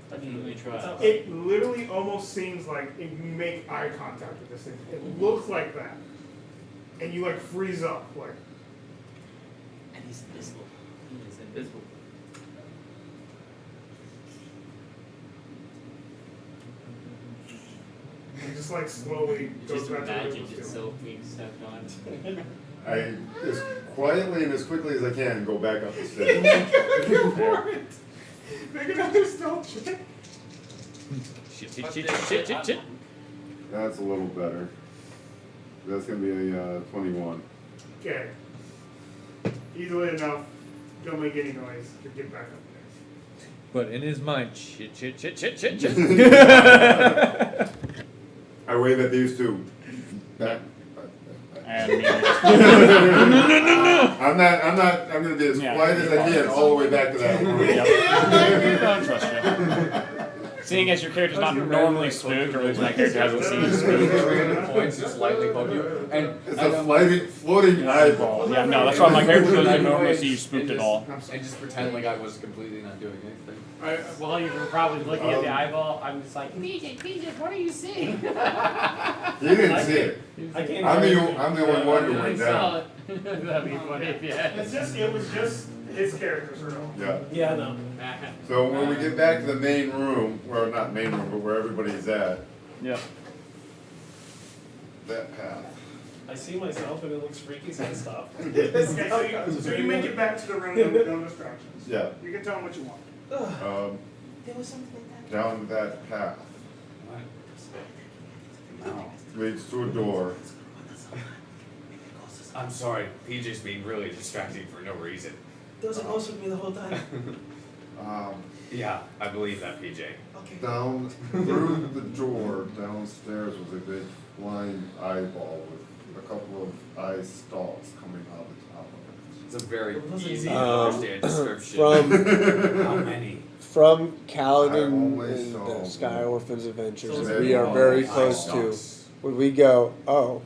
Definitely tries. It literally almost seems like if you make eye contact with this thing, it looks like that, and you like freeze up, like. And he's invisible. He is invisible. And just like slowly goes Just back to what it imagine was doing. itself being stepped on. I as quietly and as quickly as I can go back up the stairs. Go for it. Make another stealth check. Shit. That's a little better. That's gonna be a 21. Okay. Easily enough. Don't make any noise. To get back up there. But in his mind, shit. I wave at these two. Back. And I'm gonna be as quiet as I can all the way back to that room. I don't trust you. Seeing as your character's not normally spooked, or at least my character hasn't seen spooked. Points to slightly poke you, and It's a floating eyeball. Yeah, no, that's why my character doesn't normally see you spooked at all. And just pretend like I was completely not doing anything. While you were probably looking at the eyeball, I'm just like, PJ, what are you seeing? He didn't see it. I'm the only one who went down. That'd be funny if you had. It was just his character's room. Yeah. Yeah, no. So when we get back to the main room, well, not main room, but where everybody's at, Yeah. that path. I see myself and it looks freaky, so I stop. So you make it back to the room, no distractions. Yeah. You can tell them what you want. There was something like that. Down that path No. leads to a door. I'm sorry, PJ's being really distracting for no reason. There was a ghost with me the whole time. Yeah, I believe that, PJ. Okay. Down through the door downstairs was a big flying eyeball with a couple of eye stalks coming out the top of it. It's a very easy to understand description. From how many? From Kaladin only and saw the Sky Orphans Adventures So that we are very close to, when we go, oh,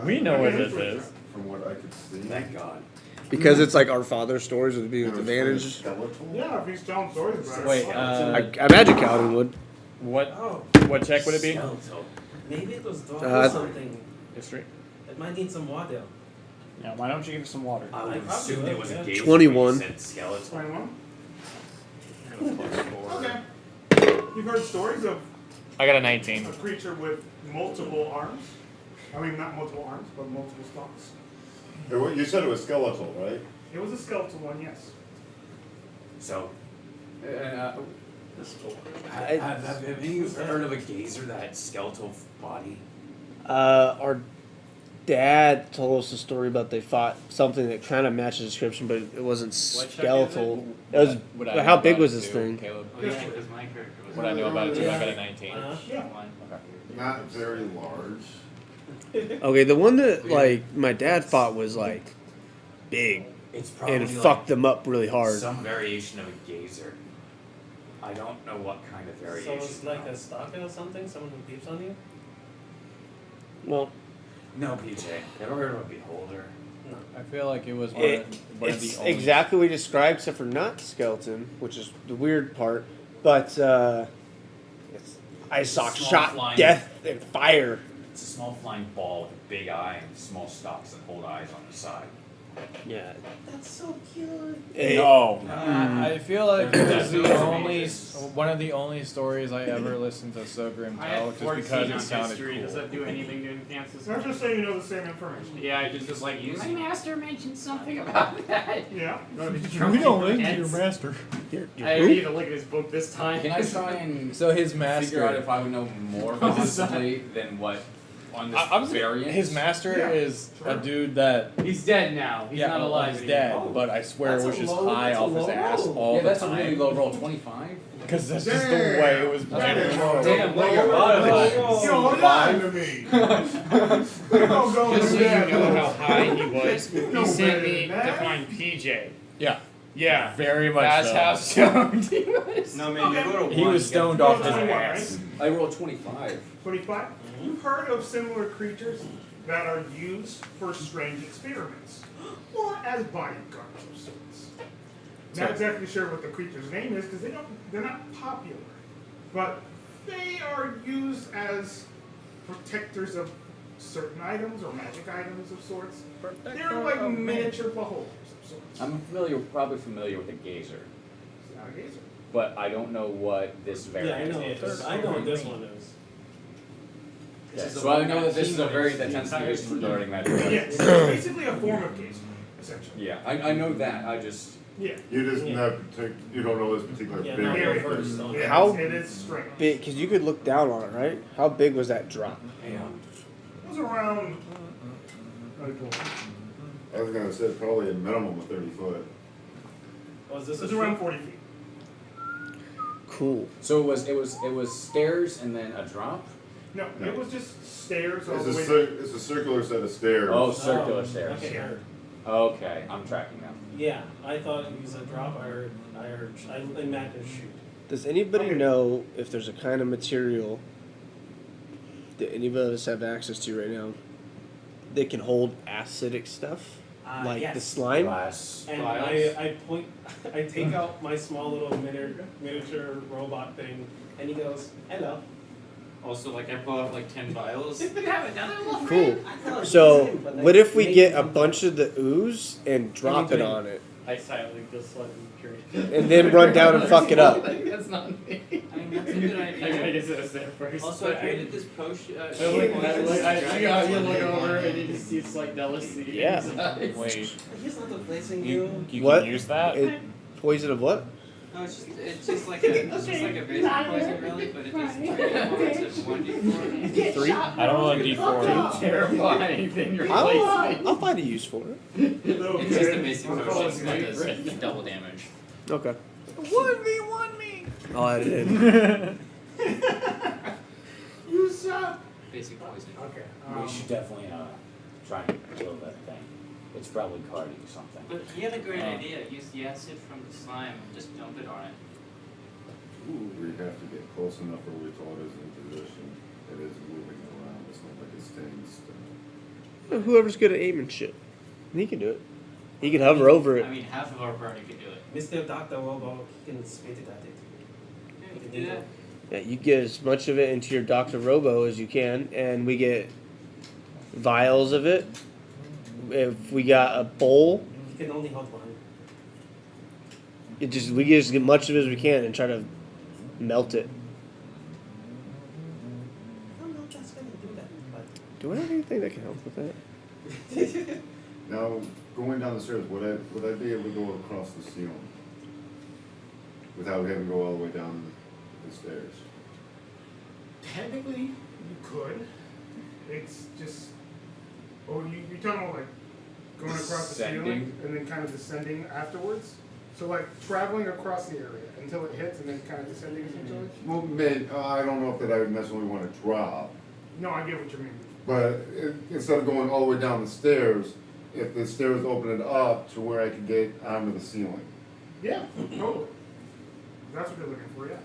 We know what this is. From what I could see. Thank God. because it's like our father's stories would be with advantage. Yeah, if he's telling stories about it. Wait, I imagine Kaladin would. What check would it be? Maybe it was dark Uh, or something. History. It might need some water. Yeah, why don't you give us some water? I would assume there was a gate. 21. Skeleton. 21? Okay. You've heard stories of I got a 19. a creature with multiple arms. I mean, not multiple arms, but multiple stalks. You said it was skeletal, right? It was a skeletal one, yes. So, have any of you heard of a gazer that had skeletal body? Our dad told us a story about they fought something that kind of matched the description, but it wasn't skeletal. It was. Would I How know big about was it this too, thing? Caleb? Oh, yeah, because my character was. Would I know about it too? I got a 19. Yeah. Not very large. Okay, the one that like my dad fought was like big, It's probably and it like fucked them up really hard. some variation of a gazer. I don't know what kind of So variation. it's like a stalker or something? Someone who peeps on you? Well, No, PJ. Ever heard of a beholder? No. I feel like it was one of the it's only. exactly what we described, except for not skeleton, which is the weird part. But it's ice sock Small shot, flying- death, and fire. It's a small flying ball with a big eye and small stalks that hold eyes on the side. Yeah. That's so cute. No. I feel like it was the That's only amazing. one of the only stories I ever listened to So Grim I tell, had just 14 because on it sounded history. Does cool. that do anything to enhance this? I'm just saying you know the same information. Yeah, I just like my master mentioned something about that. Yeah. We don't listen to your master. I need to look at his book this time. Can I try and So his figure out master. if I would know more possibly than what on this variant? His master is a dude that. He's dead now. He's not alive He's anymore. dead, but I swear it That's was a just low- high that's a off his low ass roll. all Yeah, the that's a time. really low roll. 25. Because that's just the way it was played. Damn, look your modifier. Yo, lie to me. Just so you know how high he was, he No sent better me than that. to find PJ. Yeah, Yeah. very much That's so. how stoned he was. No, man, you go to He one, was you stoned get- off his 21, ass. right? I rolled 25. 25? You've heard of similar creatures that are used for strange experiments, or as bodyguards of sorts. Not exactly sure what the creature's name is because they're not popular, but they are used as protectors of certain items or magic items of sorts. They're like miniature beholders of sorts. I'm probably familiar with a gazer, It's not a gazer. but I don't know what this Yeah, I variant know. is. I know what this one is. Yeah, so I know that this is a variant that tends to be used for darting magic. Yeah, it's basically a form of gazer, essentially. Yeah, I know that. I just Yeah. You just you don't know this particular Yeah, big. no, Very first. first. Yeah, How it is strange. Big, because you could look down on it, right? How big was that drop? It was around. I was gonna say probably a minimum of 30 foot. Was this It was a around ship? 40 feet. Cool. so it was stairs and then a drop. No, No. it was just stairs all It's the a, way. it's a circular set of stairs. Oh, circular stairs. Okay. Yeah. Okay, I'm tracking now. Yeah, I thought it was a drop. I imagined a shoot. Does anybody know if there's a kind of material that any of us have access to right now that can hold acidic stuff? Like yes. the slime? And I take out my small little miniature robot thing, and he goes, "Hello." Also, like I pull out like 10 vials. We have another little Cool. No, So, it's the same, but, like, what if we make get a something. bunch of the ooze and drop it on it? I silently just let them carry. And then run down and fuck it up? That's not me. I mean, that's a good idea. I guess it was there first. Also, I created this potion. I see how you look over and you just see psychedelic seeds. Yeah. Wait, He's not replacing you. you What? can use that? Poison of what? No, it's just like a basic poison, really, but it does 3 points of 1d4. 3? I don't know a D4. Terrifying thing you're replacing. I'll find a use for it. It's just a basic potion that does double damage. Okay. 1v1 me. I'll add it in. You suck. Basic poison. Okay. We should definitely try and kill that thing. It's probably Cardi or something. But he had a great idea. Use the acid from the slime and just dump it on it. We have to get close enough where we thought it is in position. It is moving around. It's not like it's staying still. Whoever's good at aiming shit. He can do it. He can hover over it. I mean, half of our party could do it. Mr. Dr. Robo can spit it at it. Yeah, we could do that. Yeah, you get as much of it into your Dr. Robo as you can, and we get vials of it. If we got a bowl, You can only hold one. we just get much of it as we can and try to melt it. I don't know if that's gonna do that, but Do I have anything that can help with that? Now, going down the stairs, would I be able to go across the ceiling without having to go all the way down the stairs? Technically, you could. It's just. Oh, you're talking about like going across the ceiling Descending. and then kind of descending afterwards? So, like traveling across the area until it hits and then kind of descending essentially? Well, I don't know if that I would necessarily want to drop, No, I get what you mean. but instead of going all the way down the stairs, if the stairs open it up to where I could get onto the ceiling. Yeah, totally. That's what you're looking for, yeah.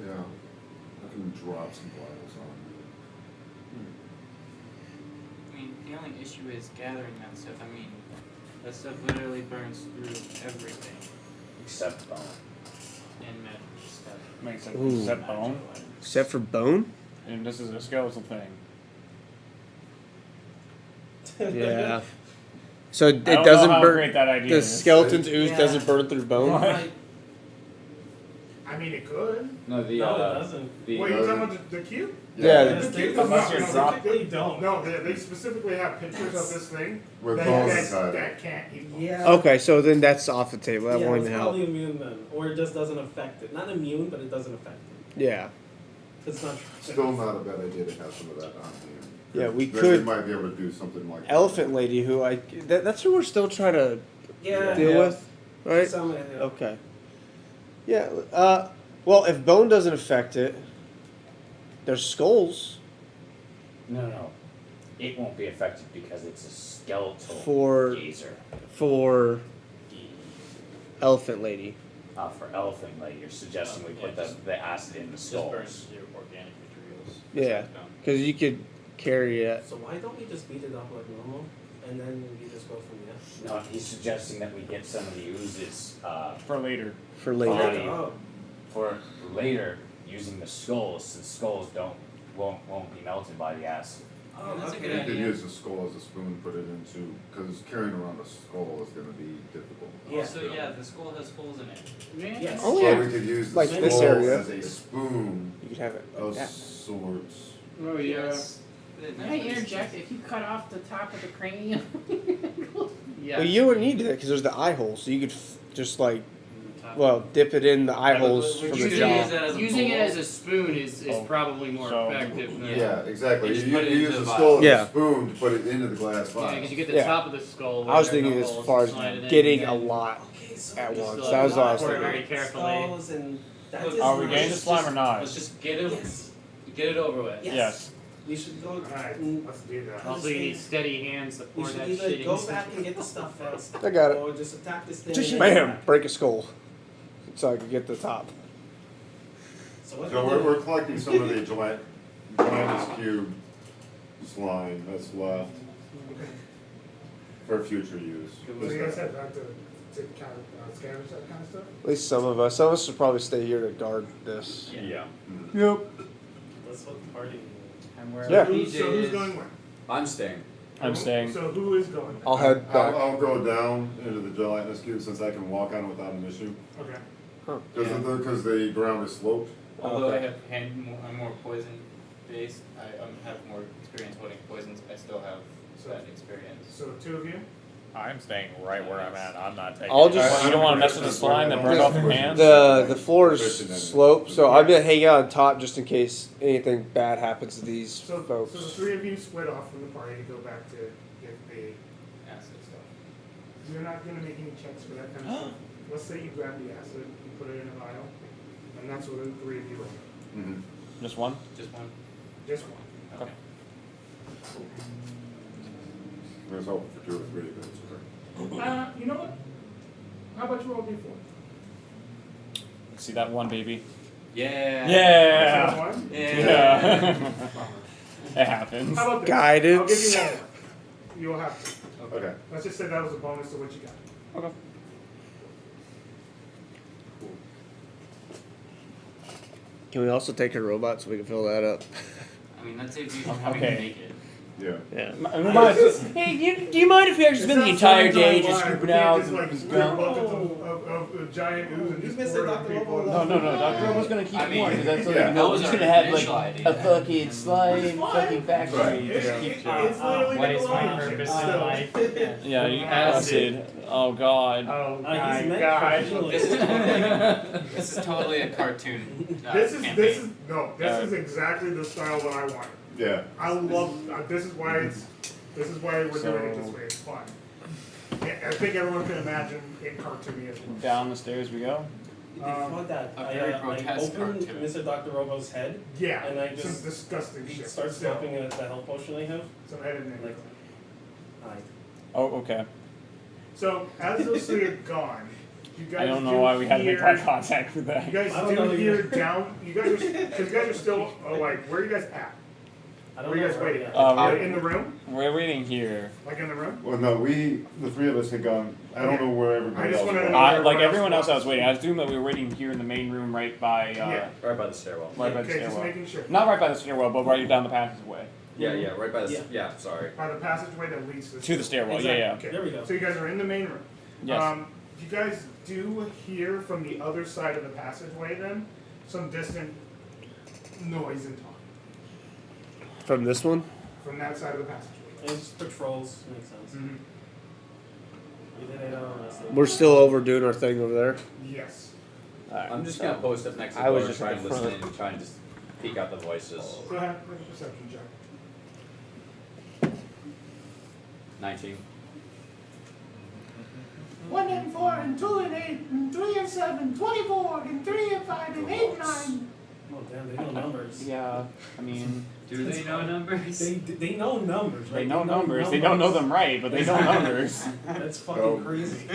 Yeah, I can drop some vials on I mean, the only issue is gathering that stuff. I mean, that stuff literally burns through everything Except bone. in magic stuff. Makes it Ooh. set bone. Except for bone? And this is a skeletal thing. Yeah. So it I don't doesn't know how burn. great that idea The is. skeleton's ooze Yeah. doesn't burn through bone. I mean, it could. No, the No, it doesn't. the Wait, you're talking about the cube? Yeah. The cube Unless does you not- drop- they don't. No, they specifically have pictures of this thing With that, bones that, inside. that can't eat bones. Yeah. Okay, so then that's off the table. That Yeah, won't it's even help. probably immune then, or it just doesn't affect it. Not immune, but it doesn't affect it. Yeah. It's not. Still not a bad idea to have some of that on hand. Yeah, we Then could- We might be able to do something like that. Elephant lady, who that's who we're still trying to Yeah. deal with, right? Some, Okay. Yeah. Well, if bone doesn't affect it, there's skulls No. It won't be affected because it's a skeletal For- gazer. for elephant lady. For elephant, like you're suggesting we put the acid in the Just burns skulls. through organic materials. Yeah, because you could carry it. So why don't we just beat it up like normal, and then we just go from there? No, he's suggesting that we get some of the oozes For later. For later. body Oh. for later using the skulls, since skulls won't be melted by the acid. Oh, that's a okay. good You could idea. use the skull as a spoon, put it into, because carrying around a skull is gonna be difficult. Yeah. Also, yeah, the skull has holes in it. Yes. Oh, So yeah. we could use the Like this skull area. as a spoon You could have it like of that. sorts. Oh yeah. Yes. Can I interject? If you cut off the top of the cranium. Yeah. Well, you wouldn't need that because there's the eye hole, so you could just like, Top. well, dip it in the eye holes but from you the could jaw. use that as a Using it bowl. as a spoon is Oh. probably more So- effective. Than, Yeah, exactly. You You, just put it you into use the the vial. skull as Yeah. a spoon to put it into the glass Yeah, vial. because you get the Yeah. top of the skull. I was where there are thinking no as holes, far as slide it in, getting and a then- lot Okay, so at we once. still That have was all I was pour it thinking. very carefully. And that is Are we nice. getting the slime or not? Let's just get it. Yes. Get it over with. Yes. Yes. We should go. Alright, mm, let's do that. Also, you need steady hands to We pour should that either shit go in. back and get the stuff first, I got it. or just attack this thing. Just and bam, then- break a skull. so I could get the top. So what So we're collecting some of the gelatinous cube slime that's left for future use. So you guys head back to kind of scavenge that kind of stuff? At least some of us. Some of us should probably stay here to guard this. Yeah. Yep. Let's split the party. And where Yeah. are So who's going where? I'm staying. I'm staying. So who is going? I'll head back. I'll go down into the gelatinous cube since I can walk on without an issue. Okay. Because the ground is sloped. Although Okay. I have I'm more poison based, I have more experience holding poisons, I still have that experience. So 2 of you? I'm staying right where I'm at. I'm not taking. I'll it. just- You don't want to mess with the slime that burns off your hands? The floor is sloped, so I'm gonna hang out on top just in case anything bad happens to these So folks. the 3 of you split off from the party to go back to get the Acid stuff. You're not gonna make any checks for that kind of stuff. Let's say you grab the acid, you put it in a vial, and that's what the 3 of you are. Mm-hmm. Just one? Just one? Just one. Okay. Let's hope for 2 or 3 minutes. You know what? How about you roll D4? See that one, baby? Yeah. Yeah. So one? Yeah. It happens. How about this? Guidance. I'll give you one more. You'll have to. Okay. Let's just say that was a bonus to what you got. Okay. Can we also take a robot so we can fill that up? I mean, that saves you from having to Okay. make it. Yeah. Yeah. Hey, do you mind if we actually spend the entire day just scooping out? Just like scoop buckets of giant ooze and You just missed pour it, it on Dr. people. Lobo. No, Dr. Robo's gonna keep I mean, warm, 'cause that's yeah. you know, That was he's our gonna have initial like idea. a fucking slime fine. fucking factory. Right. just keep It's literally What is my Nickelodeon purpose shit. in So- life? Yeah, you acid. Oh god. Oh He's my meant god. for This is totally a cartoon This campaign. is exactly the style that I wanted. Yeah. I love. This is why we're doing it this way. It's fun. I think everyone can imagine it cartoony as well. Down the stairs we go. Before that, A I very grotesque opened cartoon. Mr. Dr. Robo's head, Yeah, and I some just disgusting shit. start Still, smoking the health potion I have. some head in there. Like, hi. Oh, okay. So as those 3 are gone, you guys I don't know do why we had to make hear- eye contact with that. You guys I don't do know hear either. down. You guys are still like, where are you guys at? I don't Where are you know guys where waiting? yet. Like, in the room? We're waiting here. Like in the room? Well, no, the 3 of us had gone. I don't know where everybody I just else wanted to was. know- Like everyone everyone else else I was waiting. I assumed that we were waiting here in the main room right by Yeah. Right by the stairwell. right by the Okay, just stairwell. making sure. Not right by the stairwell, but right down the passageway. Yeah, right by the. Yeah. Yeah, sorry. By the passageway that leads to the To the stairwell, yeah. Okay. There we go. So you guys are in the main room. Yes. You guys do hear from the other side of the passageway then some distant noise and talk From this one? from that side of the passageway. It's just patrols, makes sense. Mm-hmm. Either they don't or they- We're still over doing our thing over there. Yes. I'm just gonna post up next to I the was door, just try at and the listen front. in and try and just peek out the voices. Go ahead, make a perception check. 19. 1 and 4 and 2 and 8 and 3 and 7, 24 and 3 and 5 and 8 and 9. Oh damn, they know numbers. Yeah, I mean, Do they know numbers? They know numbers, right? they know numbers. They don't know them right, but they know numbers. That's fucking Oh. crazy.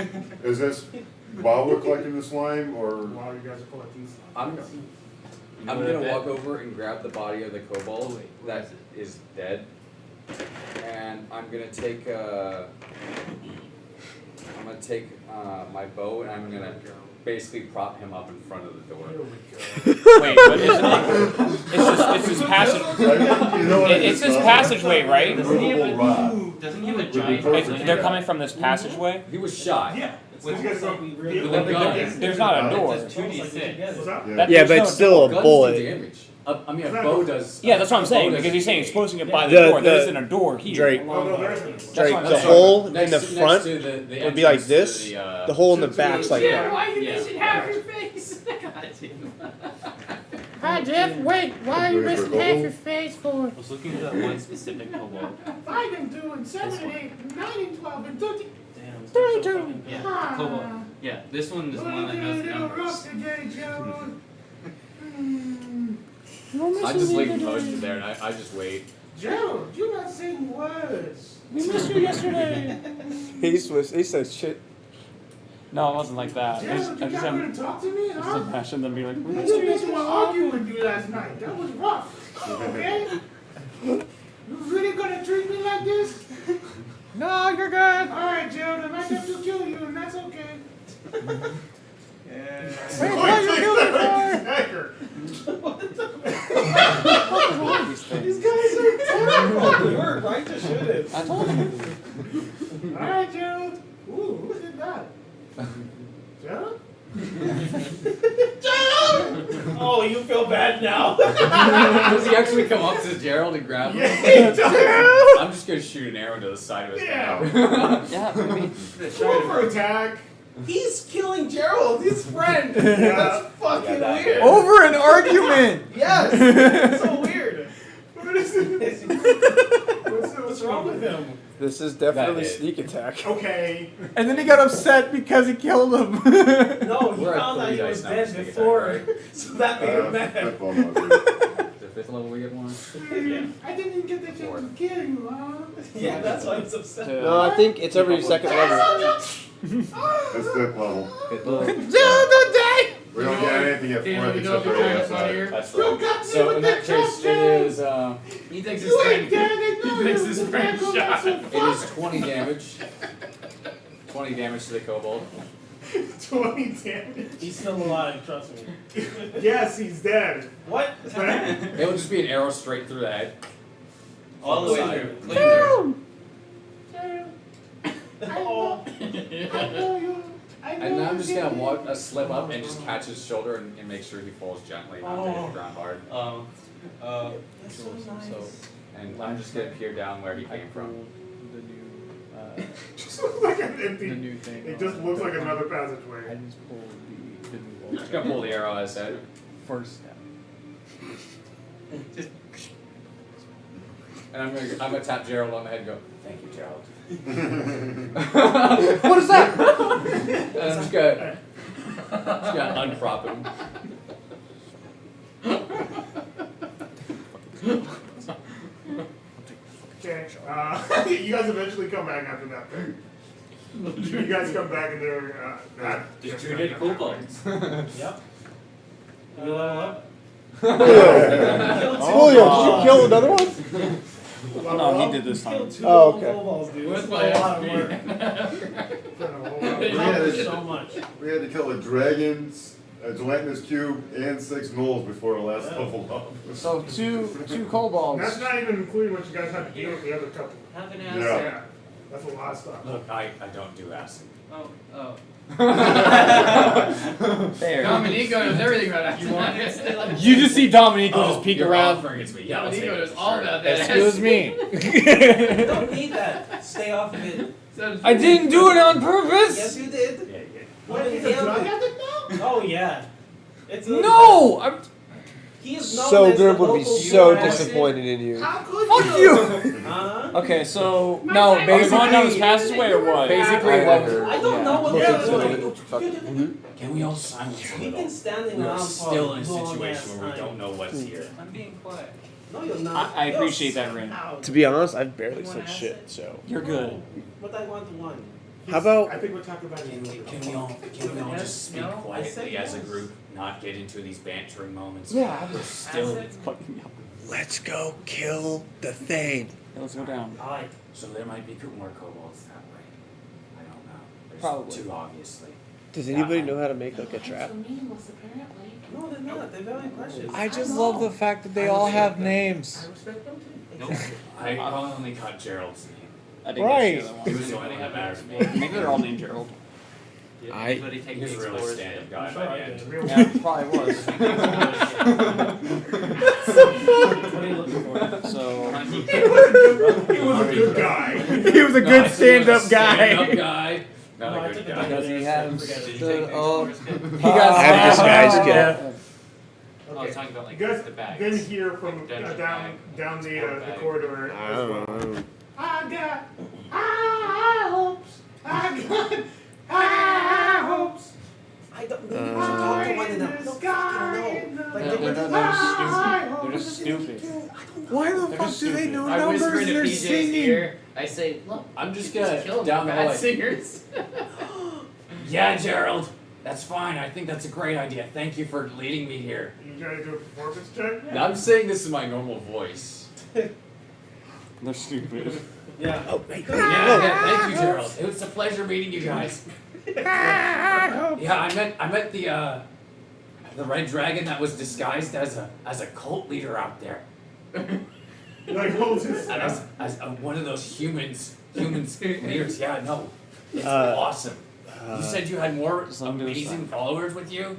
Is this while we're collecting the slime or? While you guys are collecting this. I'm gonna walk over and grab the body of the kobold that is dead, and I'm gonna take my bow and I'm gonna basically prop him up in front of the door. Wait, but isn't it? It's this passage. It's this passageway, right? Doesn't he have a giant They're coming from this passageway. He was shot. Yeah. With These guys like don't- really With a gun. There's not a door. It's 2d6. What's that? Yeah. Yeah, There's but no it's still a Guns do bullet. damage. I mean, a bow does. Yeah, that's what I'm a saying bow because does he's saying damage. exposing it by the The- door. There the- isn't a door here. Drake. Oh, no, there isn't. That's Drake, what I'm the saying. hole in Next- the next front to the would be like entrance to this. the, The hole in the back's like Jim, that. why are you Yeah. missing half your face? God, Jim. Hi, Jeff. Wait, why are you missing half your face for? I was looking at that one specific kobold. 5 and 2 and 7 and 8 and 9 and 12 and 13. Damn, it's 32. so fucking- Yeah, the kobold. Yeah, this one is the one that knows the numbers. I just leave the motion there and I just wait. Gerald, you're not saying words. We missed you yesterday. He says shit. No, it wasn't like that. I just You're not gonna talk to me, just huh? imagine them being like, I just didn't want to argue with you last night. That was rough. Okay? You really gonna treat me like this? No, you're good. Alright, Gerald, I might have to kill you, and that's okay. Yeah. Wait, what you killing what's wrong with these things? These guys are terrible. You were right to shoot it. I told you. Alright, Gerald. Ooh, who did that? Gerald? Gerald! Oh, you feel bad now. Does he actually come up to Gerald and grab him? Yeah, he does. I'm just gonna shoot an arrow to the side of his Yeah. head. Yeah, maybe. Roll for attack. He's killing Gerald, his friend. Yeah. That's fucking that weird. Over an argument. Yes. It's so weird. What is it? What's wrong with him? This is definitely That is. sneak attack. Okay. And then he got upset because he killed him. No, he We're at found out 3 he was dice now, dead sneak before, attack, so that made him mad. Flip on that, dude. The 5th level we get one? I didn't even get the chance to kill you, huh? Yeah, that's why he's upset. No, I think it's every second level. That's 5th level. Don't die. We don't get anything at Damn, 4th we go except up for and try to ASI. here. That's You right. got me So with in the that case, trust, it is He thinks his You friend. ain't dead, they know He thinks you. his friend That's shot so him. it is 20 damage. 20 damage to the kobold. 20 damage. He's still alive, trust me. Yes, he's dead. What? It will just be an arrow straight through the head. All the way Side. through. Clean through. Oh. I know you. I know And then I'm you just did gonna it. slip up and just catch his shoulder and make sure he falls gently, not to hit the ground hard. That's so nice. And I'm just gonna peer down where he came from. The new, Just looks like an empty. the new thing. It just looks like another I passageway. just pulled the new I'm just gonna pull the arrow out of his head. first step. And I'm gonna tap Gerald on the head and go, "Thank you, Gerald." What is that? And I'm just gonna unprop him. Okay. You guys eventually come back after that. You guys come back and they're Just treated kobolds. Yep. You level up? Julio, did you kill another one? No, he did this time. Oh, okay. Kobolds, dude. With It's my a lot of work. We had to- So much. We had to kill a dragon, a gelatinous cube, and 6 gnolls before the last level up. So two kobolds. That's not even including what you guys had to deal with the other couple. Have an Yeah. acid. Yeah. That's a lot of stuff. Look, I don't do acid. Oh. There. Dominico knows everything about that. You just see Dominico just peek You're around. offering it to me. Yeah, I'll take Dominico it knows for all sure. about that. Excuse me. You don't need that. Stay off of it. I didn't do it on Yes, purpose. you did. Yeah, yeah. What, he's a drug addict now? Oh, yeah. It's No. I'm. He is known So as the Grim would be local so hero. disappointed in you. How could Fuck you? Huh? Okay, so No, are we going down this basically. passageway or what? Basically, what? I don't know what Yeah, they're doing. Can we all silence a We've little? been standing We're around still for in a long situation ass where we time. don't know what's here. I'm being quiet. No, you're not. I appreciate that, Rin. To be honest, I've barely You said want shit, acid? so. You're good. But I want one. How about I think we're talking about Can we all just speak No, I quietly said as a yes. group, not get into these bantering moments? Yeah. We're still. let's go kill the thing? Yeah, let's go down. Alright. So there might be more kobolds that way. I don't know. There's Probably. 2 obviously. Does anybody know how to make like a trap? Meaningless, apparently. No, they're not. They're very precious. I just love the fact that they all have names. Nope. I only got Gerald's name. I didn't Right. get the other He one. was the only one that mattered to me. Maybe they're all named Gerald. Did I- anybody take He was a these really scores? stand-up guy Sure by I the end. did. Yeah, probably was. What are you looking for? So He was a good guy. He was a good Nice. stand-up Stand-up guy. guy. No, Not I a took good it guy. because he had Did you take stood these on. scores? He got I'm this guy's kid. Oh, I was talking about like You guys the bags. then hear from Dungeon down bag. the corridor. I don't know. I got high hopes. I got high hopes. I don't know. You should talk to one of them. I don't fucking know. Like, They're just stupid. Why the They're fuck just do they stupid. know I numbers? whisper to They're PJ's singing. ear. I say, look, I'm just Just gonna kill down the bad hall. singers. Yeah, Gerald. That's fine. I think that's a great idea. Thank you for leading me here. You trying to do a performance check? I'm saying this in my normal voice. They're stupid. Yeah. Oh, hey. Yeah, thank you, Gerald. It was a pleasure meeting you guys. Yeah, I met the red dragon that was disguised as a cult leader out there. Like cultists. As one of those humans leaders. Yeah, no, it's awesome. You said you had more amazing followers with you.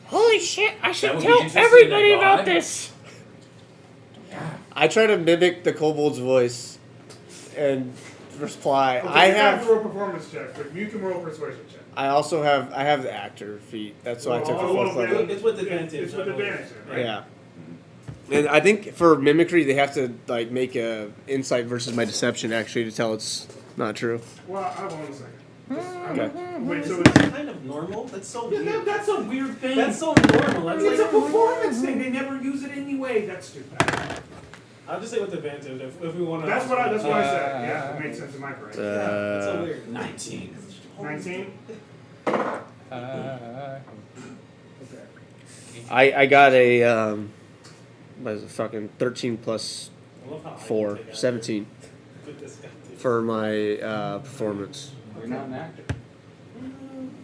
Holy shit, I That should would be tell interesting everybody in a about god. this. I try to mimic the kobold's voice and reply. Okay, I you have have. to roll a performance check, but you can roll a persuasion check. I also have. I have the actor feat. That's why I took the fourth level. It's with advantage. It's with advantage, right? Yeah. And I think for mimicry they have to like make a insight versus my deception actually to tell it's not true. Well, I will in a second. Okay. Wait, so It's it's kind of normal. That's so yeah, weird. that's a weird thing. That's so normal. That's It's like a performance thing. They never use it anyway. That's stupid. I'll just say with advantage if we want to. That's what I said. Yeah, it made sense in my brain. Yeah, it's so weird. 19. 19. I got a what is it, fucking 13 plus I love how 4, 17 Put this guy through. for my performance. You're not an actor.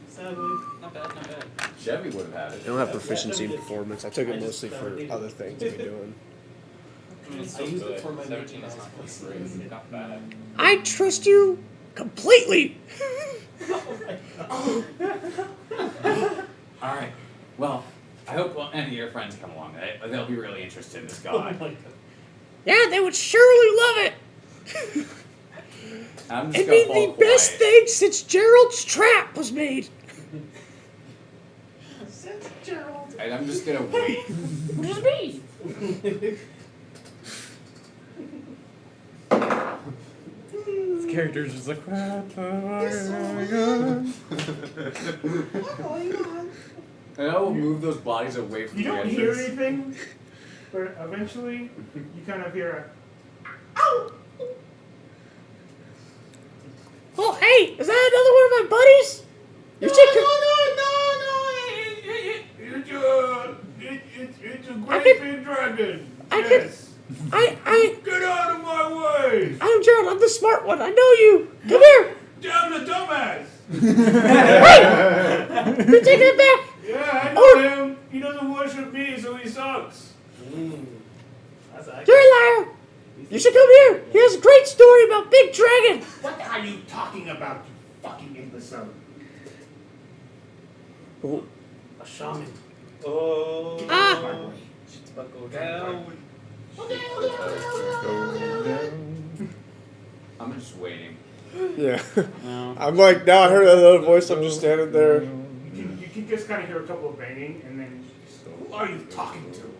Sadly. Not bad, not bad. Chevy would have had I it. don't have proficiency in performance. I took it mostly for other things to be doing. I mean, it's I still used it good. for my 17 is not great. Not bad. I trust you completely. All right. Well, I hope any of your friends come along. They'll be really interested in this Oh god. my god. Yeah, they would surely love it. I'm just It'd gonna be fall the best quiet. thing since Gerald's trap was made. Since Gerald. And I'm just gonna wait. What does it mean? This character's just like, what the And I will move those bodies away from You the don't hear entrance. anything, but eventually you kind of hear Oh, hey, is that another one of my buddies? You should It's a I great could- big dragon. I could- Yes. I, Get out of my way. I'm Gerald. I'm the smart one. I know you. Come here. I'm the dumbass. You're taking it back. Yeah, I know him. He doesn't worship me, so he sucks. That's actually. You're a liar. You should come here. He has a great story about Big Dragon. What are you talking about, you fucking imbecile? A shaman. Oh. Ah. Buckle down. I'm just waiting. Yeah. No. I'm like, now I heard that other voice, I'm just standing there. You can just kind of hear a couple of banging, and then you just go, who are you talking to?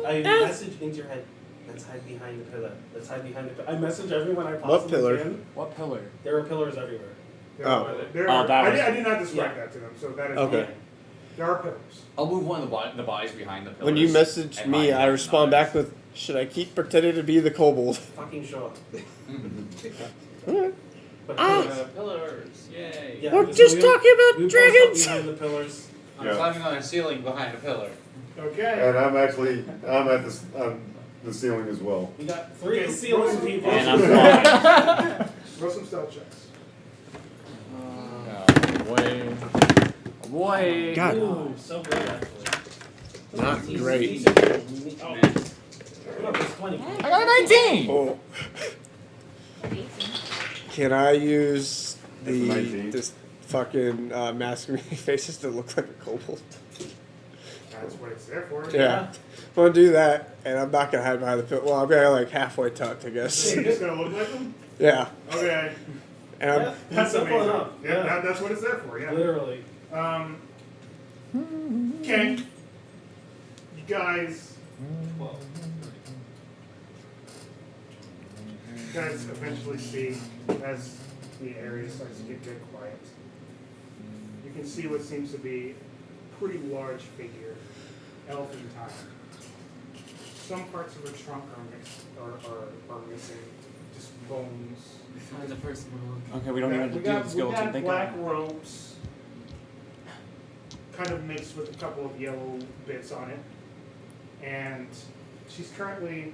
I message into your head. Let's hide behind the pillar. Let's hide behind the pillar. I message everyone I possibly What pillar? can. What pillar? There are pillars everywhere. There Oh, are, that was- I did not describe Yeah. that to them, so that is Okay. okay. There are pillars. I'll move one of the bodies behind the pillars. When you message and me, hide I behind respond others. back with, should I keep pretending to be the kobold? Fucking sure. Alright. But Ah. pillars. Pillars, yay. Yeah, We're so just we- talking about we post dragons. up behind the pillars. I'm Yeah. climbing on a ceiling behind a pillar. Okay. And I'm at the ceiling as well. We got 3 ceiling people. And I'm flying. Roll some stealth checks. Boy. God, Ooh, so good actually. not great. Oh. Look, it's 20. I got a 19! Oh. Can I use That's a 19. this fucking mask me faces to look like a kobold? That's what it's there for. Yeah. I'm gonna do that, and I'm not gonna hide behind the pillar. Well, I'm gonna like halfway tucked, I guess. So you're just gonna look like them? Yeah. Okay. And I'm, Yeah, That's simple amazing. enough. Yeah, that's what it's there for. Yeah. Literally. Okay. You guys. You guys eventually see as the area starts to get dead quiet. You can see what seems to be a pretty large figure, elfin time. Some parts of her trunk are missing, just bones. Find the person who. Okay, we don't even have to We deal got with skeleton. black robes. kind of mixed with a couple of yellow bits on it. And she's currently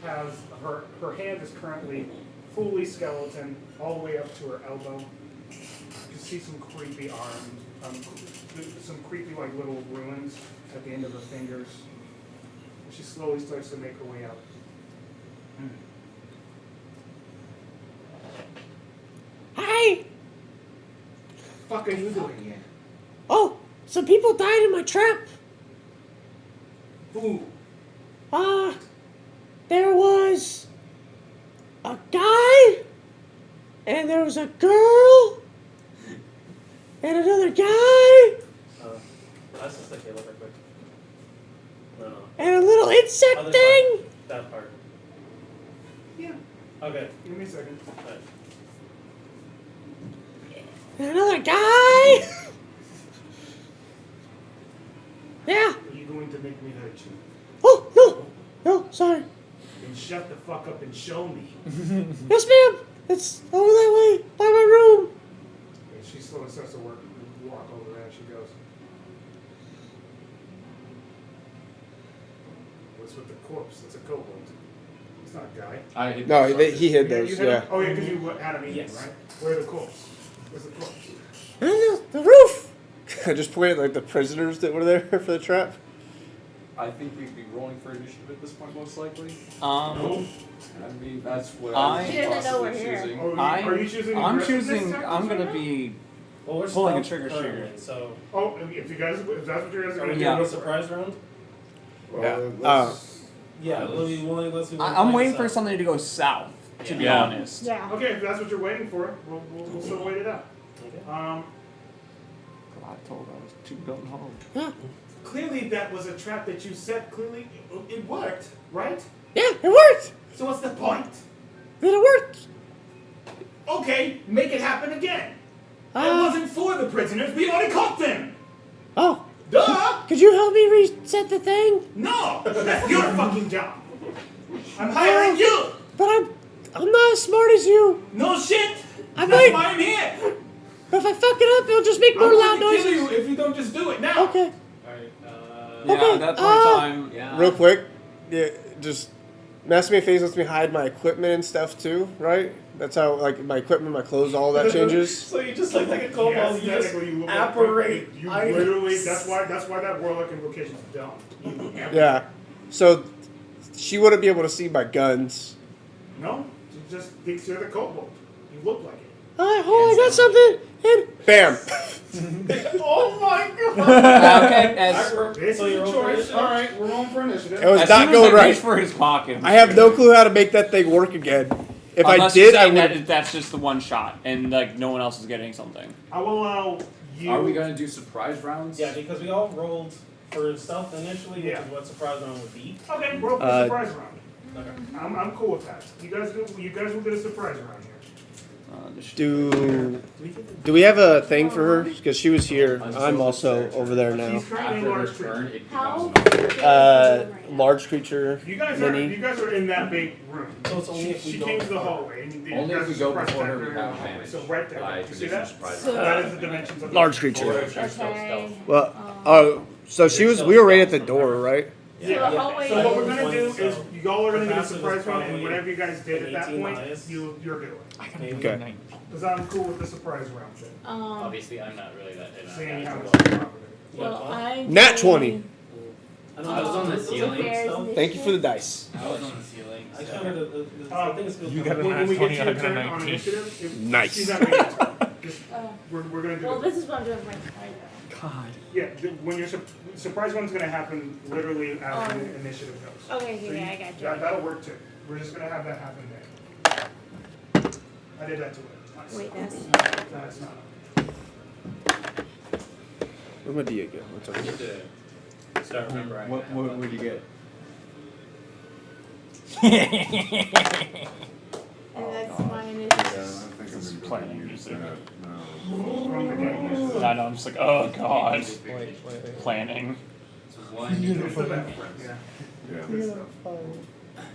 has her hand is currently fully skeleton all the way up to her elbow. You see some creepy arms, some creepy like little ruins at the end of her fingers. She slowly starts to make her way out. Hi! Fuck are you doing here? Oh, some people died in my trap. Who? There was a guy, and there was a girl, and another guy, That's just like, hey, look real quick. No. and a little insect Other thing. part. That part. Yeah. Okay. Give me a second. Right. And another guy. Yeah. Are you going to make me hurt you? Oh, no, sorry. Then shut the fuck up and show me. Yes, ma'am. It's over that way, by my room. And she slowly starts to walk over there and she goes, what's with the corpse? It's a kobold. It's not a guy. No, he hid You those. hid Yeah. him? Oh yeah, because you had him eaten, Yes. right? Where's the corpse? Where's the corpse? I don't know, the roof. I just pointed like the prisoners that were there for the trap. I think we'd be rolling for initiative at this point, most likely. Oh. I mean, that's what I- She doesn't know we're possibly here. choosing. Are you choosing I'm aggressiveness choosing. tactics I'm right gonna now? be Well, we're pulling a stealth trigger shooter. currently, so. Oh, if that's what you guys are going to Are we do, Yeah. doing a surprise round? Well, Yeah. let's- Yeah, let's I'm waiting for something to go south. To be Yeah. honest. Yeah. Okay, if that's what you're waiting for, we'll still wait it out. Okay. I told I was too gung ho. Clearly that was a trap that you set. Clearly it worked, right? Yeah, it worked. So what's the point? Then it worked. Okay, make it happen again. It Uh, wasn't for the prisoners. We already caught them. Oh, Duh! could you help me reset the thing? No, that's your fucking job. I'm hiring you. But I'm not as smart as you. No shit. I That's might. why I'm here. But if I fuck it up, it'll just make more I'm loud going to kill noises. you if you don't just do it now. Okay. Alright, Yeah, Okay, at that point in time. Yeah. Real quick, yeah, just Master Me Face lets me hide my equipment and stuff too, right? That's how like my equipment, my clothes, all that changes. So you just look like a kobold, Yes, you just technically you look apparate. Like, you literally. That's why that warlock invocation is dumb. You Yeah. So she wouldn't be able to see my guns. No, she just thinks you're the kobold. You look like it. I got something. And Bam. Oh my god! Okay, as, This So is you're a over choice. it? All right, we're rolling for initiative. It was as not soon as going I right. reached for his pocket. I have no clue how to make that thing work again. If Unless I you're did, I saying would. that that's just the one shot, and like no one else is getting something. I will allow you. Are we gonna do surprise rounds? Yeah, because we all rolled for stealth initially, which Yeah. is what surprise round would be. Okay, roll for surprise round. Okay. I'm cool with that. You guys will get a surprise round here. Do we have a thing for her? Because she was here. I'm also over there now. She's currently a large creature. How? Large creature. You guys Mini. are in that big room. So it's only if we She go came to the before. hallway, and you Only guys if we are go surprised before her, back we there in the have hallway. advantage. So right there, By you see position that? surprise So- That is the dimensions of the Large creature. Okay. Well, so we were right at the door, right? Yeah. So the hallway. So what we're gonna do So is y'all are gonna get a passive is surprise round, and probably whatever you guys did at that 18 point, minus. you're doing. Okay. Because I'm cool with the surprise round thing. Obviously, I'm not really that. Seeing how natural. much you profit. Well, I'm Nat doing, 20. I I was on the ceiling. Bears Thank you for the dice. I was on the ceiling. I counted the thing is good. You got a When nat we 20, get I to got your a turn on 19. initiative, if Nice. she's not gonna get to it. Just, we're gonna do Well, it. this is what I'm doing for my surprise round. God. Yeah, when your surprise one's gonna happen literally as the Oh. initiative goes. Okay, So yeah, I got you. That'll work too. We're just gonna have that happen there. I did that to it. Wait, that's. That's not. Where'd my D go? What's I up? get to start remembering. What would you get? And that's my Yeah, I initiative. think I'm gonna planning go use music. that. No. I know. I'm just like, oh god. Planning. So one. It's the best. Yeah. Yeah. I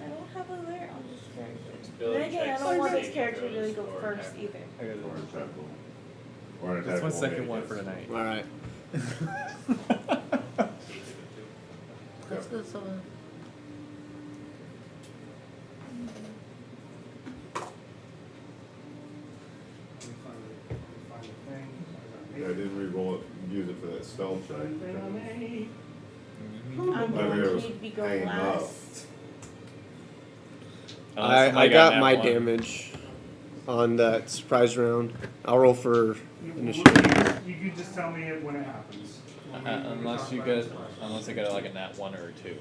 don't have a layer on this character. Building Then again, I checks, don't want this saving character to really throws, go or first attack. either. Or an attack roll. Or an That's attack my roll second made one against for it. tonight. All right. Let's go somewhere. Yeah, I didn't re-roll it, use it for that stealth check. I'm I think it was going to go hanging up. last. I got my damage on that surprise round. I'll roll for initiative. You can just tell me it when it happens. Unless I get like a nat 1 or a 2.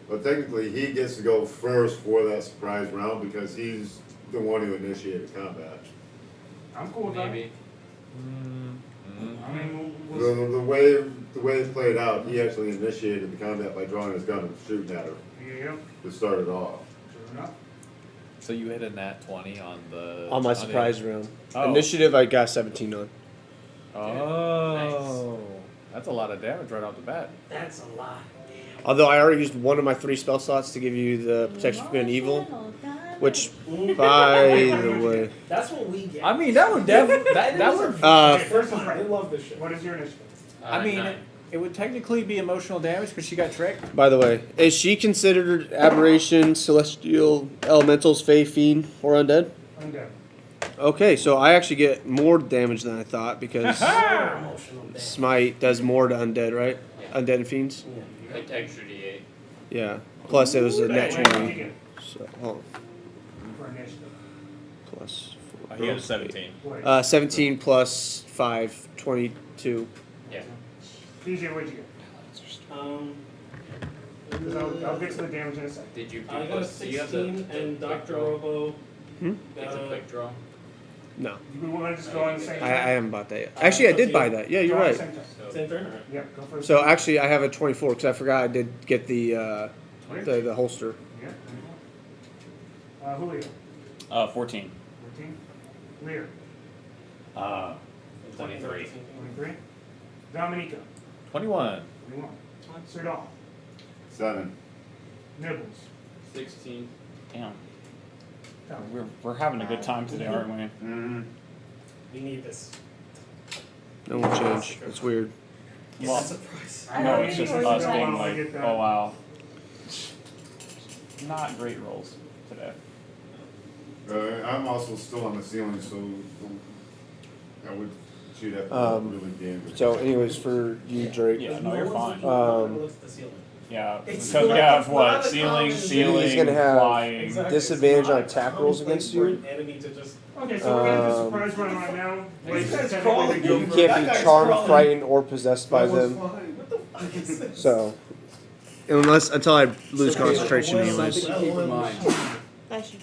But technically, he gets to go first for that surprise round because he's the one who initiated combat. I'm cool with that. Maybe. I mean, The way it played out, he actually initiated the combat by drawing his gun and shooting at her yeah. to start it off. Sure enough. So you hit a nat 20 on the... On my surprise round. Initiative, I got 17 on. Oh. That's a lot of damage right off the bat. That's a lot. Although I already used one of my 3 spell slots to give you the protection from good and evil, which, by the way, That's what we get. I mean, that would definitely... that would... First of all, I love this shit. What is your initiative? I mean, it would technically be emotional damage because she got tricked. by the way, is she considered aberration, celestial, elementals, fae, fiend, or undead? Undead. Okay, so I actually get more damage than I thought because Smite does more to undead, right? Undead and fiends? Like extra D8. Yeah. Plus it was a nat Wait, what'd you 20. get So, hold on. for initiative? Plus 4. He got a 17. 17 plus 5, 22. Yeah. PJ, what'd you get? 'Cause I'll get to the damage in a second. Did you? I got a 16 and Dr. Robo. It's a quick draw. No. You want to just go on the same I turn? haven't bought that yet. Actually, I did buy that. Yeah, you're Go on right. the same turn. Same turn? Yeah, go for it. So actually, I have a 24 because I forgot I did get the holster. Yeah. Julio. 14. 14. Lear. 23. 23. Dominica. 21. 21. Sir Dahl. 7. Nibbles. 16. Damn. We're having a good time today, aren't we? Mm-hmm. We need this. No one change. It's weird. Well, surprise. no, it's just us being I like, get that. oh wow. Not great rolls today. I'm also still on the ceiling, so I would shoot at really damage. So, anyways, for you, Drake. Yeah, no, you're fine. Yeah, It's because we like have a what? lot of Ceiling, common- ceiling, He's gonna have flying. Exactly. disadvantage It's not on a attack common rolls place against for you. an enemy to just. Okay, so we're going to do surprise round right now. Wait, This guy's technically crawling. we go You for- can't That be guy's charmed, crawling. frightened, or possessed by them. What the fuck is this? So, until I lose concentration, Something anyways. to keep in mind. Bless you.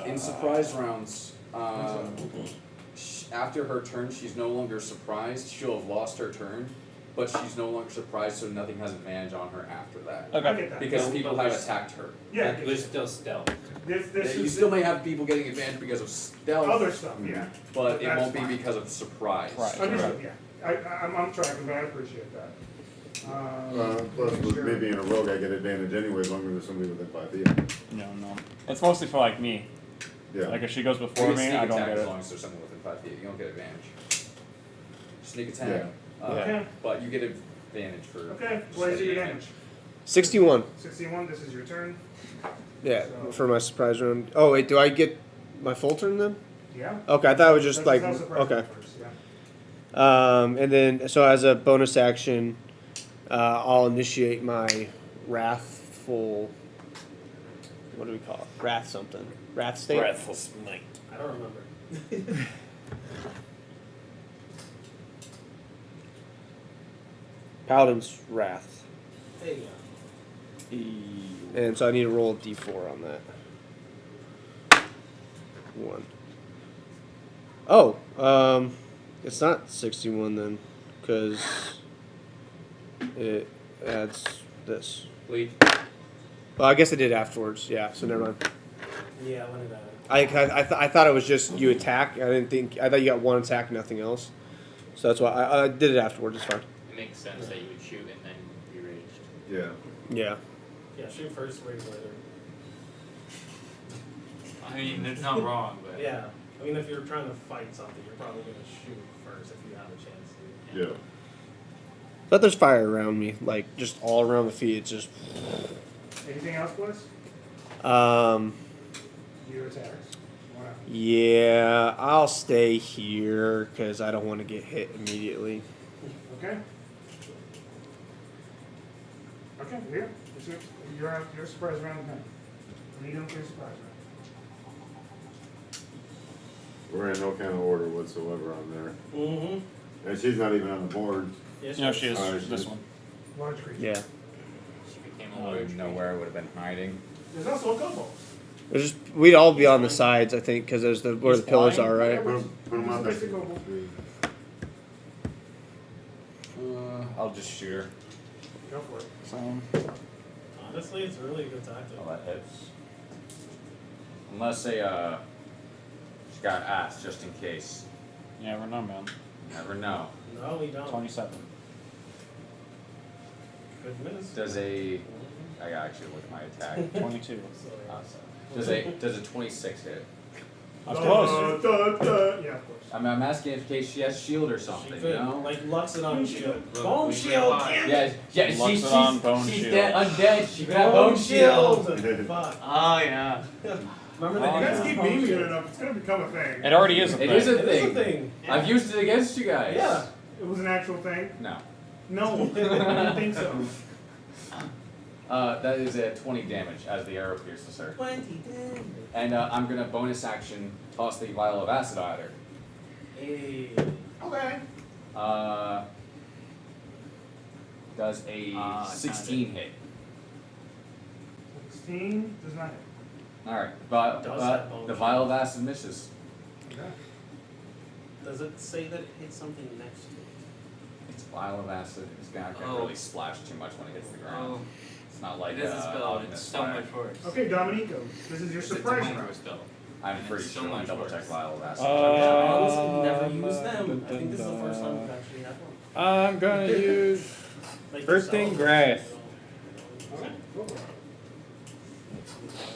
In surprise rounds, after her turn, she's no longer surprised. She'll have lost her turn, but she's no longer surprised, so nothing has advantage on her after that. I get that. Because people have attacked her. Yeah, There's still stealth. this You is still may have people getting advantage because of stealth, other stuff, yeah. but it That's won't be fine. because of surprise. Understood, yeah. I'm tracking, but I appreciate that. Plus, with me being a rogue, I get advantage anyway, as long as there's somebody within 5 feet. No. It's mostly for like me. Yeah. Like if she goes You before can me, sneak I don't attack get as it. long as there's someone within 5 feet. You don't get advantage. Sneak attack. Yeah. Okay. But you get advantage for. Okay, what is your damage? 61. 61, this is your turn. Yeah, for my surprise round. Oh, wait, do I get my full turn then? Yeah. Okay, I thought it was just That's like, how surprise okay. first, yeah. And then, so as a bonus action, I'll initiate my wrathful, what do we call it? Wrath something. Wrath state? Wrathful smite. I don't remember. Paladin's Wrath. There you go. And so I need to roll a d4 on that. 1. Oh, it's not 61 then, because it adds this. Bleed. Well, I guess I did afterwards. Yeah, so never mind. Yeah, when did that? I thought it was just you attack. I thought you got one attack, nothing else. So that's why I did it afterwards. It's fine. It makes sense that you would shoot and then be raged. Yeah. Yeah. Yeah, shoot first, rage later. I mean, it's not wrong, but. Yeah. I mean, if you're trying to fight something, you're probably going to shoot first if you have a chance to. Yeah. But there's fire around me, like just all around the feet. It's just. Anything else, boys? Your attacks. Wow. Yeah, I'll stay here because I don't want to get hit immediately. Okay. Okay, yeah. You're surprise round 10. What are you doing for your surprise round? We're in no kind of order whatsoever on there. Mm-hmm. And she's not even on the board. Yes, No, she is. Alright, This one. Large creature. Yeah. She became I a don't large even know where I would have been hiding. There's also a kobold. We'd all be on the sides, I think, because there's where the pillars are, right? Put 'em on Just the. a kobold. I'll just shoot her. Go for it. Same. Honestly, it's really a good tactic. Oh, that hits. Unless she got ass, just in case. You never know, man. Never know. No, we don't. 27. Good miss. Does I gotta actually look at my attack. 22. Does a 26 hit? That's close. Yeah, of course. I'm asking in case she has shield or She something, you could, know? like Luxodon shield. Bone Bone shield, shield! Yeah, Luxodon bone she's shield. undead. She could have Bone bone shield. Fuck. Oh yeah. Remember Oh, that? You guys yeah. keep memeing it enough, it's gonna become a thing. It already is a It thing. is a It is a thing. thing. I've used it against you guys. Yeah. It was an actual thing? No. No, I don't think so. That is a 20 damage as the arrow pierces her. 20 damage. And I'm gonna bonus action toss the vial of acid at her. Hey. Okay. Does a 16 hit? 16 does not hit. Alright, but Does have bone the shield. vial of acid misses. Okay. Does it say that it hits something next to it? It's vial of acid. It's not gonna Oh. really splash too much when it hits the ground. Oh, It's not like it is a spell. Alchemist It's so fire. much worse. Okay, Dominico, this is your It's a surprise micro round. spell. I'm And pretty it's so sure I much double check worse. vial of acid. Yeah, honestly, never use them. I think this is the first time we've actually had one. I'm gonna use Like bursting yourself. grass. Okay, go for it.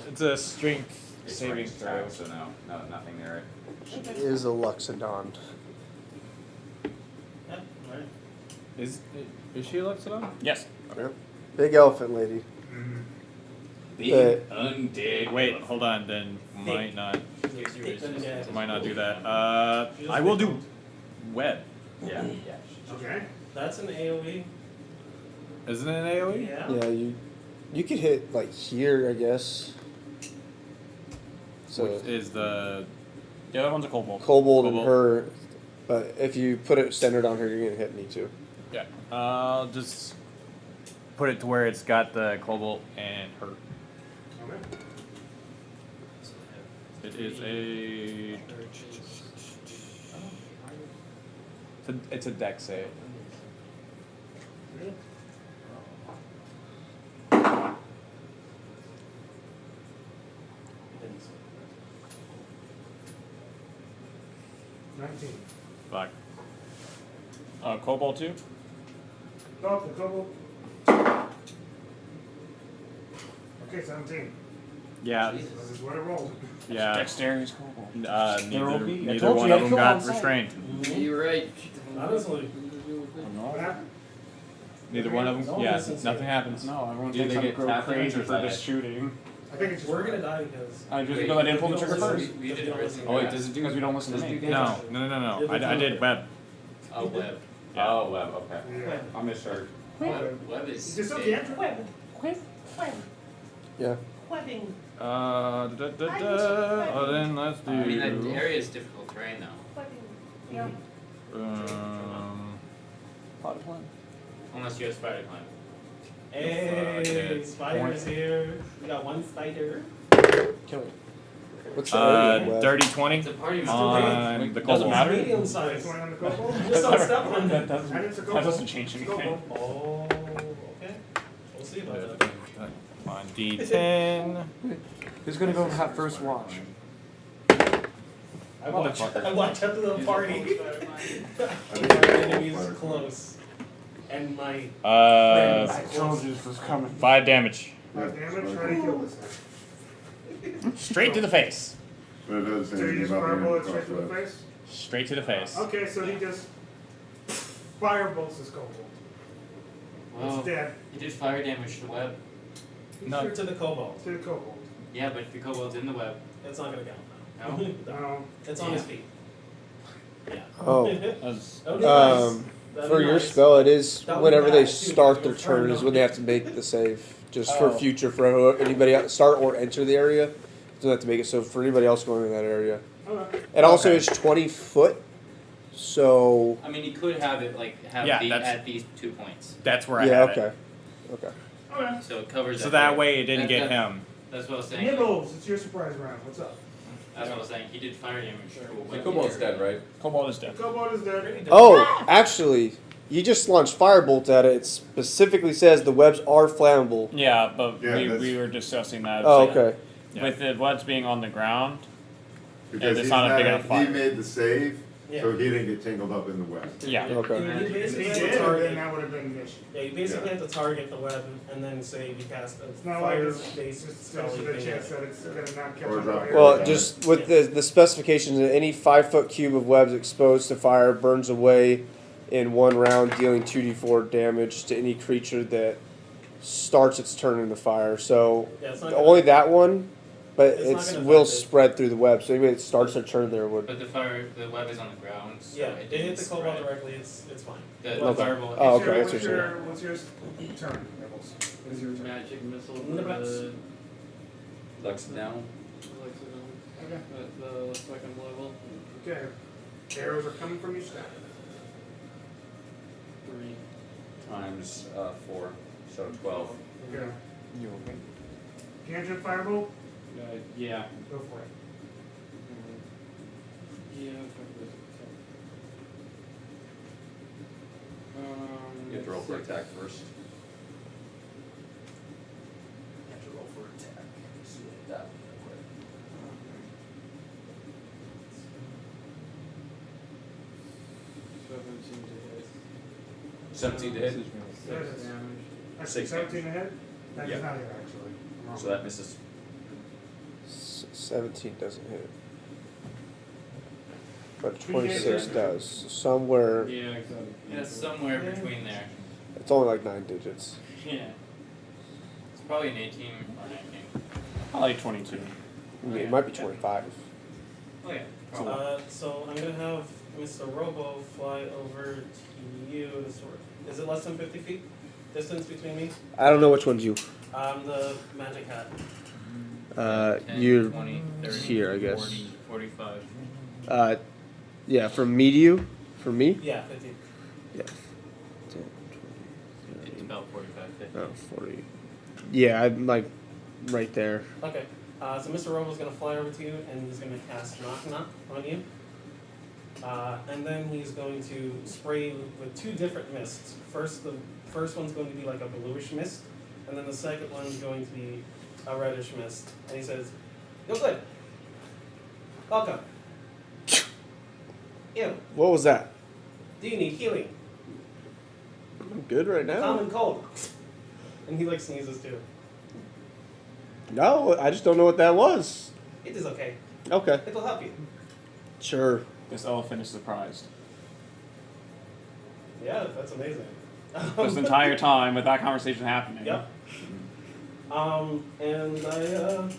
It's a strength It's saving range throw. attack, so no, nothing there. It is a Luxodon. Yeah, alright. Is she a Luxodon? Yes. Yep. Big elephant lady. Big undead. Wait, hold on. Then might not. Yeah. Might not do that. I will do web. Yeah. Okay. That's an AoE. Isn't it an AOE? Yeah. Yeah, you could hit like here, I guess. So Which is the other one's a kobold. Kobold and her, but if you put it centered on her, you're gonna hit me too. yeah. I'll just put it to where it's got the kobold and her. Okay. It is a. It's a dex save. Fuck. Kobold 2? No, the kobold. Okay, 17. Yeah. This is what it rolled. Yeah. Dexterity is kobold. Neither one of them got restrained. You're right. Honestly. What happened? Neither one of them. Yeah, nothing happens. No, everyone's Do they gonna get go tap crazy damage or for is this that shooting. I think it's just We're gonna die because. I just because I didn't pull the trigger first. We did everything. Oh wait, does it do? Because we don't listen to me. No. I did web. Oh, web. Yeah. Oh, web. Okay. Yeah. I misheard. Web is. Is this a big. cantrip? Yeah. Webbing. Oh, then let's do. I mean, that area is difficult terrain though. Yeah. Pot plant. Unless you have spider climb. Hey, spider's here. We got one spider. Kill it. What's the area? Web? Dirty 20 It's a party on the Doesn't kobold. matter. Medium size. 20 on the kobold? Just don't step on That it. doesn't, And it's a that kobold. doesn't change It's a anything. kobold. Oh, okay. We'll see about that. On D10. Who's gonna go have first watch? I watch up to the party. I My enemies are close. And my Uh, Told you this was coming. 5 damage. 5 damage, try to kill this thing. Straight to the face. But it doesn't say So you anything just about fireball it the straight to the crossbow. face? Straight to the face. Okay, so he just firebolts his kobold. Well, It's dead. he did fire damage to the web. No. Sure to the kobold. To the kobold. Yeah, but the kobold's in the web. It's not gonna count No? No. It's on his feet. Yeah. Oh. That'd be nice. That'd For be your nice. spell, it is That would be whenever they bad, too, start because their you're turn trying is to- when they have to make the save. Just for Oh. future, for anybody else, start or enter the area, doesn't have to make it. So for anybody else going in that area, Okay. it also is 20 foot. So I mean, he could have it like have Yeah, the, that's- at these 2 points. That's where I yeah, have okay, it. okay. Okay. So it covers So that. that area. way it didn't get That- him. That's what I was saying. Nibbles, it's your surprise round. What's up? That's what I was saying. He did fire damage to a The web. kobold's dead, right? Kobold is dead. The kobold is dead. Oh, actually, you just launched firebolt at it. It specifically says the webs are flammable. Yeah, but Yeah, we that's- were discussing that. Oh, Like, okay. With the webs being on the ground, Because it's he's not a big not- enough fire. He made the save, Yeah. so he didn't get tangled up in the web. Yeah. Okay. You If basically he have did, to target. then that would have been an issue. Yeah, you basically have to target the web and then say you cast a It's not like it's fire-based just spell. there's a chance that it's gonna not catch Or on drop fire. Well, just with the specifications, that any 5-foot cube of webs exposed to fire burns away in one round, dealing 2d4 damage to any creature that starts its turn in the fire. So Yeah, it's not only that one, but It's not it's gonna will affect it. spread through the web. So anybody that starts their turn there would. But the web is on the ground. So Yeah, it they hit didn't the kobold spread. directly. It's fine. The Okay. fireball. Oh, What's okay, your- that's what's what you're your, what's your turn, Nibbles? What is your turn? Magic missile for Nibbles. the Lux down. Okay. at the second level. Okay. Arrows are coming from your staff. 3. Times 4, so 12. Okay. You okay? Cantrip firebolt? Yeah. Go for it. Yeah. You have to roll for attack first. You have to roll for attack. See that. 17 to hit. Yeah, that's- Actually, 6 17 ahead? That Yeah. does not hit, actually. I'm wrong. So that misses. 17 doesn't hit. But 26 does. Somewhere. Yeah, exactly. Yeah, somewhere between there. It's only like 9 digits. Yeah. It's probably an 18 or 19. probably 22. It might be 25. Oh yeah. So I'm gonna have Mr. Robo fly over to you. Is it less than 50 feet distance between me? I don't know which one's you. I'm the magic hat. 10, You're 20, 30, here, I guess. 40, 45. Yeah, from me to you? From me? Yeah, 50. Yeah. It's about 45, 50. Oh, 40. Yeah, I'm like right there. Okay. So Mr. Robo's gonna fly over to you and he's gonna cast Knock Knock on you. And then he's going to spray you with 2 different mists. The first one's going to be like a bluish mist, and then the second one's going to be a reddish mist. And he says, "You're good. Welcome. Ew. What was that? Do you need healing? I'm good right now. Common cold." And he like sneezes too. No, I just don't know what that was. It is okay. Okay. It'll help you. Sure. This elephant is surprised. Yeah, that's amazing. This entire time with that conversation happening. Yep. And I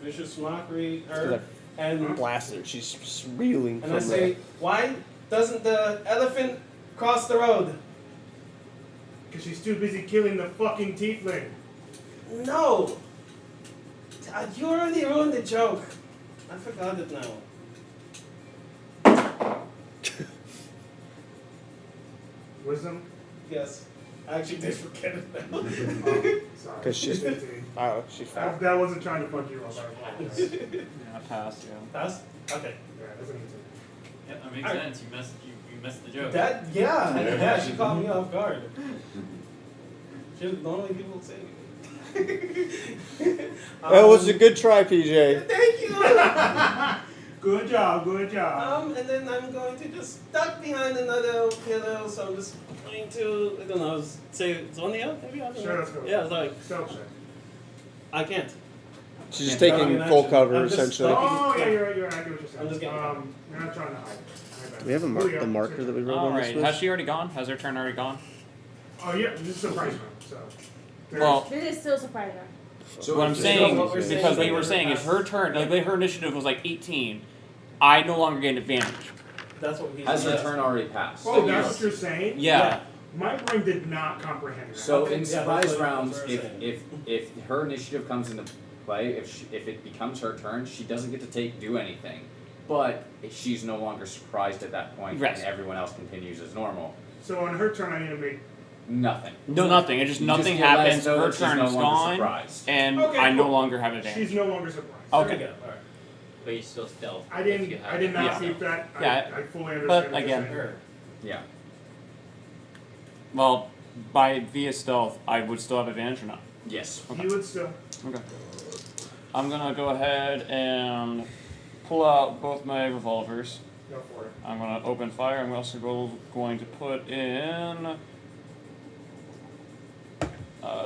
vicious mockery her and blasted her. She's just reeling and I from say, "Why doesn't the elephant cross the road?" Because she's too busy killing the fucking tiefling. No. You already ruined the joke. I forgot it now. Wisdom? Yes. I actually did forget it now. Sorry. Because she's. Oh, she's fat. That wasn't trying to fuck you up. I apologize. Yeah, pass, yeah. Pass? Okay. Yeah, doesn't need to. Yeah, that makes Alright. sense. You messed the joke. Yeah, she caught me off guard. Normally people say. That was a good try, PJ. Thank you. Good job, good job. And then I'm going to just duck behind another pillow. So I'm just going to, I don't know, say it's on the out, maybe? I don't Sure, know. let's go. Yeah, it's like, Stealth check. I can't. She's just Can't taking try full an cover, action. I'm just essentially. Oh, yeah, Yeah. you're right, I get what you're saying. I'm just getting You're not trying to hide. My bad. We have a Julio, the marker it's your that we turn. wrote on this Alright, with. has she already gone? Has her turn already gone? Oh yeah, this is a surprise round, so. Well, This is still surprising. so what I'm saying, because they were saying is her turn, like her initiative was like 18, I no longer get an advantage. That's what he's Has her saying. turn already passed? Oh, that's what you're saying? Yeah. My brain did not comprehend that. So Okay. in surprise rounds, if her initiative comes into play, if it becomes her turn, she doesn't get to do anything, but she's no longer surprised at that point, Right. and everyone else continues as normal. So on her turn, I need to make. Nothing. No, nothing. It just You nothing just realize happens. though Her that she's turn no is longer gone, surprised. and Okay, I no cool. longer have advantage. She's no longer surprised. Okay. There we go. Alright. But you still stealth. I did not Yeah. keep that. Yeah, I fully understand. but what you're again- saying. Yeah. Well, via stealth, I would still have advantage or not? Yes. Okay. You would still. Okay. I'm gonna go ahead and pull out both my revolvers. Go for it. I'm gonna open fire. I'm also going to put in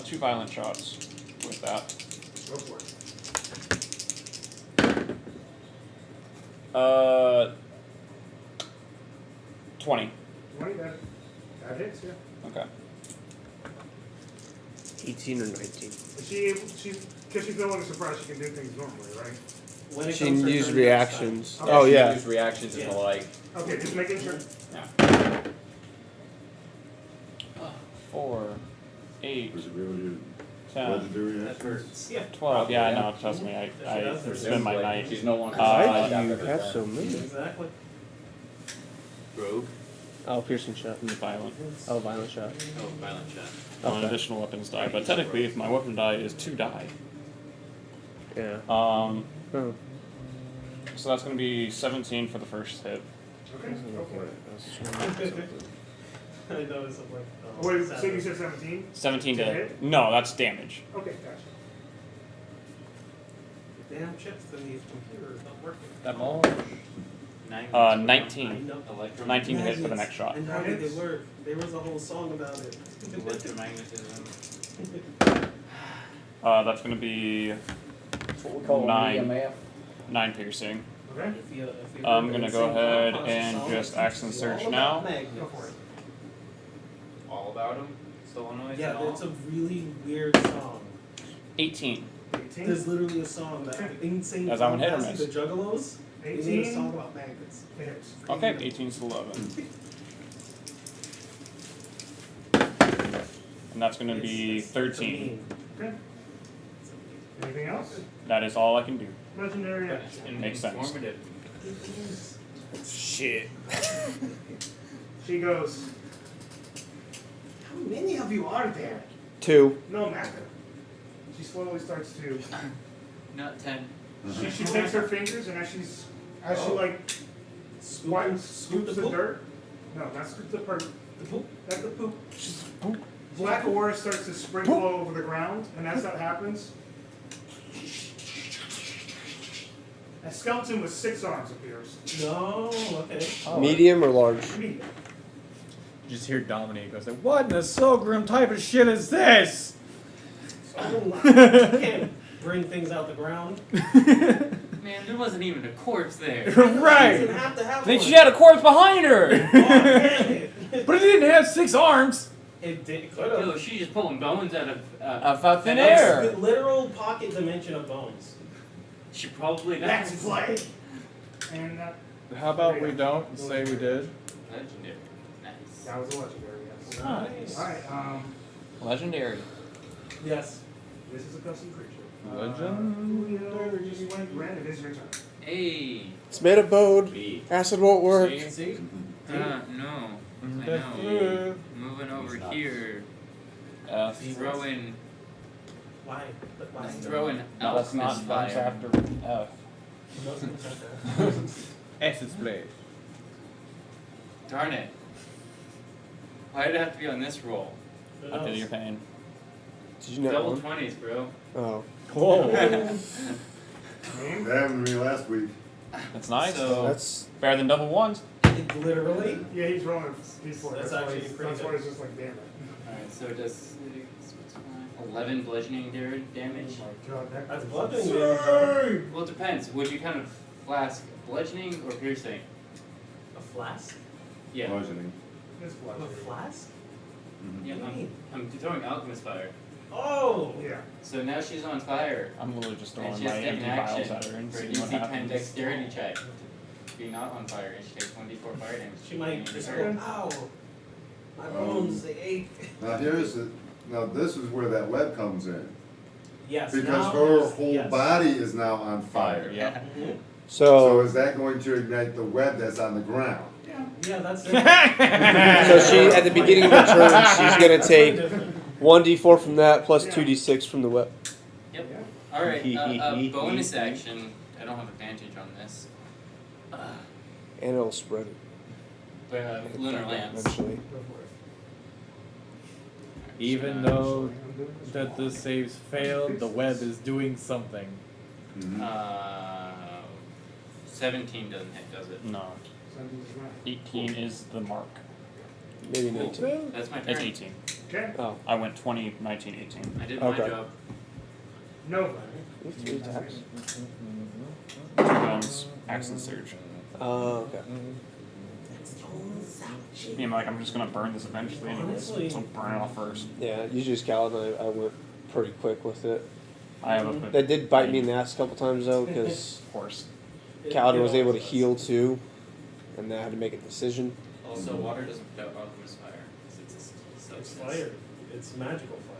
2 violent shots with that. Go for it. 20. 20. That hits. Yeah. Okay. 18 or 19. She because she's no longer surprised. She can do things normally, right? When it She comes can to her use turn reactions. Okay. Oh She yeah. use reactions and the like. Okay, just making sure. Yeah. 4, 8, Was it really 10, legendary That action? hurts. Yeah. 12. Yeah, I Yeah. know. Trust me. I Presumably. spend my night. She's no longer Why surprised do after you her have turn. so many? Exactly. Rogue. Oh, piercing shot. And violent. Oh, violent shot. Oh, violent shot. On Okay. additional weapons die, but technically, if my weapon die is 2 die. Yeah. Oh. So that's going to be 17 for the first hit. Okay. Go for it. I noticed I'm like, oh, Wait, so seven. you said 17? 17 To to hit? No, that's damage. Okay, gotcha. Damn chips in these computers not working. That ball? 19. Electromagnetism. 19 to hit for the next shot. And how did they work? There was a whole song about it. Electromagnetism. That's going to be 9. 9 piercing. Okay. I'm going to go ahead and just action search now. Go for it. All about him. Solenoid. Yeah, and all? it's a really weird song. 18. 18. There's literally a song that insane. Is that one hit or Fantasy, miss? The Juggalos. They made a 18. song about magnets. It hits. Okay, 18 to 11. And that's going to be It's 13. Okay. Anything else? That is all I can do. Legendary action. And Makes sense. informative. Shit. She goes. How many of you are there? 2. No matter. She slowly starts to. Not 10. She takes her fingers and as she like scoops the dirt. No, not scoop the dirt. The poop. That's the poop. Black aura starts to sprinkle all over the ground, and as that happens, a skeleton with 6 arms appears. No, okay. Medium or large? Medium. You just hear Dominique go, say, "What in the Sogrim type of shit is this?" You can't bring things out the ground. Man, there wasn't even a corpse there. Right. Doesn't have to have Then one. she had a corpse behind her! But it didn't have 6 arms. It did. Yo, she's just pulling bones out Of thin That's air. the literal pocket dimension of bones. She probably does. Let's play. And How about we don't say we did? Legendary. Nice. that was a legendary. Yes. Nice. All right. Legendary. Yes. This is a custom creature. Legendary. Just went red. It is your turn. Hey. It's made of bone. Acid won't work. See? No. I know. Moving over here. Throwing. Why? Why? Throwing No, that's not alchemist that's fire. after F. Acid splash. Darn it. Why did it have to be on this roll? I feel your pain. Did you know Double one? 20s, bro. Oh. Whoa. That happened to me last week. That's nice. So- That's Better than double 1s. Literally? Yeah, he's rolling D4. That's why actually he's- pretty That's why good. he's just like, damn it. Alright, so it does 11 bludgeoning damage. Oh my god, That's is bludgeoning insane. Well, it depends. Would you kind of flask bludgeoning or piercing? A flask? Yeah. Bludgeoning. It's A bludgeoning. flask? Yeah, I'm throwing alchemist fire. Oh! Yeah. So now she's on fire. I'm literally just throwing And she my has to take empty an vials action at her and for seeing DC what 10 happens. dexterity check. Be not on fire, and she takes 1d4 fire damage. She might just go, hurt. ow! My bones, they ache. Now now this is where that web comes in. Yes. Because now her there's- whole yes. body is now on fire. Yeah. So So, is that going to ignite the web that's on the ground? Yeah, that's it. so she at the beginning of her turn, she's gonna That's take very different. 1d4 from that plus 2d6 from the web. Yep. Alright, bonus action. I don't have advantage on this. And it'll spread it. Lunar Lance. Eventually. Even though that the saves failed, the web is doing something. 17 doesn't hit, does it? No. 18 is the mark. Maybe 19. That's my turn. It's 18. Okay. Oh. I went 20, 19, 18. I did my Okay. job. Nova. You have 3 attacks. 2 guns, axe and surge. Oh, okay. Yeah, I'm just gonna burn this eventually anyways, Honestly. so burn it off first. Yeah, you just Kaladin, I went pretty quick with it. I have a That did bite me in the ass a couple times though, because Of course. Kaladin was able to heal too, and then I had to make a decision. Also, water doesn't put out alchemist fire. 'Cause it's a It's substance. fire. It's magical fire.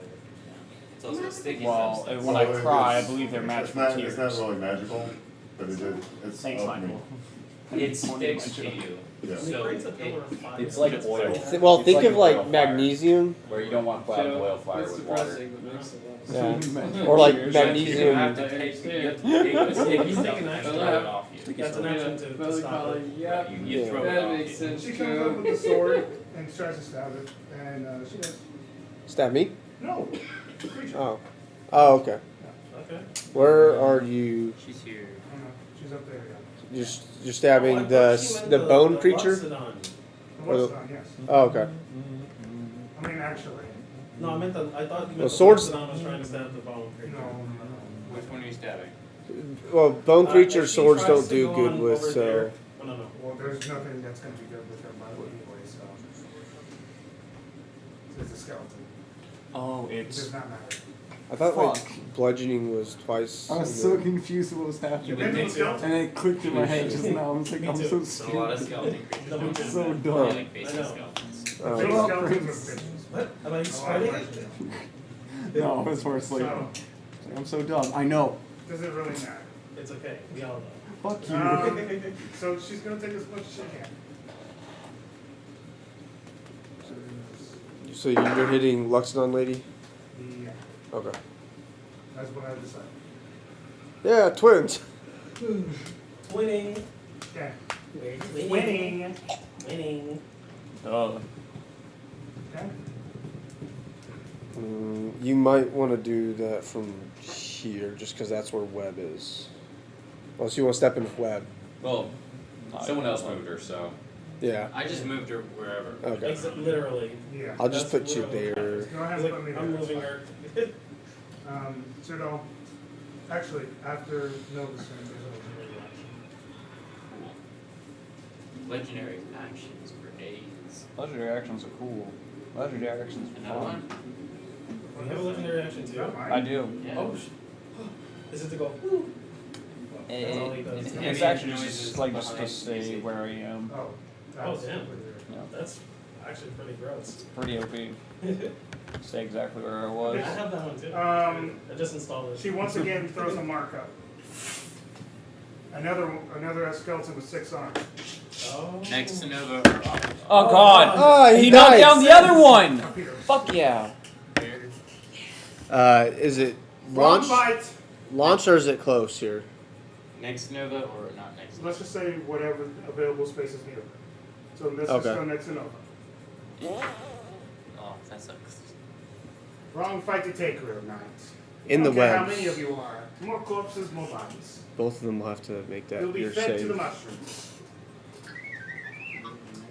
It's also a sticky Well, substance. when I cry, I believe they're It's magical not, tears. it's not really magical, but it's Thanks, alchemy. Michael. It sticks to you. Yeah. It creates a pillar of fire. It's like oil. Well, It's think like of like oil fire, magnesium, where you don't want cloud of oil fire with water. yeah, or like You have magnesium. to take the sticky He's stuff taking and action. throw it off you. That's an action to stop it. Yep. You Yeah. throw it That off makes you. sense, She comes up Joe. with the sword and tries to stab it, and she does. Stab me? No. Creature. Oh. Oh, okay. Okay. Where are you? She's here. Oh, no. She's up there, yeah. You're stabbing Oh, I the thought she meant the bone creature? Loxodon. The Loxodon, yes. Oh, okay. I mean, actually. No, I meant I thought you meant Well, swords- the Loxodon was trying to stab the bone creature. No. Which one are you stabbing? Well, bone creature If she swords tries don't to do go good on with, over so. there- Oh, no. Well, there's nothing that's going to be good with her body anyway, so. It's a skeleton. Oh, It it's. does not matter. I thought Fuck. like bludgeoning was twice. I was as so good. confused what was happening. Depends on skeleton. And it clicked in my head just now. I was like, Me I'm too. so There's a lot of stupid. skeleton creatures. I'm It's so I dumb. like basic I know. skeletons. Big Oh. skeletons are bitches. What? Am I spreading it? No, it's worse. Like, So, I'm so dumb. I know. does it really matter? It's okay. We all know. Fuck you. So she's going to take as much as she can. So you're hitting Luxodon lady? Yeah, Okay. that's what I decided. Yeah, twins. Winning. Okay. Winning. Winning. Duh. Okay. You might want to do that from here, just because that's where web is. Unless you want to step in with web. Well, someone else moved her, so. Yeah. I just moved her wherever. Okay. Literally. Yeah. I'll just That's put you literally what there. happens. Go ahead and Like, put me I'm there. moving her. So actually, after Nova's turn, there's a legendary action. Legendary actions for days. Legendary actions are cool. Legendary actions are Another fun. one? You have a legendary action too? I do. Yeah. Oh, is it to go? Woo? That's all he does. It's actually just like just to say where I am. Oh. Oh, damn. Yeah. That's actually pretty gross. Pretty OP. Say exactly where I I was. have that one too. I just installed it. She once again throws a mark up. Another skeleton with 6 arms. Oh. Next to Nova or off. Oh god! Oh, he died. knocked down the other one! Fuck yeah. Is it Wrong launch? fight. Launch or is it close here? Next to Nova or not next to Let's just say whatever available space is near her. So let's just Okay. go next to Nova. Oh, that sucks. Wrong fight to take, Real Knight. In the I don't care web. how many of you are. More corpses, more bodies. Both of them will have to make that You'll be your fed to the save. mushrooms.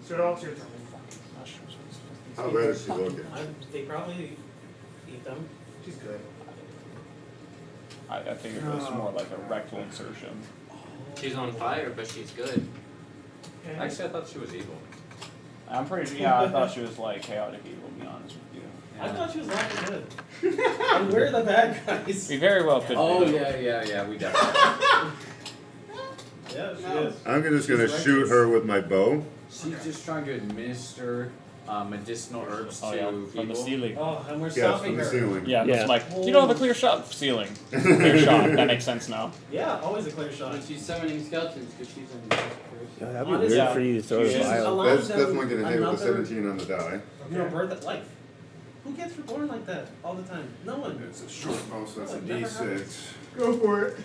So it all to your turn. How bad is she looking? They probably eat them. She's good. I figured it was more like a rectal insertion. She's on fire, but she's good. Actually, I thought she was evil. I'm pretty sure. Yeah, I thought she was like chaotic evil. To be honest with you. I thought she was laughing good. And we're the bad guys. We very well could. Oh be. yeah. We definitely. Yeah, she is. I'm just gonna shoot her with my bow. She's just trying to administer medicinal herbs Oh to yeah, people. from the ceiling. Oh, and we're Yes, stopping from the her. ceiling. Yeah, Yeah. it's like you don't have a clear shot ceiling. Clear shot. That makes sense now. Yeah, always a clear shot. And she's summoning skeletons because she's in the first Yeah, that'd be Honestly, weird for you to throw she's a vial. allowed That's them definitely gonna hit with a another, 17 on the die. birth at life. Who gets reborn like that all the time? No one. It's a short bow, so that's a Never D6. Go for it.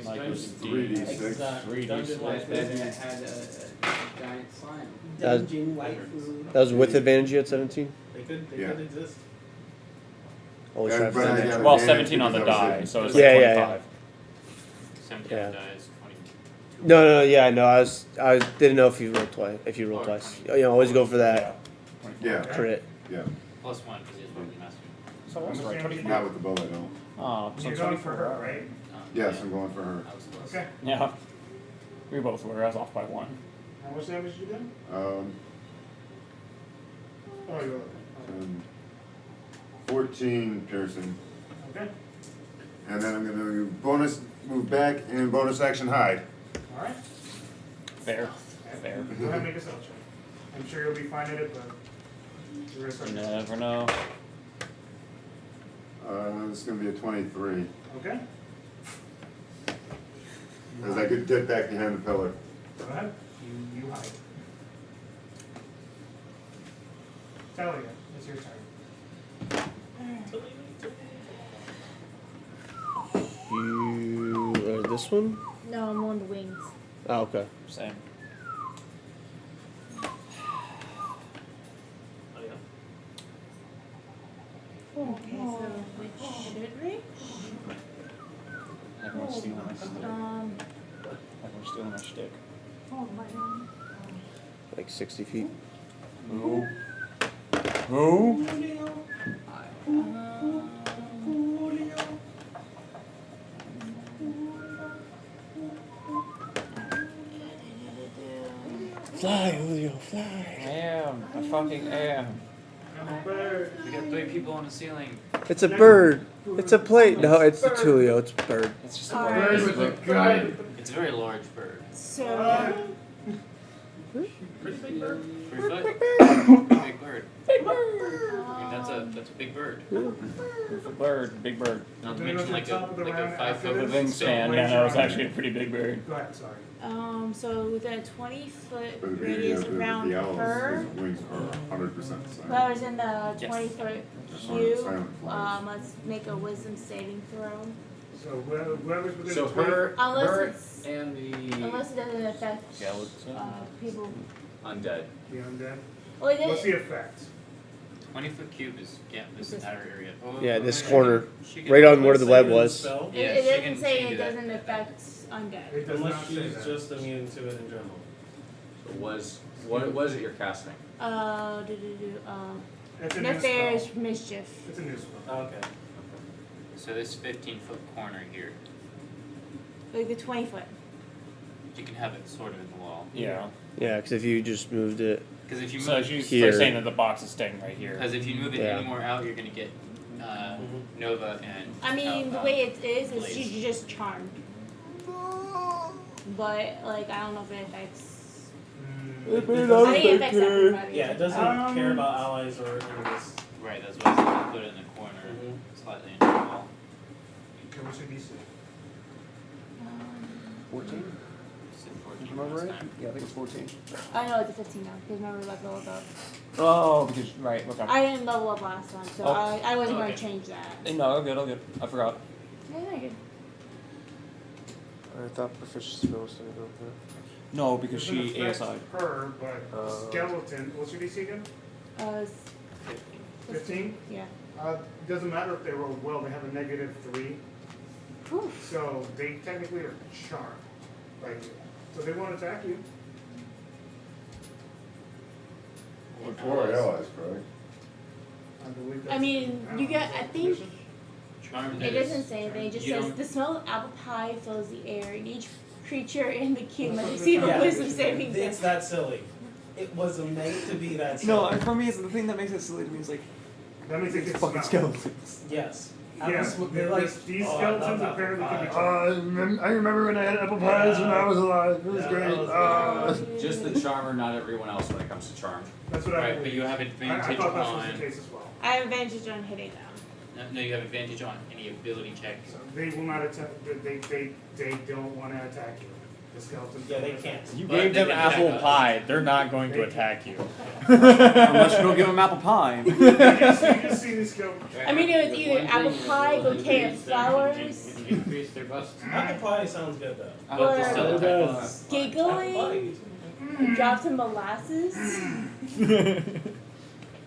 Like It's it's 3d6. Exactly. Dungeon life That is had a giant slime. dungeon life food. That was with advantage at 17? They could Yeah. exist. Always And try for but I advantage. got Well, advantage 17 on the because I was die, in- so it's Yeah, like yeah, 25. 17 Yeah. dies, 22. No, yeah, no. I didn't know if you rolled twice. If you rolled twice, you know, always go for that Yeah, crit. yeah. Plus 1 because he has weapon master. So what's right? Not with the bow, I don't. Oh, so You're going for her, right? Yes, I'm going for her. I was close. Okay. Yeah. We both were. I was off by 1. How much damage you did? Oh, you're 14 piercing. okay. And then I'm gonna bonus move back and bonus action hide. All right. Fair. Fair. Go ahead and make a stealth check. I'm sure you'll be fine at it, but you're risk You never know. It's gonna be a 23. Okay. As I could dip back behind the pillar. Go ahead. You hide. Talia, it's your turn. You are this one? No, I'm on the wings. Oh, okay. Same. Okay, so which should we? Everyone's stealing my stick. Everyone's stealing my stick. Oh my god. Like 60 feet. Who? Who? Fly, Julio, fly. I am. I fucking am. I'm a bird. We got 3 people on the ceiling. It's a bird. It's a plate. No, it's the Tulio. It's a bird. It's just a Alright. bird with a gun. It's a very large bird. So, Pretty big bird. 3 foot. Big bird. I mean, that's a big bird. Beautiful bird. Big bird. Not to We're gonna mention go to the top of the round 5 after foot this. Wingspan. Yeah, no, it's actually a pretty big bird. Go ahead, sorry. so within a 20-foot But the radius around the owls, her, his wings are 100% silent. whoever's in the 20-foot cube, Silent flies. let's make a wisdom saving throw. So whoever's within So the 20 her, Unless her it's- and the Unless it doesn't affect Skeleton. people. undead. the undead. Well, it What's did, the effect? 20-foot cube is this entire area. Yeah, this corner. She can- Right on where the web was. Spell, it, Yeah, it she doesn't can- say she can it do that. doesn't affect undead. It does unless not say she's that. just immune to it in general. So what was it you're casting? It's a new Nefarious spell. mischief. It's a new spell. Okay. So this 15-foot corner here, Like the 20-foot. you can have it sort of in the wall. Yeah. Yeah, because if you just moved it. Because if you So move, she's Here. saying that the box is staying right here. because if you move it Yeah. any more out, you're gonna get Nova and. I mean, the way it is Blaze. she's just charmed. But, like, I don't know if it affects. I think it affects everybody. Yeah, it doesn't care about allies or enemies. Right, that's why I said you put it in the corner, slightly into the wall. Okay, what's your DC? 14? You said 14 Remember last right? time. Yeah, I think it's 14. I know it's a 15 now, because remember, like, leveled up. Oh, because, right, okay. I didn't level up last time, so Oh. I wasn't going Okay. to change that. No, all good, all good. I forgot. Yeah, no, you're good. I thought proficiency was going to go there. No, because Doesn't she affect ASI. her, but skeleton. What's your DC again? It's 15? Yeah. It doesn't matter if they roll well, they have a -3. Oof. So they technically are charmed. Like, so they won't attack you. Or allies, correct? I believe I that's- mean, don't you know, get, is that I think, definition? Charmed it is- doesn't say, they just you says, don't- the smell of apple pie fills the air, and each creature in the cube must receive a Yeah, wisdom saving throw. It's that silly. it was made to be that. No, silly. for me, it's the thing that makes it silly to me is like, That means it gets fucking smelled. skeletons. Yes. Yes, these skeletons apparently can be I remember when I had apple pies when I was alive. It was great. Just the charmer, not everyone else when it comes to charm. That's what Right, but you have I advantage thought that was on. the case as well. I have advantage on hitting them. No, you have advantage on any ability check. So they will not attack. They don't want to attack you. The skeletons. Yeah, don't they wanna can't. attack You But gave they them can apple attack us. pie. They're not going to attack you. Unless you don't give them apple pie. You just see these skeletons. I mean, it was either apple pie, bouquet of flowers, Increase their buff. Apple pie sounds good though. But they still attack Apple giggling, pie. drop some molasses.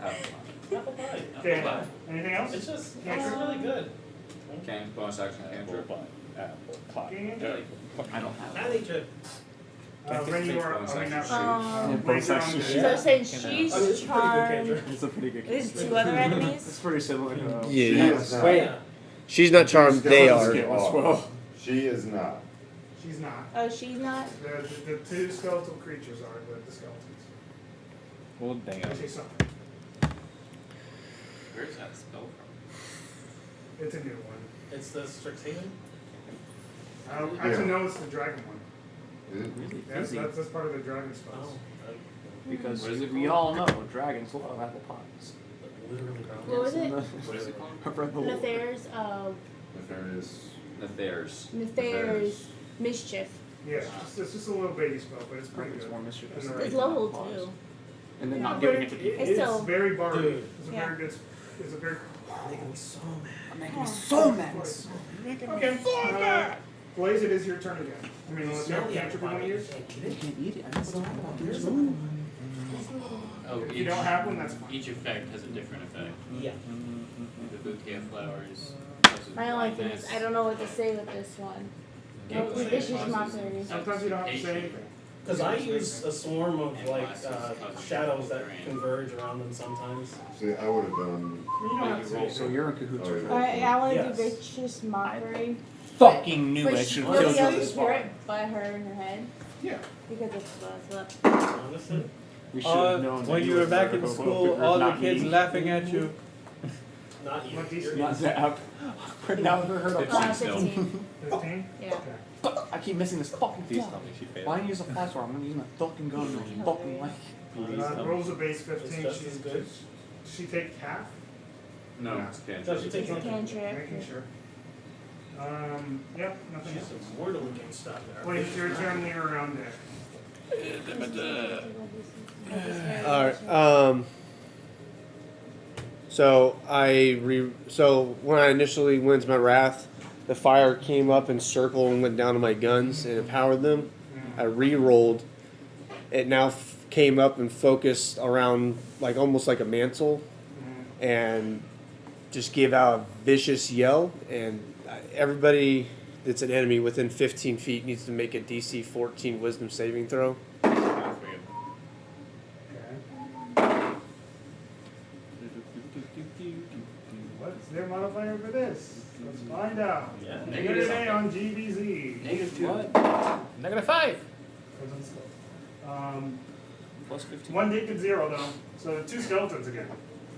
Apple pie. Okay. Apple pie. Anything else? It's just it's really good. Can bonus action cantrip. Apple pie. I don't have I think it. When you are, I mean, not So later since she's charmed, It's a pretty good there's two other enemies. It's pretty similar to Yeah. Wait. She's not charmed. They are. She is not. She's not. Oh, she's not. The two skeletal creatures are the skeletons. Well, damn. Actually, something. Where's that spell from? It's a new one. It's the Strixhaven. Actually, no, it's the dragon one. Really? That's part of the dragon spells. Because What is it we called? all know dragons love apple pies. Literally. What was it? What is it called? I've read the lore. Nefarious, Nefarious. Nefarious mischief. Yeah, it's just a little baby spell, but it's pretty It's good. more mischief. In the It's right- level 2. And then Yeah, not but giving it to people. It's It's still. very bardy. Dude. It's a Yeah. very good. It's a very. Making me so mad. I'm making me so mad. Okay. Blaze, it is your turn again. I mean, unless you have Smell the cantrip apple you want pie. to use. I can't eat it. I don't know. Here's Oh, If you don't have one, that's fine. Each effect has a different effect. Yeah. The bouquet of flowers. My only thing is, I don't know what to say with this one. It's just mockery. Sometimes you don't have to say anything. Because I use a swarm of like shadows that converge around them sometimes. See, I would have done. You don't have to say So anything. you're in cahoots with I want to Yes. do vicious mockery. Fucking knew But I she should have really killed else this to hear it by her in her head. Yeah. Because it's what's up. Honestly. We should have known. When that you were were back in Vertigo, school, but all the not kids me. laughing at you. Not you. What these- You're Not Zap. I've never heard of 15. 15? Yeah. I keep missing this fucking Please fly. tell me she failed. Why don't you use a fly sword? I'm gonna use my fucking gun and my fucking leg. Rolls a base 15. It's just as good. She take half? No, Yeah. it's So cantrip. she takes something. Cantrip. Making sure. Yep, nothing else. She's mortally against stuff there. Wait, it's your turn when you're around there. Alright, so so when I initially went to my wrath, the fire came up and circled and went down to my guns and empowered them. I re-rolled. It now came up and focused around like almost like a mantle, and just gave out a vicious yell. And everybody that's an enemy within 15 feet needs to make a DC 14 Wisdom saving throw. What's their modifier for this? Let's find out. Yeah. Negative A on GBZ. -5. Plus 15. One deep and 0 though. So 2 skeletons again.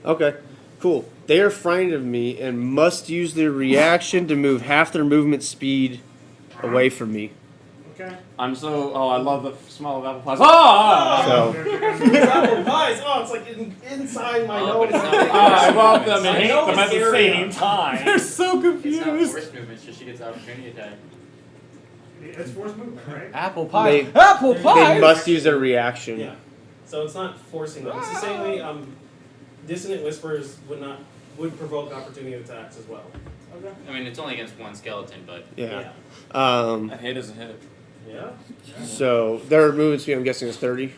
Okay, cool. They are frightened of me and must use their reaction to move half their movement speed away from me. Okay. I'm so. Oh, I love the smell of apple pies. Ah! So It's apple pies. Oh, it's like inside my Oh, but nose. it's not like I love them and I hate know them at this the area. same time. They're so It's not confused. forced movement, so she gets opportunity attack. It's forced movement, right? Apple pie. They- Apple they pie. must use their reaction. Yeah. So it's not forcing them. It's the same way dissonant whispers would provoke opportunity attacks as well. Okay. I mean, it's only against one skeleton, but Yeah. A hit is a hit. Yeah. So their movement speed, I'm guessing, is 30.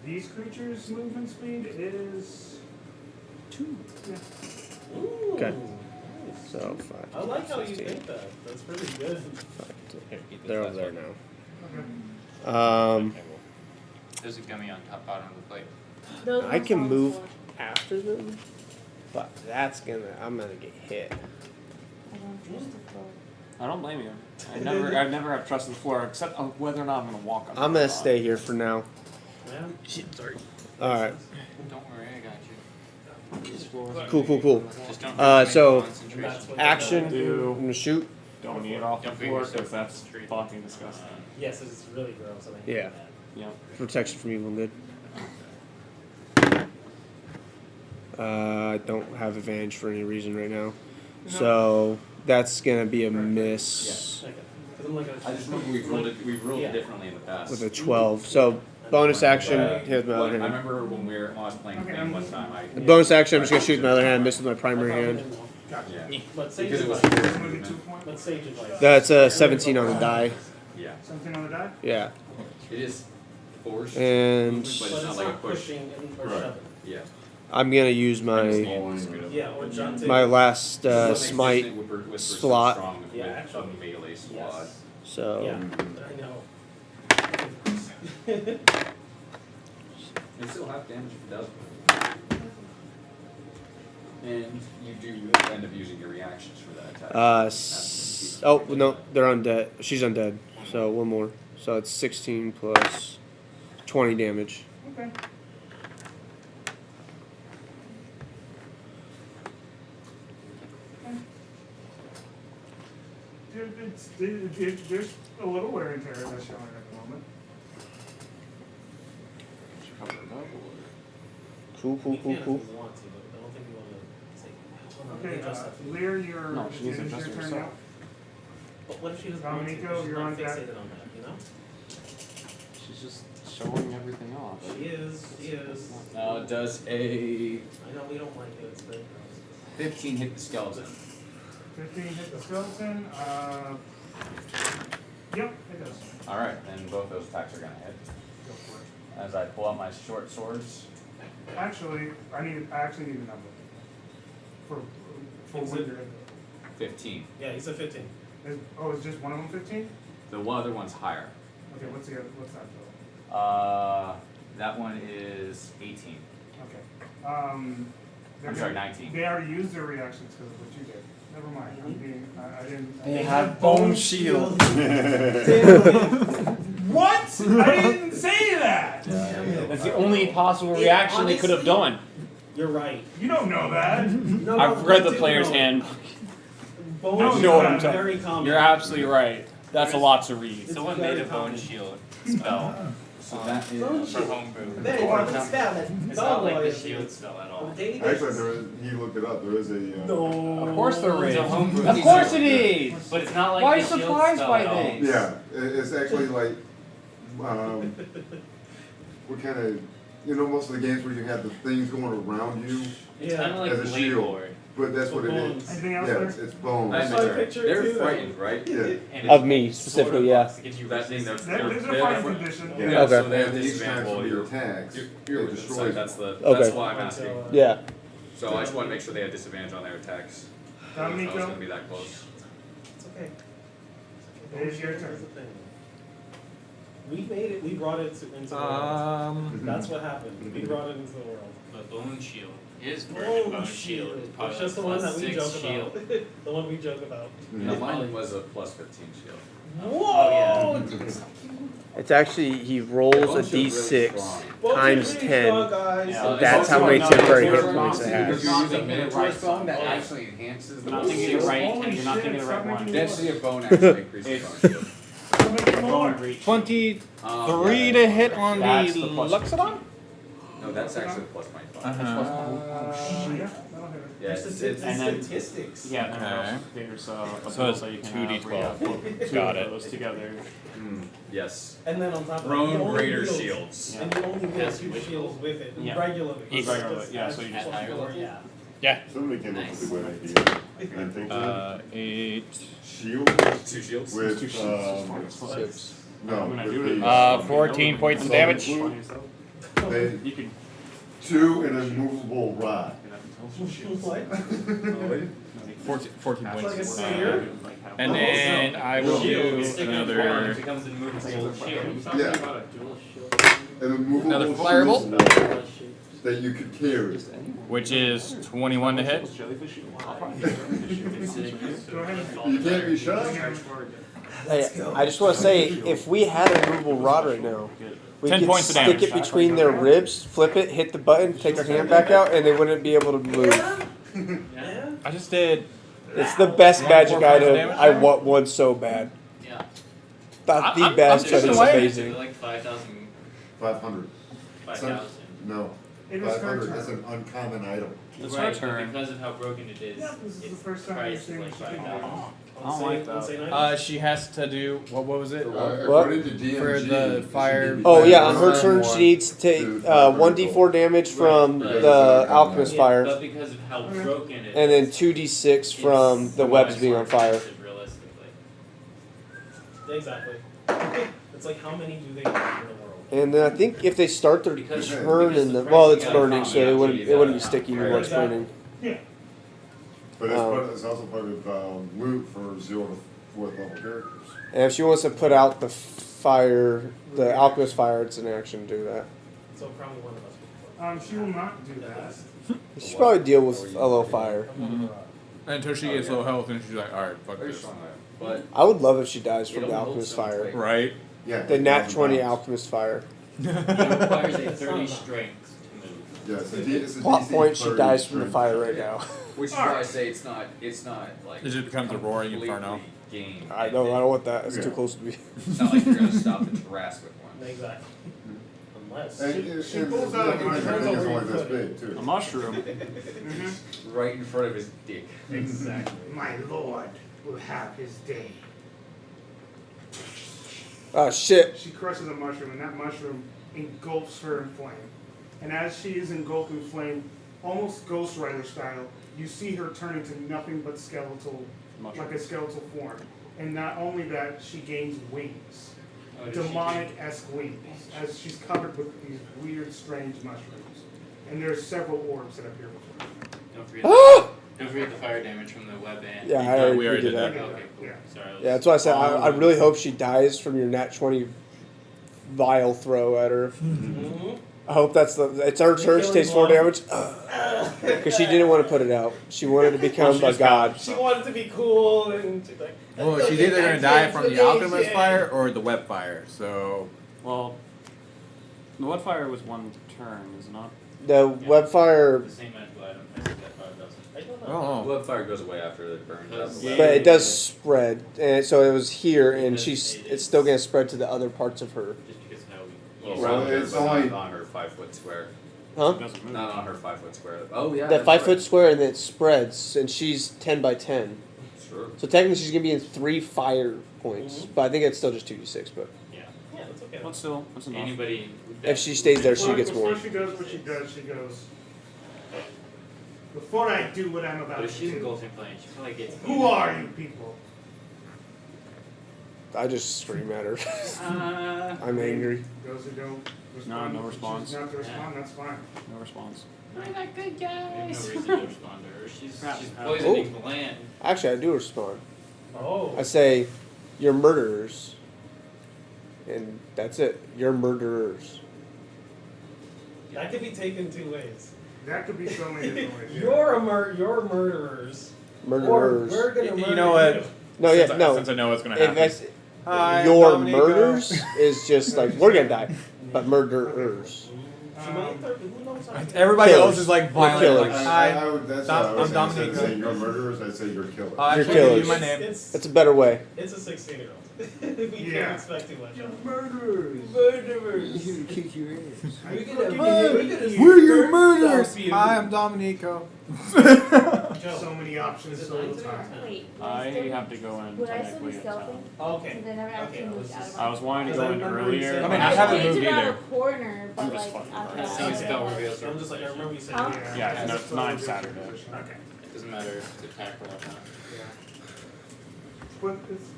These creatures' movement speed is 2. Yeah. Ooh, Okay. nice. So 5. I like how you 16, think that. That's pretty good. 5, they're over there now. Okay. there's a gummy on top bottom of the plate. Those I ones can sound move cool. after them, but I'm gonna get hit. I don't trust the floor. I don't blame you. I never have trusted the floor except on whether or not I'm gonna walk on it. I'm gonna stay here for now. man. Shit, sorry. Alright. Don't worry, I got you. Cool. Just don't So, concentration. action. Do- I'm gonna shoot. Don't eat it off the Don't floor figure because that's fucking disgusting. Yes, it's really gross. I hate Yeah. that. Yep. Protection from evil and good. I don't have advantage for any reason right now. So, that's gonna be a miss Okay. 'Cause I'm like a- I just remember we've rolled it differently in the past. with a 12. So, bonus action, here's my other I hand. remember when we was playing one time, The bonus action, I'm just gonna shoot with my other hand, miss with my primary hand. Yeah. But Sage Because it was advice. forced, But Sage advice. That's a 17 on the die. Yeah. Something on the die? Yeah. It is forced, And but it's not like a push. Pushing or Right. shoving. Yeah. I'm gonna use my Yeah, or jump my last This is what makes smite Disney Whisper so slot. strong with Yeah, a actually. melee squad. Yes. So Yeah, I know. It still have damage if it does. And you do end up using your reactions for that attack. oh no, they're undead. She's undead. So one more. So it's 16 plus 20 damage. Okay. There's a little wear and tear that's showing at the moment. Cool. You can if you want to, but I don't think you want to say. Okay, Lear, No, she needs to it is adjust your turn herself. now. But what if she doesn't want to? Dominico, She's you're not on deck. fixated on that, you know? She's just showing everything off. She is. Now it does a I know we don't like it, it's very gross. 15 hit the skeleton. 15 hit the skeleton. Yep, it does. Alright, and both those attacks are gonna hit. Go for it. As I pull out my short swords. Actually, I actually need a number. For It's a- Wizard. 15. Yeah, he's a 15. Is just one of them 15? The other one's higher. Okay, what's that though? That one is 18. Okay. I'm sorry, 19. They already used their reactions because of what you did. Never mind. I didn't. They have bone shield. What? I didn't say that. That's the only possible reaction they could have done. You're right. You don't know that. No, I've read the do player's know. hand. Bone No, You know what I'm shield is talking. very common. You're absolutely right. That's a lot to read. Someone made a bone shield spell So that Bone is. for homebrew. Very common spell. It's not like the shield spell at all. Actually, he looked it up. There is a. No. Of course there is. It's a homebrew. Of course it is. But it's not like Why the shield surprised spell by at all. this? Yeah, it's actually like, what kind of, most of the games where you have the things going around you It's kind of like as a blade shield, lord. but that's what it Bones. is. Anything else Yeah, there? it's bones. I saw a admit picture they're too, though. frightened, right? Yeah. And Of it me, sort specifically, of yeah. blocks to give you That thing, resistance. There's a they're fighting fr- condition. Yeah, Okay. so they have And each time disadvantage. Well, somebody you're attacks, you're it with destroys them. them. That's Okay. why I'm asking. Yeah. So I just want to make sure they have disadvantage on their attacks. I was Dominico, gonna be that close. It's okay. it is your turn. Here's the thing. We made it. We brought it into the world. That's what happened. We brought it into the world. But bone shield is burning bone shield. It's just the one that we +6 joke shield. about. The one we joke about. No, mine was a plus 15 shield. Whoa! It's actually he rolls a Bones are really d6 strong. times 10. Guys. Yeah, That's how many temporary hit points it Because has. you use a Not minotaur right. strong that actually enhances the You're not bone thinking it shield. right, Holy and you're not shit, thinking the right stop one. making Density of bone actually increases bone shield. Bone breach. 23 Yeah, to hit on That's the the plus Luxodon? No, that's actually plus 25. Yeah, that'll hit it. Yeah, it's And then- statistics. Yeah, and Okay. there's a So it's so you can 2d12. have where you have Got it. those together. Yes. And then on top of that, Thrown you only greater wield- shields. And you only wield That's 2 wishful. shields with it. Yeah. Regularly. Regularly, yeah, so you Just just- higher level. Yeah. Somebody came up with a good idea. I think 8. shield 2 shields? with, no, I'm gonna with do it. the, 14 points of damage. they, You can 2 and a movable rod. What? 14 Like a points. spear? And then I will do Sticking up another. it becomes a movable shield. Yeah. And a movable Another shield firebolt? that you could carry. Which is 21 to hit. Go ahead. You can't be shot. Hey, I just want to say, if we had a movable rod right now, We 10 could points of stick damage. it between their ribs, flip it, hit the button, take her hand back out, and they wouldn't be able to move. Yeah. I just did. It's the best magic 4 points of item. damage? I want one so bad. Yeah. Not the I'm best, just but it's away. amazing. Like 5,000. 500. 5,000. No. It was her 500. turn. That's an uncommon item. It's Right, her turn. but because of how broken it is, Yeah, this is the its first time price you're is saying like she can 5,000. I don't like that. She has to do what was it? What? According to DMG, For the fire- Oh yeah, on on her turn she needs to take 1d4 damage from Right, the alchemist Yeah, fire, but because of how broken it is, and then 2d6 from the webs being on fire. realistically. Exactly. It's like how many do they have in the world? And then I think if they start their Because- turn in the because well, the it's price burning, you so gotta it wouldn't be sticky Right. while it's burning. But it's also part of loot for 0 to 4th level characters. And if she wants to put out the fire, the alchemist fire, it's an action to do that. So probably one of us. She will not do that. You should probably deal with a low fire. Until she gets low health and she's like, alright, fuck this. But I would love if she dies from the alchemist fire. Right? Yeah. The nat 20 alchemist fire. It requires a 30 strength to move. Yeah, it's a Plot DC point, she 30 dies from the strength. fire right now. which is why I say it's not like It just becomes a roaring completely inferno. game I know, I don't want that. It's too Yeah. close to me. It's not like you're gonna stop the Tarrasque with one. Exactly. Unless. She pulls out the thing is only this big too. A mushroom. Right in front of his dick. Exactly. My lord will have his day. Oh shit. She crushes a mushroom, and that mushroom engulfs her in flame. And as she is engulfed in flame, almost Ghost Rider style, you see her turn into nothing but skeletal, like a skeletal form. And not only that, she gains wings. Oh, does she Demonic-esque wings, as she's covered with these weird, strange mushrooms. And there's several orbs that appear before her. Don't forget, Ah! don't forget the fire damage from the web and. Yeah, I already, we did that. Okay, cool. Yeah. Sorry. I was- Yeah, that's why I said I really hope she dies from your nat 20 vial throw at her. I hope that's it's her turn. She takes 4 damage. Because she didn't want to put it out. She wanted to become a god. She wanted to be cool and she's like. Well, she's either gonna die from the alchemist fire or the web fire, so. Well, the web fire was one turn, is it not? The web fire, The same magical item. I said that 5,000. I don't know. Web fire goes away after it burns up. Yeah. but it does spread. And so it was here, and it's still going to spread to the other parts of her. Just because how we. Well, Well, around her, it's but only- not on her 5-foot square. Huh? It doesn't move. Not on her 5-foot square. Oh yeah. The that's 5 right. foot square, and then it spreads, and she's 10 by 10. Sure. So technically, she's going to be in 3 fire points. But I think it's still just 2d6. But Yeah. Yeah, that's okay. But still, that's enough. Anybody. if she stays there, she gets more. Before she does what she does, she goes, before I do what I'm about But if to she's do, engulfed in flame, she probably gets. who are you people? I just scream at her. Uh, I'm angry. Those who don't respond, no if she response. chooses not to respond, that's fine. No response. We're not good I have guys. no reason to respond to her. She's Crap. poisoning the land. Actually, I do respond. Oh. I say, you're murderers. And that's it. You're murderers. That could be taken 2 ways. That could be so many different ways. You're murderers. Murderers. Or we're gonna murder You know what? you. No, yeah, Since no. Since I know what's gonna If happen. that's, Hi, your Dominico. murders is just like, we're going to die. But murderers. She might third, who knows how to- Everybody Killers. else is like We're violent. Like, killers. hi, I would, that's Dom- what I was I'm saying. Instead of Dominico. saying you're murderers, I'd say you're killers. I You're can't give you killers. my name. That's a better way. It's a 16-year-old. We Yeah. can't expect too much. Murderers. Murderers. You're going to kick your ass. We're your murderers. Hi, I'm Dominico. So many options, so little time. Wait. I have to go in Would I still technically be at stealthy? Okay. Because I never actually Okay, moved let's out of just- my I was wanting to go in I remember you earlier. said- I mean, I haven't moved It's out either. a corner, but I'm just like fucking after around. that. Same spell Okay. reveals So I'm just like, I remember you said. Huh? Yeah, no, it's not Saturday. Okay. It doesn't matter if it's attack or whatnot. Yeah. But it's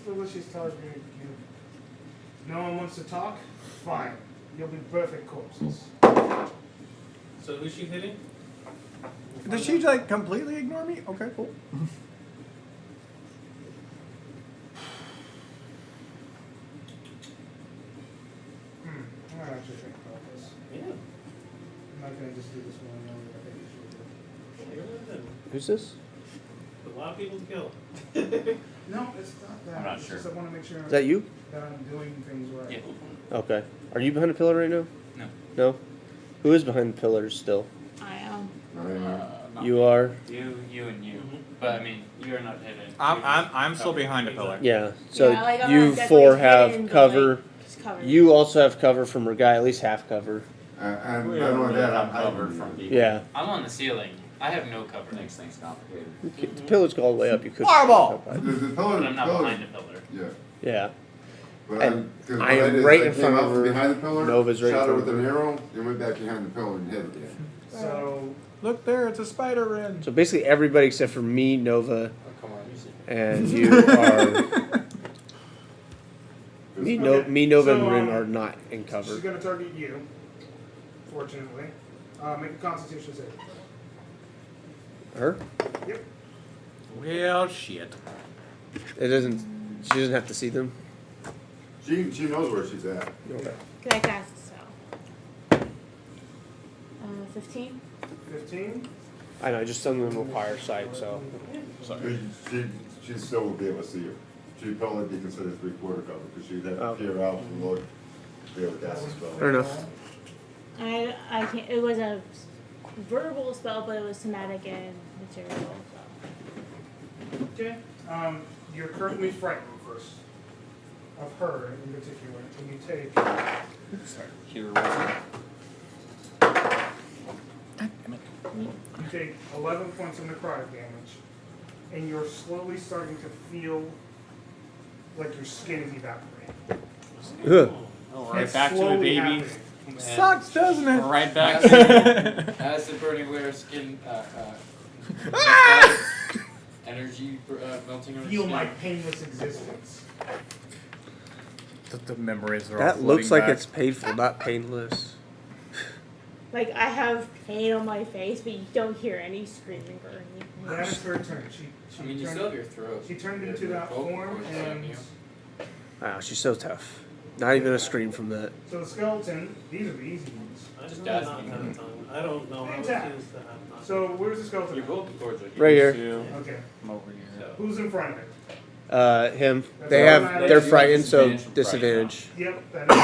still what she's telling me. No one wants to talk? Fine. You'll be perfect corpses. So who's she hitting? Does she like completely ignore me? Okay, cool. I'm not actually think about this. Yeah. I'm not gonna just do this one over. I think you should do. You're living. Who's this? A lot of people to kill. No, it's not that. I'm not It's sure. just I wanna make sure Is that you? that I'm doing things right. Yeah. Okay. Are you behind a pillar right now? No. No? Who is behind the pillars still? I am. You are? You and you. But I mean, you're not hidden. I'm still behind a pillar. Yeah. So Yeah, like, I'm you not four definitely have hidden, but, cover. like, just covered. You also have cover from her guy, at least half cover. And not only that, I'm covered from people. Yeah. I'm on the ceiling. I have no cover. Makes things complicated. The pillars go all the way up. You could. Fireball! The pillar, But I'm not behind a pillar. Yeah. Yeah. But And cause I am what did, right I in came front out of from her. behind the pillar, Nova's right in shot her front with of an her. arrow, and went back behind the pillar and hit it again. So Look there, it's a spider in. So basically, everybody except for me, Nova, Come on, you see. and you are. Me, Nova, and So, Rin are not in she's cover. gonna target you. Fortunately, make a Constitution save. Her? Yep. Well, shit. It doesn't. She doesn't have to see them. She knows where she's at. Okay. Can I cast a spell? 15? 15. I know. Just some of them require sight. So. Sorry. She still would be able to see her. She'd probably be considered 3/4 cover because she'd have to peer out and look, be able to cast a spell. Fair enough. I can't. It was a verbal spell, but it was somatic and material. So. Okay. You're currently frightened first of her in particular, and you take. Sorry. Here was You take 11 points of necrotic damage, and you're slowly starting to feel like your skin is evaporating. Ugh. Right It's back to the slowly baby. happening. Sucks, doesn't it? Right back As the burning layer skin, energy melting on Feel skin. my painless existence. The memories are all That looks flooding like back. it's painful, not painless. Like, I have pain on my face, but you don't hear any screaming or anything. That is her turn. She I mean, you turned, still have your throat. She turned into that form, and Wow, she's so tough. Not even a scream from that. so the skeleton. These are the easy ones. I Just do not asking. have a tongue. I don't know how it Attack. feels to have tongue. So where's the skeleton? You're both towards it. Right here. Okay. I'm over here. Who's in front of it? Him. That's They have. automatic. They're frightened, so Disadvantage from disadvantage. Yep. That is.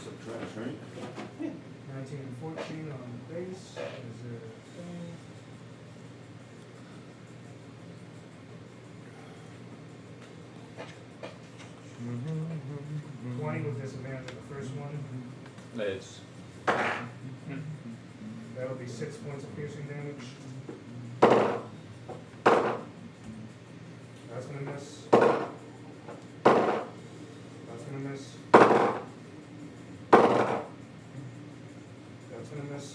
Some trash, right? 19 and 14 on base. Is there a thing? Mm-hmm. 20 with disadvantage on the first one. It's That'll be 6 points of piercing damage. That's gonna miss. That's gonna miss. That's gonna miss.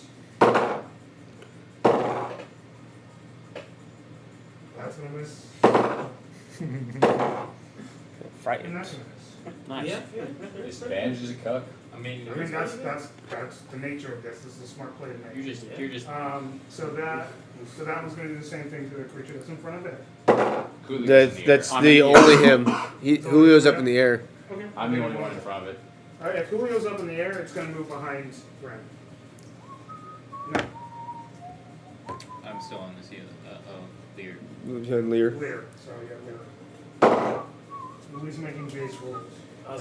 That's gonna miss. And Frightened. that's gonna miss. Nice. Yeah. disadvantage is a cuck. I mean, I mean, that's the nature of this. This is a smart play to make. you're just. So that was gonna do the same thing to the creature that's in front of it. That's the only him. Julio's up in the air. Okay. I'm the only one in front of it. Alright, if Julio's up in the air, it's gonna move behind Ren. No, I'm still on the ceiling. Lear. Behind Lear. Lear. So yeah, Lear. Louis making base rolls.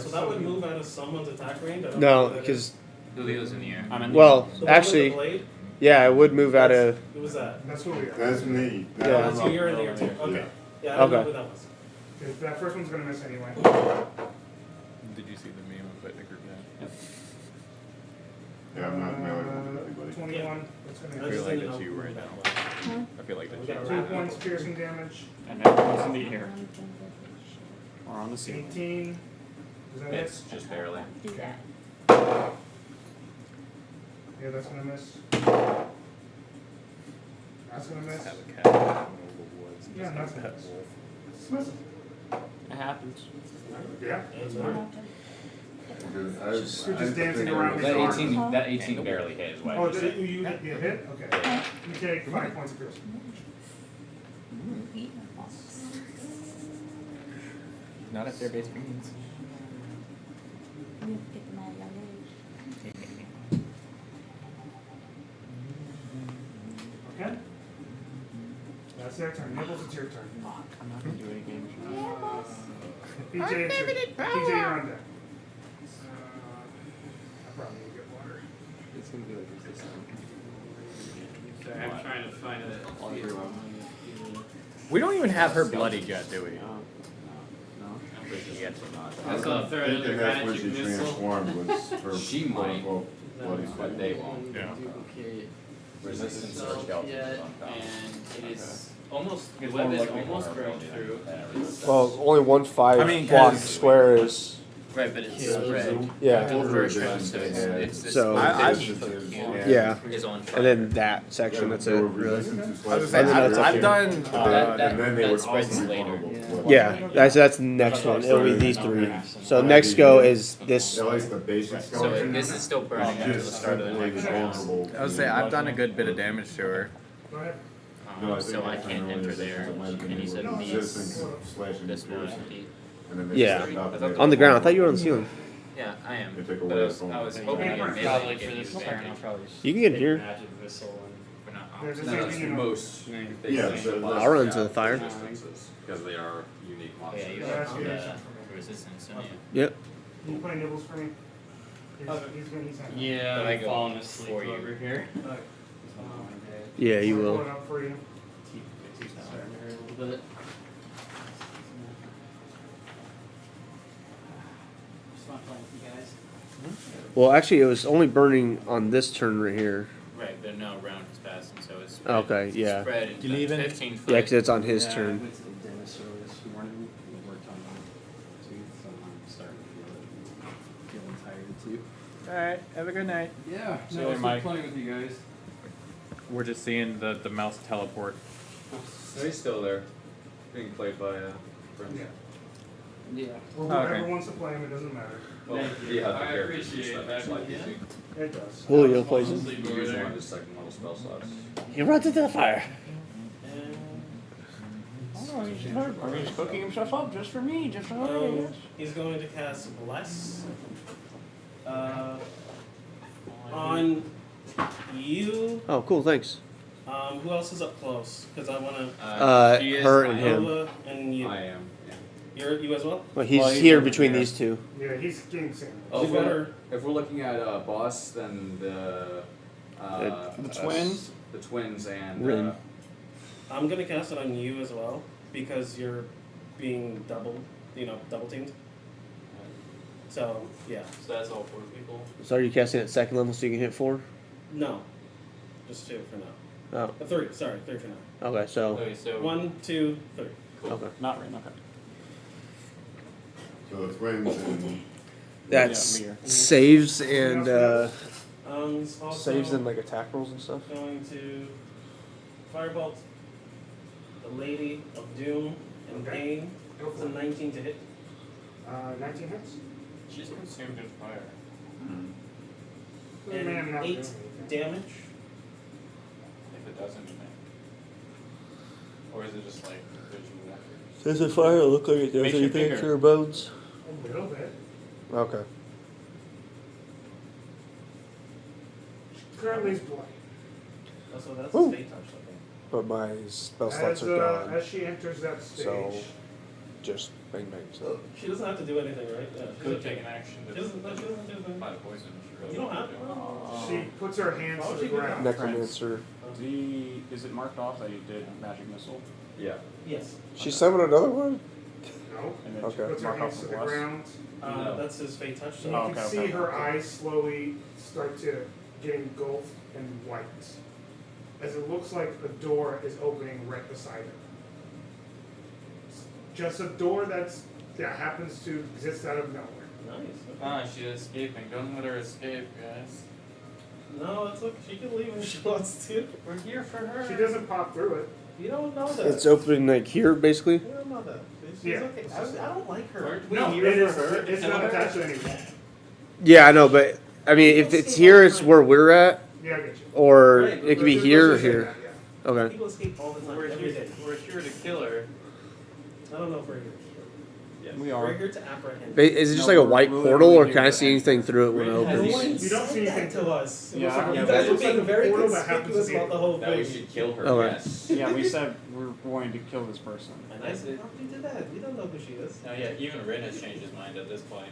So that would move out of someone's attack range? I don't No, know who that is. because Julio's in the air. I'm in the well, So the one with actually, the blade? yeah, it would move out of. Who was that? That's Julio. That's me. Yeah. That's you, you're in there too. Okay. Yeah, I don't know Okay. who that was. Okay, that first one's gonna miss anyway. Did you see the meme I put in the group chat? Yeah, I'm not melee with anybody. 21. That's I gonna feel miss. like that's you right now. I feel like that's you. 2 points piercing damage. And everyone's in the air. Or on the ceiling. 18. Does that It's miss? just barely. Do that. Yeah, that's gonna miss. That's gonna miss. Have a cat in the middle of the woods. Yeah, that's gonna miss. It's missing. It happens. Yeah. That's Alright. You're just dancing around That the 18, that 18 barely hit is what I Oh, just did said. you hit? Okay. You take 5 points of piercing. Not at their base means. You have to get them at a young age. Okay? That's their turn. Nibbles, it's your turn. I'm not gonna do any damage. Unlimited PJ, you're power. on deck. I probably need to get water. It's gonna be like this time. Sorry, I'm trying to find it. We don't even have her bloodied yet, do we? No. Yet. That's all throw Thinking another that's when magic she missile. transformed was her She might, bloody but they won't. Yeah. Duplicate Resistance or itself skeletons. yet, and it is almost, the It's web more is likely almost more grown through. Well, only one 5 I mean, block 'cause- square is. Right, but it's spread. Yeah. The first one, so it's this So- 15-foot cube Yeah. is on fire. And then that section, that's it, They were really. resistant to I was slicing. gonna say, And then that's up I've here. done. And then they that would spreads also be later. vulnerable. Yeah, that's the next one. It'll be these 3. So next go is this. At least the basic So skeleton. this is still burning until the start of the next round. vulnerable. I was saying, I've done a good bit of damage to her. Go ahead. So I can't enter there, and he said these, this one, Yeah. On the ground. I thought you were on the ceiling. Yeah, I am. They take But away I was from- hoping that maybe I Probably could for give this you turn, I'll advantage. probably You can get in here. magic missile and We're not There's a That's safety, most. Yeah, I'll run into the fire. Distances, because they are unique Oh, yeah, you monsters. have the resistance, don't you? Yep. Can you play nibbles for me? He's gonna, he's hanging. yeah, But I I'm go falling for asleep you. over here. Yeah, you I'll will. pull it up for you. Keep starting her a little bit. Just not playing with you guys. Well, actually, it was only burning on this turn right here. Right, but no round has passed, and so it's spread. Okay, yeah. Spread You leaving? 15 foot. Yeah, because it's on his I turn. went to the dentist early this morning. We worked on my tooth, so I'm starting to feeling tired too. Alright, have a good night. Yeah, See you no, later, it's Mike. playing with you guys. We're just seeing the mouse teleport. No, he's still there, being played by friends. Yeah. Yeah. Or Oh, whoever okay. wants to play him, it doesn't matter. Well, Thank you. yeah, the I characters appreciate and that. stuff, it's like Yeah. It does. Julio plays him. you use one of his second level spell slots. He runs into the fire. Oh, he's cooking himself up just for me, just for He's going to cast Bless on you. Oh, cool, thanks. Who else is up close? Because I want to. She is Her and him. Nova and you. I am, yeah. You as well. Well, he's Well, he's here over between here. these two. Yeah, he's getting sand. Oh, We've got her. if we're looking at boss, then the The twins? the twins and Rin. I'm gonna cast it on you as well because you're being double teamed. So yeah. So that's all 4 people. So are you casting at second level so you can hit 4? No, just 2 for now. Oh, 3. Sorry, 3 for now. okay, so. Okay, so 1, 2, 3. Okay. Not right, okay. So the twins and That's Yeah, me. saves and He's also saves and like attack rolls and stuff. going to firebolt the Lady of Doom and Okay. Pain. Go It's for a it. 19 to hit 19 hits. She's consumed in fire. Man, and not 8 doing anything. damage. If it doesn't, you may. Or is it just like visual effort? Does the fire look like it does Makes you anything bigger. to her bones? A little bit. Okay. Currently he's bloody. Also, that's Woo. a fate touch, I think. But my spell slots As, are gone. as she enters that stage, So just bang bang. So. She doesn't have to do anything, right? Yeah, she Could doesn't- take an action She to doesn't do anything. apply the poison. You don't have to. she puts her hands Why to would the she do that? ground. Necromancer. Is it marked off that you did magic missile? yeah. Yes. She summoned another one? No. And then Okay. Puts her mark hands off to the the plus? ground. No. That's his fate touch. You So can Oh, okay, see okay, her okay. eyes slowly start to get engulfed in white. As it looks like a door is opening right beside her. Just a door that happens to exist out of nowhere. nice. Okay. Ah, she's escaping. Don't let her escape, guys. No, it's okay. She can leave if she wants to. We're here for her. She doesn't pop through it. You don't know that. It's opening like here, basically. You don't know that. She's Yeah. okay. I don't like her. Aren't No, we it here is. for her? It's not attached to anything. Yeah, I know, but I mean, if it's here, it's where we're at, Yeah, I get you. or Right, it could be Let's here or just say here. that, yeah. Okay. People escape all the time, We're every here, day. we're here to kill her. I don't know if we're here. We We're are. here to apprehend. Is it just like a white portal, or can I see anything through it when it No opens? one You don't see anything to us. Yeah. You Yeah, guys it are looks like being a very portal that happens conspicuous to be about the whole That we thing. should kill her, Okay. yes. Yeah, we said we're going to kill this person. And I said, how did you do that? We don't know who she is. Oh yeah, even Rin has changed his mind at this point.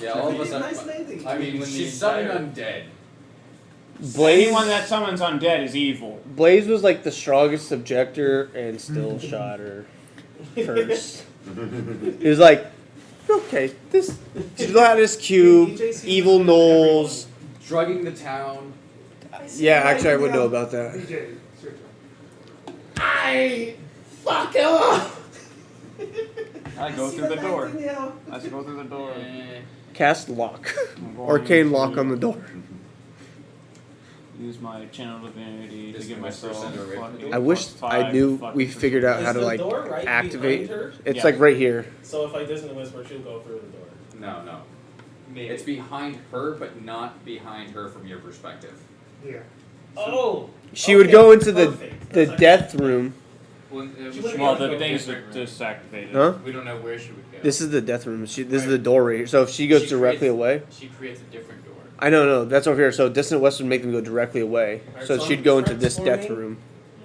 Yeah, all of She's us a have. nice lady. I mean, When the she's summoned entire- undead. Blaze, Anyone that summons undead is evil. Blaze was like the strongest objector and still shot her first. He was like, okay, this gelatinous cube, evil gnolls. Drugging the town. Yeah, actually, I would know about that. DJ, it's your turn. I fuck him up. I go See through the door. Yeah. Let's go through the door. Cast lock. I'm going Arcane to lock on the door. Use my channel divinity to Just give my myself percent of fucking I wish +5 I knew fucking we figured out how Is to the like door right activate. behind her? It's Yeah. like right here. So if I dissonant whisper, she'll go through the door. No, no. Maybe. It's behind her, but not behind her from your perspective. Yeah. Oh. She would okay, go into the perfect. the That's death room. Well, She wouldn't Well, be able the to go thing's different room. disactivated. Huh? We don't know where she would go. This is the death room. This is the door right here. So if she goes directly away. She creates a different door. I know, no, that's over here. So Distant West would make them go directly away. Alright, So so she'd go into I'm this death transforming. room.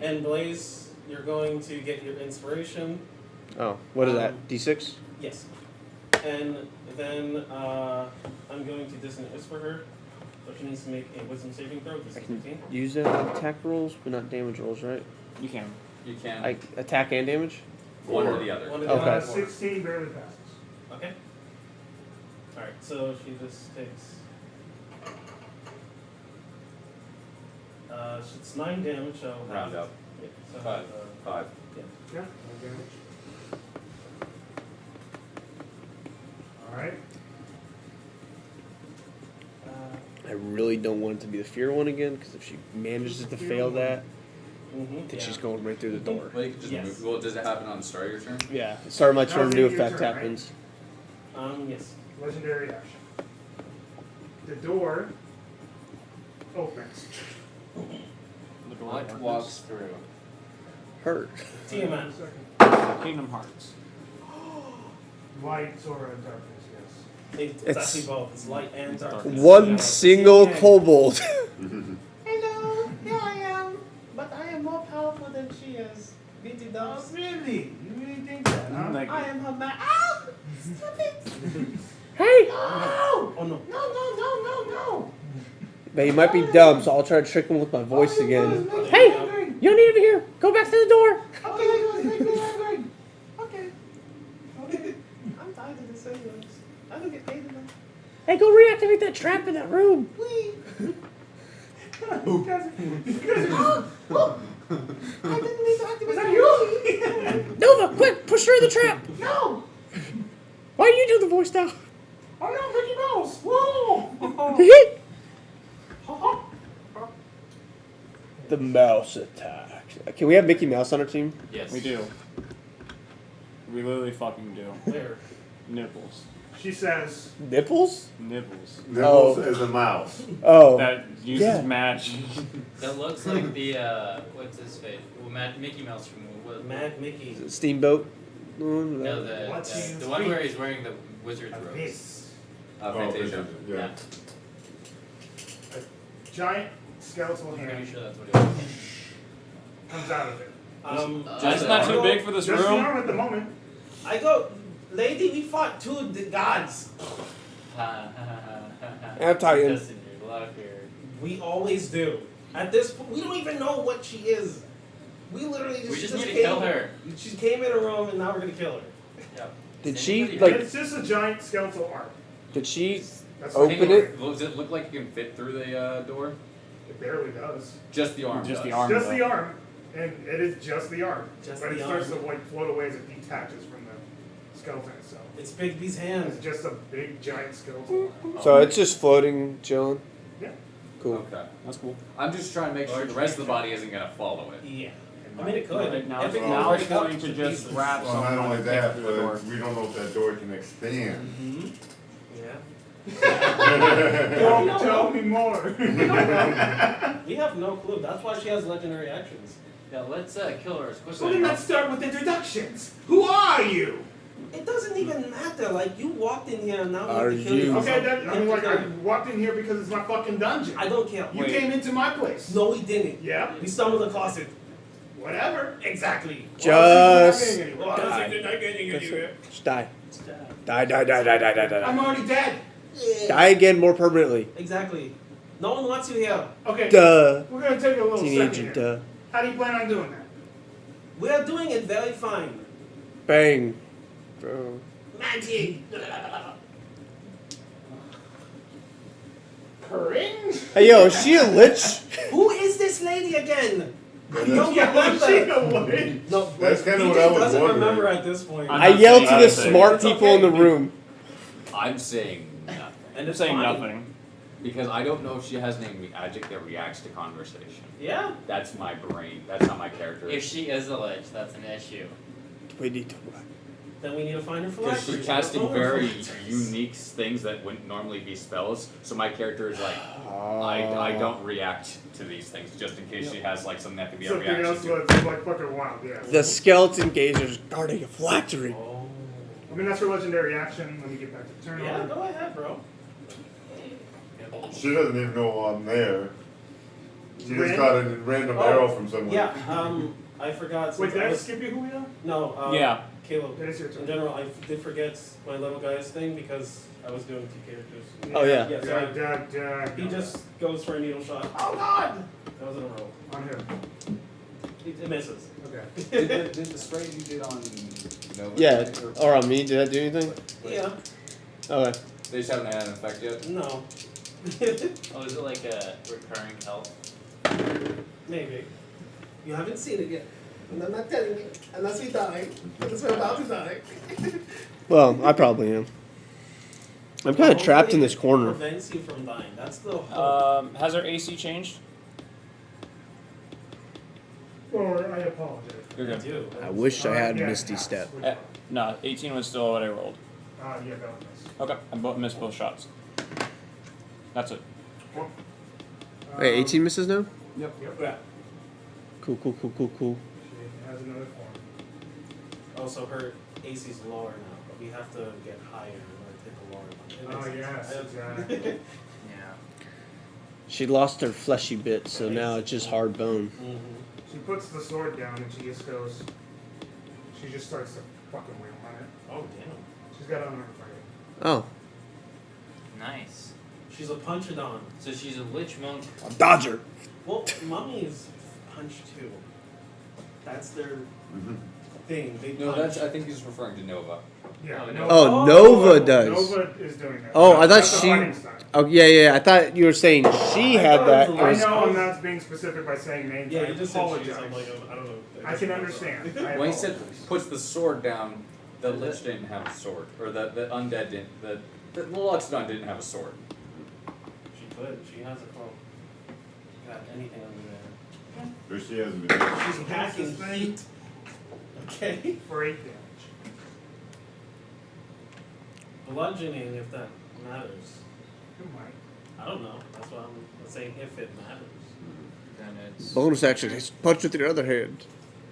And Blaze, you're going to get your inspiration. Oh, what is that? D6? Yes. And then I'm going to dissonant whisper her. So she needs to make a wisdom saving throw. This I is can 15. use that on attack rolls, but not damage rolls, right? You can. You can. I attack and damage. One or the other. One of the Okay. other. 16 barely passes. Okay. Alright, so she just takes. It's 9 damage, so. Round up. Yeah, so 5. 5. Yeah. Yeah, no damage. Alright. I really don't want it to be the fear one again, because if she manages to fail that, then she's going right through the door. Well, you can just move. Well, does it happen on the start of your turn? Yeah. Start of my turn, Now new it's your effect turn, right? happens. Yes. Legendary action. The door opens. The door What opens. walks through? Hurt. Tiamat. Kingdom Hearts. Light, Sora, and darkness, yes. It's It's- actually both. It's light and darkness. One Yeah. single kobold. Hello, here I am. But I am more powerful than she is. BT Dubs. Really? You really think that, huh? Like, I am her man. Ow! Stop it! Hey! Oh no! No! But he might be dumb, so I'll try to trick him with my voice again. Hey! You don't need to be here. Go back to the door. Okay. I'm tired of the sailors. I don't get paid enough. Hey, go reactivate that trap in that room. I didn't mean to activate that. Nova, quick, push her in the trap. No! Why do you do the voice now? I'm not Mickey Mouse! Whoa! The mouse attack. Can we have Mickey Mouse on our team? Yes. we do. We literally fucking do. Where? Nipples. She says, Nipples? Nipples. Nibbles is a mouse. Oh. That uses Yeah. magic. That looks like the what's his face? Well, Mickey Mouse from what? Mad Mickey. Steamboat? No, What's the one where he's wearing the wizard's robes. this Fantasia. Yeah. giant skeletal I'm pretty hand sure that's what it was. comes out of it. That's not too big for this Just the room. arm at the moment. I go, lady, we fought 2 of the gods. I'm tired. Justin, there's a lot of fear. We always do. At this point, we don't even know what she is. We literally just We just she need to came- kill her. She came in a room and now we're gonna kill her. Yeah. Did Does she, anybody- like, It's just a giant skeletal arm. did she That's open what it? Well, does it look like you can fit through the door? It barely does. Just the arm. Just the does. arm. Just though. the arm, and it is just the arm. Just but the it starts arm. to like float away as it detaches from the skeleton itself. It's Big B's hand. It's just a big giant skeletal arm. So it's just floating, chilling? Yeah. Cool. Okay. That's cool. I'm just trying to make sure the rest of the body isn't gonna follow it. Yeah. I mean, it could. Right now, If it now goes it's right up going to to just pieces. wrap Well, not something only and that, kick through the door. but we don't know if that door can expand. Mm-hmm. Don't tell me more. Yeah. We have no clue. That's why she has legendary actions. Yeah, let's kill her as quickly So then let's start with introductions. Who are you? It doesn't even matter. Like you walked in here and now we Are have to kill you. Okay, I mean, like, I walked in here because it's my fucking dungeon. I don't care. You came into my place. No, we didn't. Yeah. We stumbled across it. Whatever. Exactly. Just die. Die. I'm already dead. Die again more permanently. Exactly. No one wants you here. Okay. Duh. We're gonna take a little Teenager, second duh. here. How do you plan on doing that? We are doing it very fine. Bang. Bro. Magic. Purring? Hey, yo, is she a lich? Who is this lady again? I Yeah, don't Yeah, she remember. a witch. No, That's like, kinda what PJ I was doesn't wondering. remember at this point. I yelled to the It's smart It's people okay. in the room. I'm saying nothing. And it's saying fine. nothing. Because I don't know if she has any magic that reacts to conversation. Yeah. That's my brain. That's how my character If is. she is a lich, that's an issue. We need to. Then we need to find her for Because life. she's casting very unique things that wouldn't normally be spells. So my character is like, I don't react to these things just in case she has like something that could be a Something reaction else to. that's like fucking wild, yeah. The skeleton gazer's guarding a phylactery. I mean, that's her legendary action. Let me get back to the turn. Yeah, go ahead, bro. She doesn't even know I'm there. She just Random? got a random arrow from somewhere. Yeah, I forgot. Wait, since did I was- skip you who we are? No, Yeah. Caleb. That is your turn. In general, I did forget my little guy's thing because I was doing two characters. Oh, yeah. Yeah, so he just goes for a needle shot. Oh god! That was in a row. On him. It misses. Okay. Did the spray you did on Nova? Yeah, or on me, did that do anything? Yeah. Okay. They just haven't had an effect yet? No. Oh, is it like a recurring health? Maybe. You haven't seen it yet. And I'm not telling you. Unless we die. Unless we're about to die. Well, I probably am. I'm kind of trapped in this corner. Prevents you from dying. That's the hope. Has our AC changed? Or I apologize. You're good. I do. I wish I had Yeah, Misty yeah. Step. No, 18 was still what I rolled. Yeah, that was nice. Okay, I missed both shots. That's it. Wait, 18 misses now? Yep. Yeah. Cool. She has another form. Also, her AC's lower now, but we have to get higher in order to hit the lower one. Oh, yes, exactly. Yeah. She lost her fleshy bit, so now it's just hard bone. She puts the sword down and she just goes. She just starts to fucking wheel on it. Oh, damn. She's got it on her fighting. Oh, Nice. She's a punchadon. So she's a lich monk. a dodger. Well, mummies punch too. That's their thing. They No, punch. I think he's referring to Nova. Yeah. Oh, Nova does. Nova is doing that. Oh, I thought That's the she. fighting style. Oh, yeah. I thought you were saying she had that. It I was- know I'm not being specific by saying names. Yeah, I you just said she's. apologize. I'm like, I don't know. I can understand. I When he said apologize. puts the sword down, the Lich didn't have a sword. Or the undead didn't. The Loxodon didn't have a sword. She could. She has a cloak. Got anything under there. Or she hasn't been. She's packing heat. Okay. For 8 damage. Bludgeoning, if that matters. It might. I don't know. That's what I'm saying. If it matters. Then it's Bonus action. Just punch with your other hand.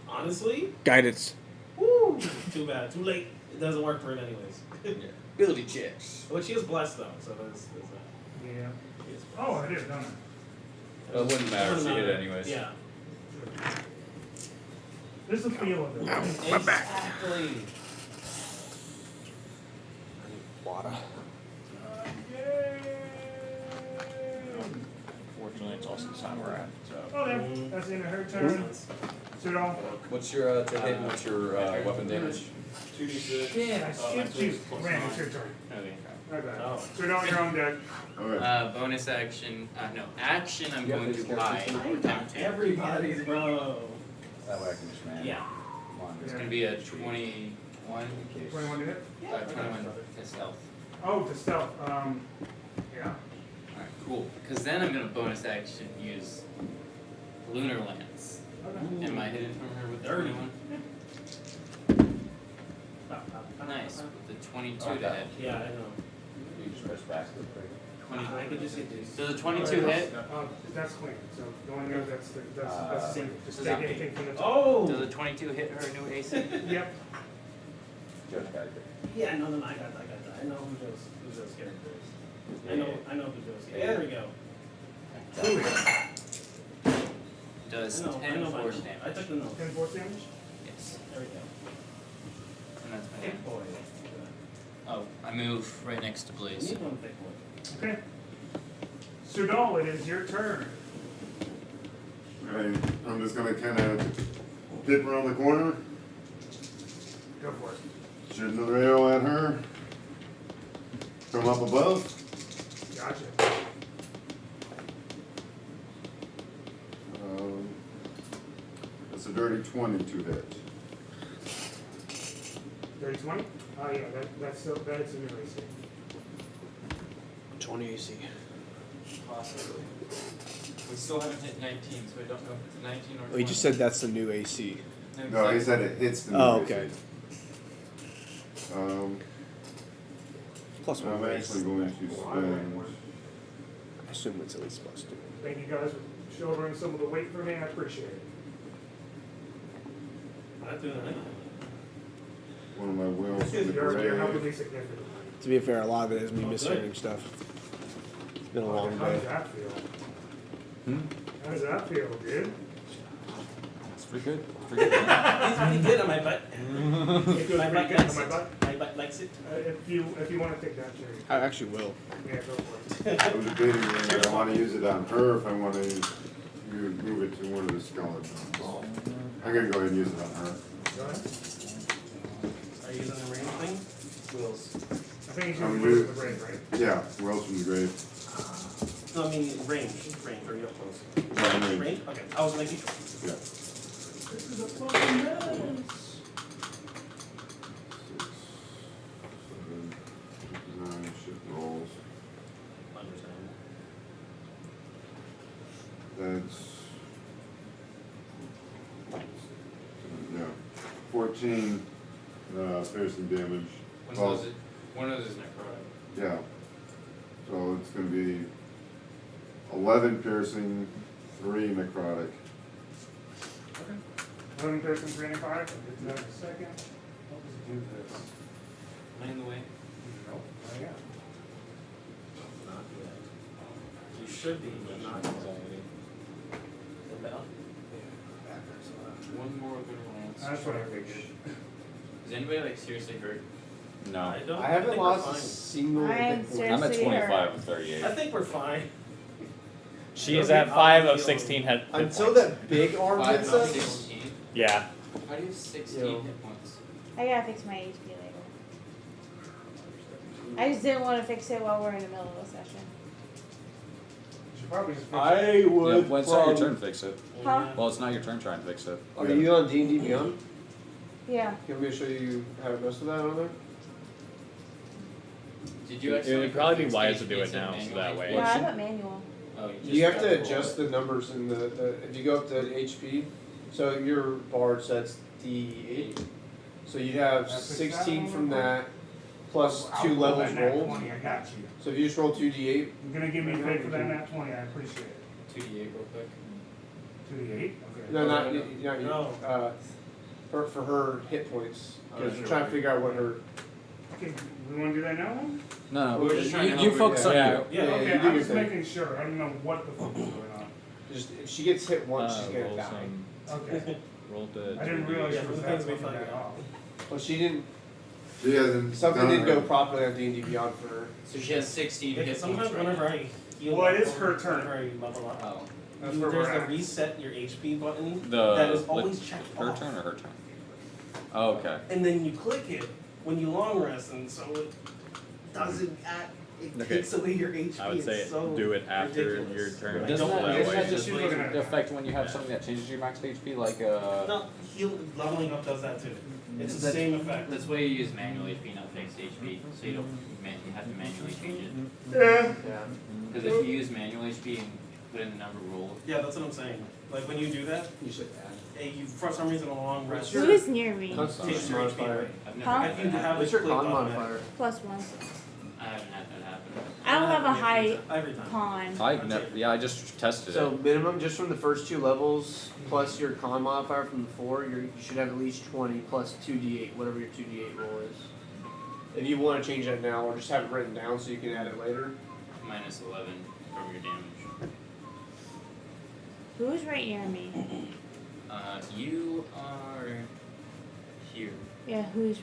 Honestly, Guidance. woo. Too bad. Too late. It doesn't work for it anyways. Ability checks. But she is blessed though, so there's that. Yeah. She is blessed. Oh, it is, don't it? Well, it wouldn't matter if Doesn't she hit matter. anyways. Yeah. There's a feel of it. Exactly. Water. Fortunately, it's also the time we're at. So. Oh, that's the end of her turn. Sudol. What's your to hit and what's your weapon damage? 2d6. Yeah, I skipped you. Man, it's your turn. Okay. My bad. Oh. Sudol, you're on deck. Bonus action. No, action. I'm going to hide or attempt to. Everybody's bro. That way I can just man. Yeah. Come on. It's gonna be a 21. 21 to hit? 21 to stealth. Oh, to stealth. Yeah. Alright, cool. Because then I'm gonna bonus action use Lunar Lance. Am I hitting from her with the 21? Nice. With the 22 to hit. Yeah, I know. You just press back real quick. I could just hit these. Does a 22 hit? That's clean. So going there, that's safe. Just Does take it- anything from the top. Oh! Does a 22 hit her new AC? Yep. Joe's character. Yeah, no, I got that. I know who Joe's character is. I know who Joe's character is. There we go. Does I know 10 my force note. damage. I took the note. 10 force damage? Yes. There we go. And that's my Thick turn. boy. Oh, I move right next to Blaze. Need one thick boy. Okay. Sudal, it is your turn. Alright, I'm just gonna kinda dip around the corner, Go for it. shoot another arrow at her, come up above. Gotcha. That's a dirty 20 to hit. Dirty 20? Oh yeah, that's a new AC. 20 AC. Possibly. We still haven't hit 19, so I don't know if it's a 19 or 20. Oh, you just said that's the new AC. No, he said it hits the new Oh, AC. okay. Plus one. I'm actually going to spend. I assume it's at least plus 2. Thank you guys for shouldering some of the weight for me. I appreciate it. Not doing anything. One of my wheels from the You're helping grave. me significantly. To be fair, a lot of it is me mishearing stuff. It's been a long How does day. that feel? Hmm? How does that feel, dude? It's pretty good. He's pretty good on my butt. It feels My pretty butt good likes on my it. butt. My butt likes it. If you want to take that, Jerry. I actually will. Yeah, go for it. I'm debating whether I want to use it on her, if I want to move it to one of the skeletons. I'm gonna go ahead and use it on her. Go ahead. Are you using the range thing? Wills. I think he's I'm using do- the grave, right? Yeah, Wells from the grave. No, I mean range. Range, or you up close? Range. Range? Okay, I was making sure. Yeah. This is a fucking mess. 6, 7, 9, shift rolls. Understand. That's. Yeah. 14 piercing damage. One of those is necrotic. Yeah. So it's going to be 11 piercing, 3 necrotic. Okay. 11 piercing, 3 necrotic. I'll get to that in a second. How does it do this? Am I in the way? Nope. Oh, yeah. Not yet. You should be, but not yet. The bell? One more good lance. That's what I figured. Is anybody like seriously hurt? No. I haven't think we're lost a fine. single I am hit point. I'm at seriously 25 hurt. of 38. I think we're fine. She is at 5 of 16 hit Until points. that big arm Five hits of us. 16? Yeah. How do you have 16 Yo. hit points? I gotta fix my HP later. I just didn't want to fix it while we're in the middle of a session. Should probably just fix it. I Yeah, would. well, it's not your turn to fix it. Huh? Well, it's not your turn trying to fix it. Are you on D&D Beyond? Yeah. You want me to show you how most of that on there? Did you It actually would probably be fix wise to do HP it now, so manually? that way. Yeah, I put manual. Oh, You have got to the adjust the numbers in the if you go up to HP, so your bard sets D8. So you'd have That's 16 exactly from what that, plus I'll 2 roll levels that nat rolled. 20, I got you. So if you just roll 2D8, You're gonna give me a fake for that nat 20. I appreciate it. 2d8 real quick. 2d8. Okay. no, not you, No. for her hit points, because sure. we're trying to figure out what her. Okay. We want to do that now? No, We're just trying to you help focus her, on yeah. you. Yeah, Okay. you do I'm your just thing. making sure. I don't know what the fuck is going on. Just if she gets hit once, she's gonna roll die. some. Okay. Roll the. I didn't realize Yeah, it was the that things we fucking find that out. off. Well, she didn't. She hasn't. Something done didn't go her- properly on D&D Beyond for her. So she has 16 Yeah, hit sometimes points right whenever now. I heal Well, it is up, her turn. whenever I level up, Oh. That's where we're there's the at. reset your HP button The that is always checked her off. turn or her turn? Oh, okay. And then you click it when you long rest, and so it doesn't act. It Okay. takes away your HP. I would say it's so do it after ridiculous. your turn. I Doesn't don't that, like doesn't it. that just She's looking at it. affect when you have something that changes your max HP, like No, leveling up does that too. It's the same effect. That's why you use manual HP, not fixed HP, so you don't you have to manually change it. Yeah. Yeah. Because if you use manual HP and put in the number rolled, Yeah, that's what I'm saying. Like when you do that, You should add. you for some reason a long rest Who is near me? takes your HP away. I've never Huh? had If you that. have What's it your click con automatic. modifier? +1. I haven't had that happen. I don't have a high Every time. con. I just tested So it. minimum just from the first 2 levels plus your con modifier from the 4, you should have at least 20 plus 2d8, whatever your 2d8 roll is. If you want to change that now, or just have it written down so you can add it later. Minus 11 from your damage. Who's right near me? You are here. Yeah, who's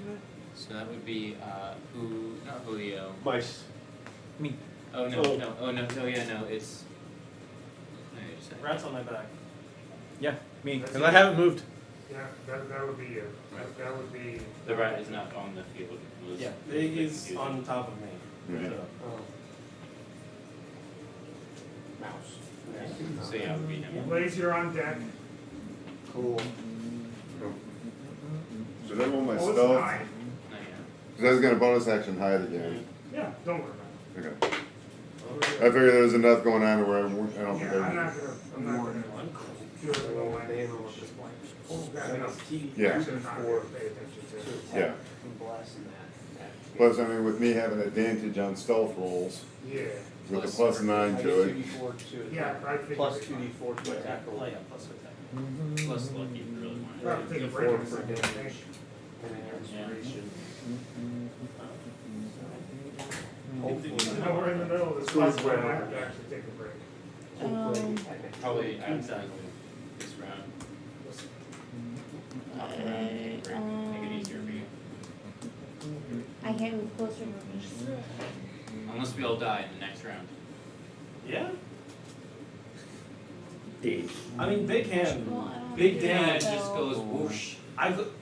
So that would be not Julio. Mice. Me. Oh no, no, oh no, no, yeah, no, it's. Wait a second. Rat's on my back. Yeah, me. Because I haven't moved. Yeah, that would be you. That would be. The rat is not on the field. It was- Yeah, it was he's confusing. on top of me. Yeah. Mouse. So yeah, it would be him. Blaze, you're on deck. Cool. Should I roll my Oh, it's stealth? 9. Not yet. Because I was gonna bonus action hide again. Yeah, don't worry about it. Okay. I figured there was enough going on to where I don't think Yeah, I'm I. not gonna do it alone. Oh, God, enough. Yeah. Actually, not gonna pay attention to it. Yeah. Plus, I mean, with me having advantage on stealth rolls, Yeah. with a plus 9 to it. Yeah, I figured. Plus 2d4 to attack roll. Oh yeah, plus attack. Plus lucky if you really want Well, it. take a break or something, I think. Hopefully. No, we're in the middle of this Cool. class, where I have to actually take a break. Probably outside this round. Make it easier for you. I can't move closer to me. Unless we all die in the next round. Yeah. I mean, big hand, Well, I don't big think damage. so. Just goes whoosh.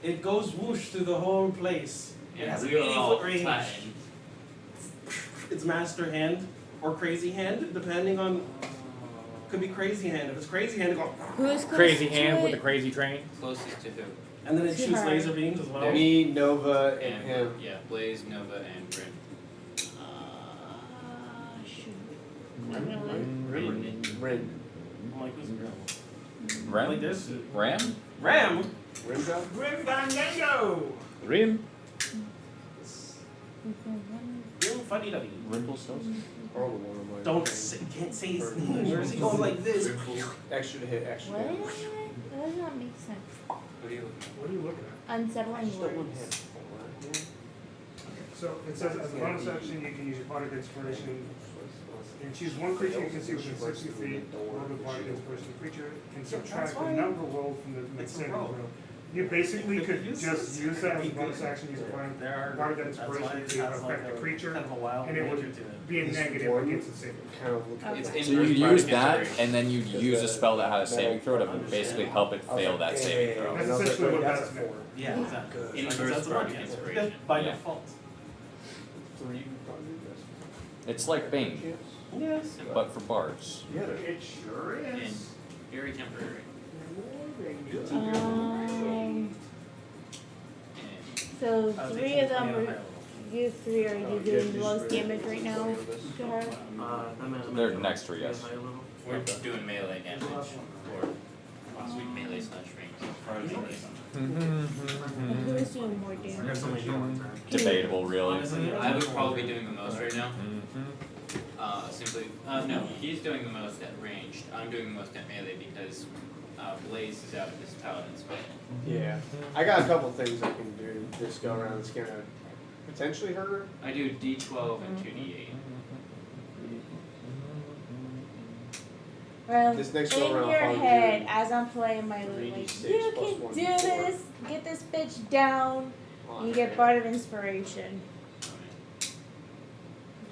It goes whoosh through the whole place. It And has an we are 80-foot all range. flattened. It's master hand or crazy hand, depending on. Could be crazy hand. If it's crazy hand, it goes. Who's close Crazy to hand it? with the crazy train. Closest to who? And then it shoots Her. laser beams as well. Me, Nova, and And him. yeah, Blaze, Nova, and Grim. Shoot. Rin. I'm like, who's Ram? like this? Ram? Ram. Rim job? Grim Fandango. Rim. Grim Fuddy Duddy. Rimplestones? Don't say, can't say his name. Where is he going like this? Extra to hit, extra What? to hit. That does not make sense. What are you looking What are you looking at? Unsettling words. So it says as a bonus action, you can use your bardic inspiration and choose one creature you can see within 60 feet. Roll the bardic inspiration. The creature can subtract the number rolled from the saving throw. You basically could just use that as a bonus action, use a bardic inspiration to affect the creature, and it would be a negative against the saving. It's So you use that, and then you use a spell that has a saving throw to basically help it fail that saving throw. That's essentially what that's for. Yeah, exactly. Inverse That's bardic what- inspiration. By Yeah. default. It's like Bane, Yes. but for bards. It sure And is. very temporary. So 3 of them are. You 3 are you doing the most damage right now to her? They're next to her, yes. We're doing melee damage. Or sweet melee slash rings. Who is doing more damage? Debatable, really. Honestly, I would probably be doing the most right now. Simply, no, he's doing the most at ranged. I'm doing the most at melee because Blaze is out of his paladin spell. Yeah. I got a couple things I can do this go around that's gonna potentially hurt her. I do D12 and 2D8. This next in go around, your I'll do head, as I'm playing my loot, like, 3d6 you plus can 1d4. do this, get this bitch down, and you get Bard of Inspiration.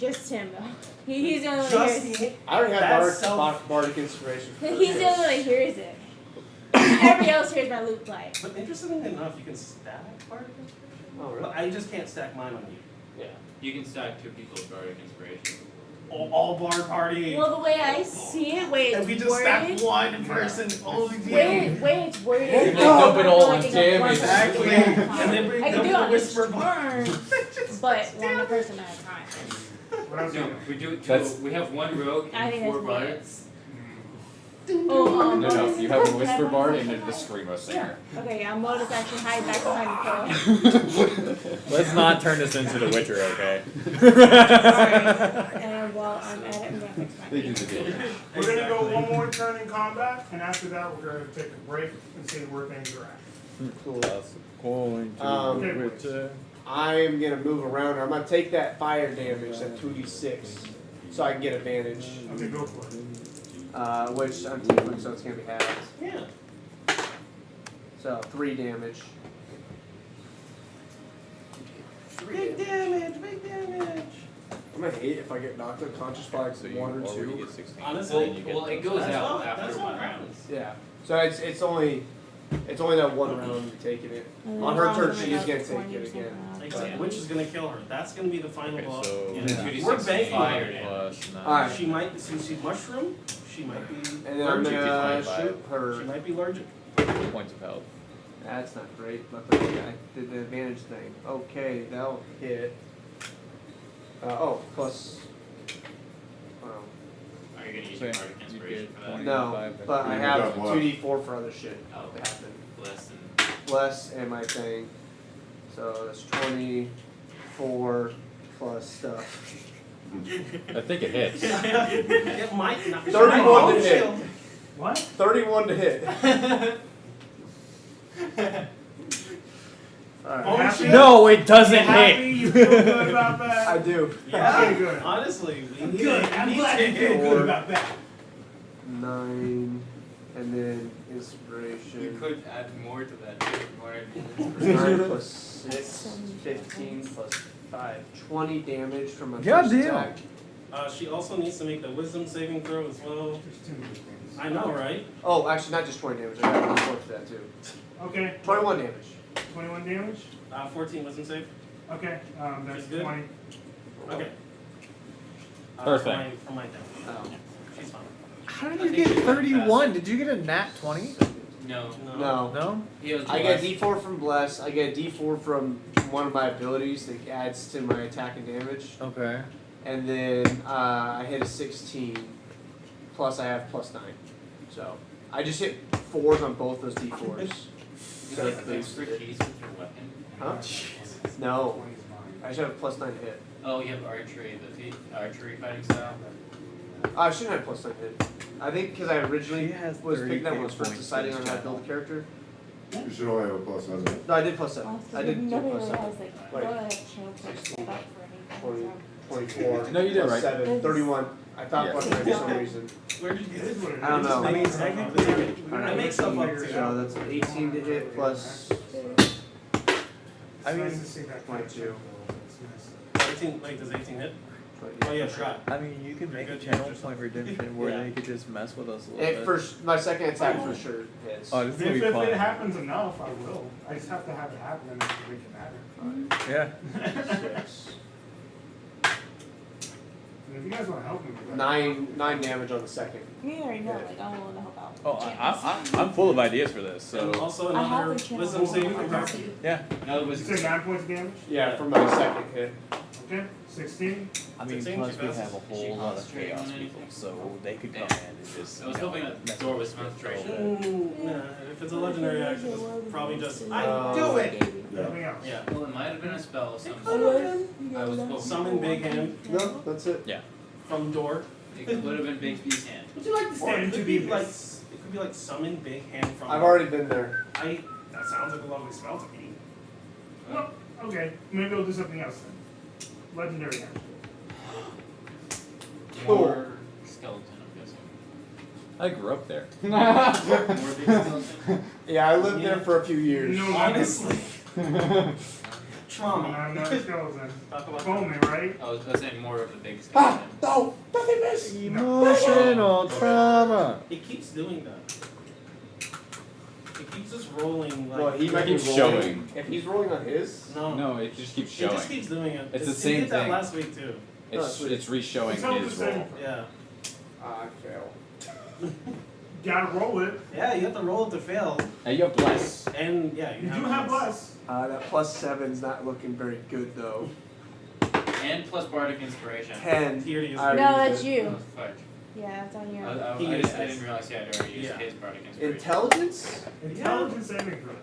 Just him, though. He's the only one that hears it. I already have That's bardic inspiration. He's the only one that hears it. Everybody else hears my loot play. But interestingly enough, you can stack bardic inspiration. Oh, really? But I just can't stack mine on you. Yeah. You can stack 2 people's bardic inspiration. All bard party. Well, the way I see it, and we just stack one person. Only way it's worded. They dump it all on damage. Exactly. And then bring I can them do it the on whisper each turn, but one person at a time. No, we do it That's- we have 1 rogue I and think 4 that's bards. Oh, No, you have a whisper bard and a screamo singer. Okay, yeah, Modus actually hide back behind the pillar. Let's not turn this into The Witcher, okay? And while I'm at it, I'm gonna fix my We're gonna go one more turn in combat, and after that, we're gonna take a break and see where things are at. Cool. Going Okay, I'm gonna move around. I'm gonna take that fire damage, that 2d6, so I can get advantage. Okay, go for it. Which I'm tiefling, so it's gonna be halved. Yeah. So 3 damage. Big damage, big damage. I'm gonna hate if I get knocked unconscious by like 1 or 2. Honestly, Well, it goes that's out fine, after that's one fine. round. Yeah. So it's only that one round you're taking it. On her turn, she is gonna take it again. Exactly. Which is gonna kill her. That's gonna be the final blow. so Yeah. Yeah. We're banking fire on it. damage. Alright. She might, since she's mushroom, she might be And then I'm allergic. gonna 55. shoot her. She might be allergic. points of health. That's not great. Luckily, I did the advantage thing. Okay, that'll hit. Plus. Wow. Are you gonna use So, your bardic inspiration for that? 20. No, 25, but I You have got what? 2d4 for other shit Oh, to happen. Bless and Bless and my thing. So that's 24 plus stuff. I think it hits. It might not. 31 to hit. What? 31 to hit. Alright. Happy? No, it doesn't Happy? You feel good about that? I do. Yeah. Okay, good. Honestly, we need Good. it. I'm glad you feel good about that. 9, and then you inspiration. could add more to that too. More 9 plus 6, 15 plus 5. 20 damage from my God first damn. attack. She also needs to make the wisdom saving throw as well. I know, right? Oh, actually, not just 20 damage. I got a for that too. Okay. 21 damage. 21 damage? 14 wisdom save. Okay, that's She's good? 20. Okay. Perfect. For my death. Oh. She's fine. How did you get 31? Did you get a nat 20? No. No. No? I get D4 from Bless. I get D4 from one of my abilities that adds to my attack and damage. Okay. And then I hit a 16. Plus I have plus 9. So I just hit 4s on both those D4s. You have like expertise with your weapon. Huh? No. I just have a plus 9 hit. Oh, you have archery, archery fighting style. I shouldn't have plus 9 hit. I think because I originally She has was picking that 30 when I was first points deciding to on this how to build a character. You should only have a plus 7. No, I did plus 7. I did do Nobody plus really 7. has like, Like, no chance to step up for anything. 24. No, you did plus right. 7. 31. I thought Yeah. plus 9 for some reason. Where did you get it? I don't know. I mean, technically, I make stuff up too. So that's 18 to hit plus I mean, nice to see that. 22. 18, wait, does 18 hit? Oh yeah, forgot. I mean, you could make a channel point redemption where they could just mess with us a little It bit. first, my second attack for sure hits. Oh, this is gonna If be it fun. happens enough, I will. I just have to have it happen and make it matter. Yeah. 6. And if you guys want to help me with that. 9 damage on the second. Me already know, like, I'm willing to help out. Oh, I'm full of ideas for this, so. And also I have another the channel wisdom saving point. from her. Yeah. Another You wisdom. said 9 points of damage? Yeah, from my second hit. Okay, 16. I mean, 16, plus she we passes. have a Is she whole lot of concentrating chaos on people, anything? so they could come in and just. I was hoping that mess door with was us a little concentration. bit. Nah, if it's a legendary action, it's probably just I Oh. do it. Anything else? Yeah. Well, it might have been a spell of some It sort. could have been. I was hoping. Summon big hand No, that's it. Yeah. from door. It would have been Big B's hand. Would you like to Or stand? it It could could be be like it could be like summon big hand from. I've already been there. That sounds like a lovely spell to me. Well, okay, maybe we'll do something else then. Legendary action. More skeleton, I'm guessing. I grew up there. More big skeleton. Yeah, I lived there for a few years. No, Honestly. Trauma. Trauma. No skeleton. Talk about Bowman, right? I was saying more of the big Ah! skeleton. No! Nothing miss! Emotional trauma. It keeps doing that. It keeps just rolling like. Well, he might be keeps rolling. showing. If he's rolling on his, No. No, it just keeps It showing. just keeps doing it. It's the It same did that thing. last week too. It's re-showing It's all the his same. roll. Yeah. I fail. Gotta roll it. Yeah, you have to roll it to fail. Hey, you have bless. And yeah, You do have bless. That plus 7's not looking very good though. And plus bardic inspiration. 10. Here it is. I No, already that's used it. you. Fudge. Yeah, it's on your. I didn't realize he had already used his bardic inspiration. Intelligence? Intelligence saving throw.